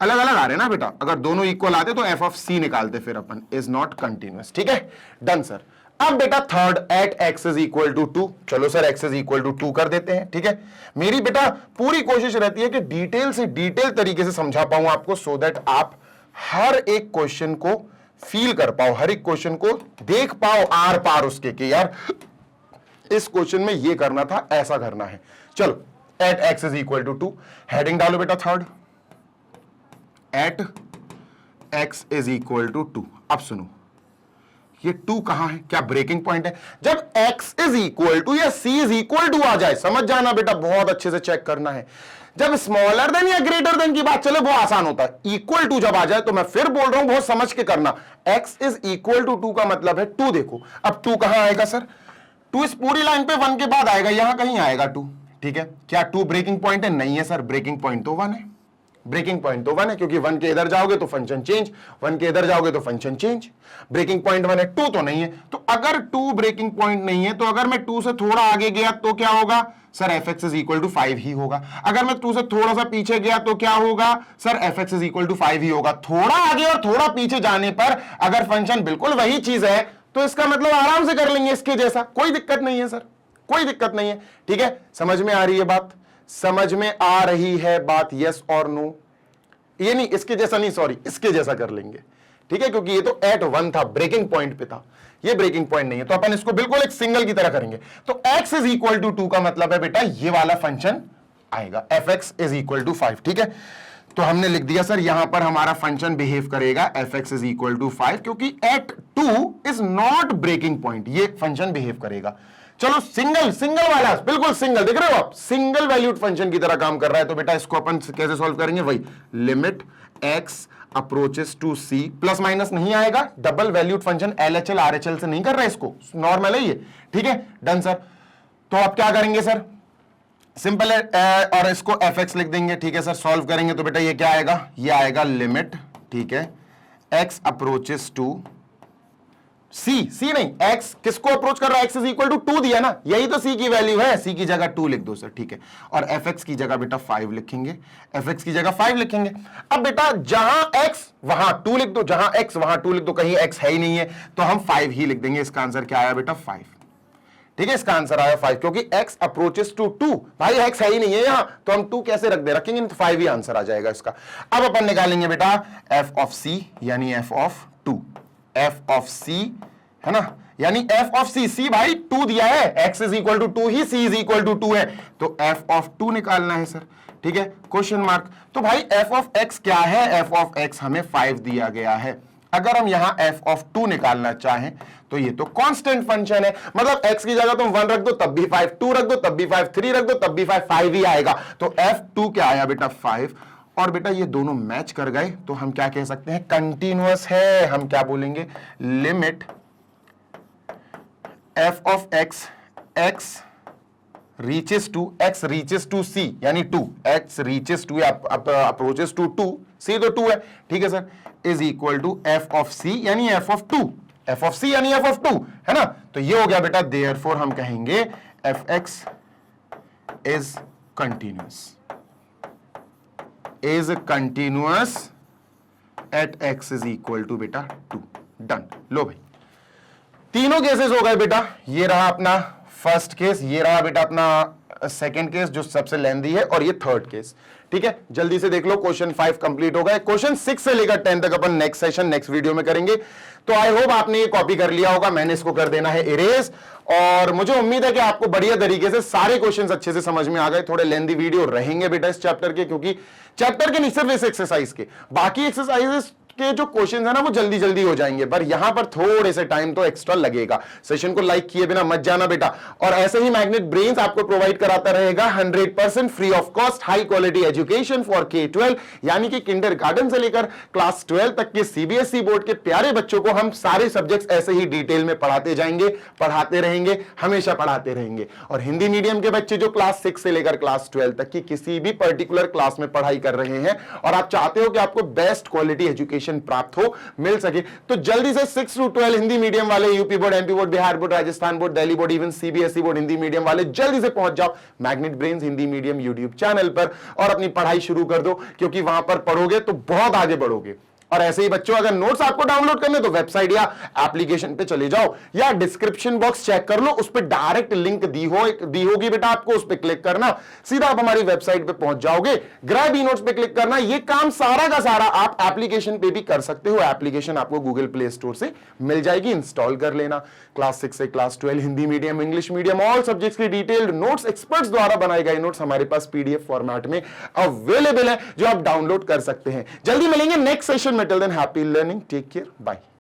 अलग अलग आ रहे ना बेटा, अगर दोनों इक्वल आते तो f of c निकालते फिर अपन, is not continuous, ठीक है, डन सर। अब बेटा third, at x is equal to 2, चलो sir x is equal to 2 कर देते हैं, ठीक है। मेरी बेटा पूरी कोशिश रहती है कि डिटेल से डिटेल तरीके से समझा पाऊं आपको, सो दैट आप हर एक क्वेश्चन को फील कर पाओ, हर एक क्वेश्चन को देख पाओ आर पार उसके, कि यार इस क्वेश्चन में ये करना था, ऐसा करना है। चलो at x is equal to 2, heading डालो बेटा third, at x is equal to 2। अब सुनो ये 2 कहां है, क्या ब्रेकिंग पॉइंट है, जब x इज इक्वल टू या c इज इक्वल टू आ जाए, समझ जाना बेटा, बहुत अच्छे से चेक करना है। जब स्मॉलर देन या ग्रेटर देन की बात चले वो आसान होता है, इक्वल टू जब आ जाए तो मैं फिर बोल रहा हूं बहुत समझ के करना, x इज इक्वल टू 2 का मतलब है 2, देखो अब 2 कहां आएगा सर, 2 इस पूरी लाइन पे 1 के बाद आएगा, यहां कहीं आएगा 2, ठीक है। क्या 2 ब्रेकिंग पॉइंट है, नहीं है सर, ब्रेकिंग पॉइंट तो 1 है, ब्रेकिंग पॉइंट तो 1 है, क्योंकि 1 के इधर जाओगे तो फंक्शन चेंज, 1 के इधर जाओगे तो फंक्शन चेंज। ब्रेकिंग पॉइंट 1 है, 2 तो नहीं है। तो अगर 2 ब्रेकिंग पॉइंट नहीं है तो अगर मैं 2 से थोड़ा आगे गया तो क्या होगा sir, fx is equal to 5 ही होगा। अगर मैं 2 से थोड़ा सा पीछे गया तो क्या होगा sir, fx is equal to 5 ही होगा। थोड़ा आगे और थोड़ा पीछे जाने पर अगर फंक्शन बिल्कुल वही चीज है तो इसका मतलब आराम से कर लेंगे इसके जैसा, कोई दिक्कत नहीं है सर, कोई दिक्कत नहीं है। ठीक है, समझ में आ रही है बात, समझ में आ रही है बात, यस और नो? ये नहीं, इसके जैसा नहीं, सॉरी, इसके जैसा कर लेंगे। ठीक है, क्योंकि ये तो एट 1 था, ब्रेकिंग पॉइंट पे था, ये ब्रेकिंग पॉइंट नहीं है, तो अपन इसको बिल्कुल एक सिंगल की तरह करेंगे। तो x इज इक्वल टू 2 का मतलब है बेटा ये वाला फंक्शन आएगा, fx इज इक्वल टू 5। ठीक है, तो हमने लिख दिया सर यहां पर हमारा फंक्शन बिहेव करेगा fx इज इक्वल टू 5, क्योंकि at 2 is not breaking point, ये फंक्शन बिहेव करेगा। चलो सिंगल वाला, बिल्कुल सिंगल, देख रहे हो आप, सिंगल वैल्यूड फंक्शन की तरह काम कर रहा है। तो बेटा इसको अपन कैसे सॉल्व करेंगे, वही limit x approaches to c, plus minus नहीं आएगा, double valued function LHL RHL से नहीं कर रहा है, इसको नॉर्मल है ये। ठीक है, डन सर। तो आप क्या करेंगे सर, सिंपल है, और इसको fx लिख देंगे। ठीक है सर, सॉल्व करेंगे तो बेटा ये क्या आएगा, ये आएगा लिमिट, ठीक है, x अप्रोचेस टू c नहीं, x किसको अप्रोच कर रहा है, x इज इक्वल टू 2 दिया ना, यही तो c की वैल्यू है, c की जगह 2 लिख दो सर। ठीक है, और fx की जगह बेटा 5 लिखेंगे, fx की जगह 5 लिखेंगे। अब बेटा जहां x वहां 2 लिख दो, जहां x वहां 2 लिख दो, कहीं x है ही नहीं है तो हम 5 ही लिख देंगे। इसका आंसर क्या आया बेटा, 5। ठीक है, इसका आंसर आया 5, क्योंकि x अप्रोचेस टू 2, भाई x है ही नहीं है यहां, तो हम 2 कैसे रखेंगे, तो 5 ही आंसर आ जाएगा इसका। अब अपन निकालेंगे बेटा f ऑफ c, यानी f of 2, f of c है ना, यानी f ऑफ c भाई 2 दिया है, x इज इक्वल टू 2 ही, c इज इक्वल टू 2 है, तो f ऑफ 2 निकालना है सर। ठीक है, क्वेश्चन मार्क। तो भाई f ऑफ x क्या है, f ऑफ x हमें 5 दिया गया है। अगर हम यहां f ऑफ 2 निकालना चाहें तो ये तो कांस्टेंट फंक्शन है, मतलब x की जगह तुम 1 रख दो तब भी 5, 2 रख दो तब भी 5, 3 रख दो तब भी 5, 5 ही आएगा। तो f2 क्या आया बेटा, 5। और बेटा ये दोनों मैच कर गए तो हम क्या कह सकते हैं, कंटिन्यूअस है। हम क्या बोलेंगे, limit f of x, x reaches to c, यानी 2, x reaches to approaches to 2, c तो 2 है, ठीक है sir, is equal to f of c, यानी f of 2, f of c यानी f of 2 है ना। तो ये हो गया बेटा, देयरफॉर हम कहेंगे fx is continuous at x is equal to बेटा 2। डन। लो भाई, तीनों केसेस हो गए बेटा, ये रहा अपना फर्स्ट केस, ये रहा बेटा अपना सेकंड केस जो सबसे लेंदी है, और ये थर्ड केस। ठीक है, जल्दी से देख लो, क्वेश्चन 5 कंप्लीट हो गए। क्वेश्चन 6 से लेकर 10 तक अपन नेक्स्ट सेशन नेक्स्ट वीडियो में करेंगे। तो आई होप आपने ये कॉपी कर लिया होगा, मैंने इसको कर देना है इरेज, और मुझे उम्मीद है कि आपको बढ़िया तरीके से सारे क्वेश्चंस अच्छे से समझ में आ गए। थोड़े लेंदी वीडियो रहेंगे बेटा इस चैप्टर के, क्योंकि चैप्टर के नहीं सिर्फ इस एक्सरसाइज के, बाकी एक्सरसाइजेस के जो क्वेश्चंस है ना वो जल्दी जल्दी हो जाएंगे, पर यहां पर थोड़े से टाइम तो एक्स्ट्रा लगेगा। सेशन को लाइक किए बिना मत जाना बेटा, और ऐसे ही मैग्नेट ब्रेन्स आपको प्रोवाइड कराता रहेगा 100% free of cost high quality education for K-12, यानी कि किंडरगार्टन से लेकर क्लास 12 तक के CBSE बोर्ड के प्यारे बच्चों को हम सारे सब्जेक्ट्स ऐसे ही डिटेल में पढ़ाते जाएंगे, पढ़ाते रहेंगे, हमेशा पढ़ाते रहेंगे। और हिंदी मीडियम के बच्चे जो क्लास 6 से लेकर क्लास 12 तक की किसी भी पर्टिकुलर क्लास में पढ़ाई कर रहे हैं और आप चाहते हो कि आपको बेस्ट क्वालिटी एजुकेशन प्राप्त हो, मिल सके, तो जल्दी से 6 to 12 हिंदी मीडियम वाले, UP board, MP board, Bihar board, Rajasthan board, Delhi board, even CBSE board Hindi medium वाले जल्दी से पहुंच जाओ magnet brains Hindi medium YouTube channel पर और अपनी पढ़ाई शुरू कर दो, क्योंकि वहां पर पढ़ोगे तो बहुत आगे बढ़ोगे। और ऐसे ही बच्चों, अगर नोट्स आपको डाउनलोड करने तो वेबसाइट या एप्लीकेशन पे चले जाओ, या डिस्क्रिप्शन बॉक्स चेक कर लो, उस पर डायरेक्ट लिंक दी होगी बेटा, आपको उस पर क्लिक करना, सीधा आप हमारी वेबसाइट पे पहुंच जाओगे। ग्रैब ई नोट्स पे क्लिक करना, ये काम सारा का सारा आप एप्लीकेशन पे भी कर सकते हो। एप्लीकेशन आपको गूगल प्ले स्टोर से मिल जाएगी, इंस्टॉल कर लेना। क्लास 6 से class 12 Hindi medium, English medium, all subjects की डिटेल्ड नोट्स, एक्सपर्ट्स द्वारा बनाए गए नोट्स हमारे पास PDF फॉर्मेट में अवेलेबल है, जो आप डाउनलोड कर सकते हैं। जल्दी मिलेंगे नेक्स्ट सेशन में, till then happy learning, take care, bye.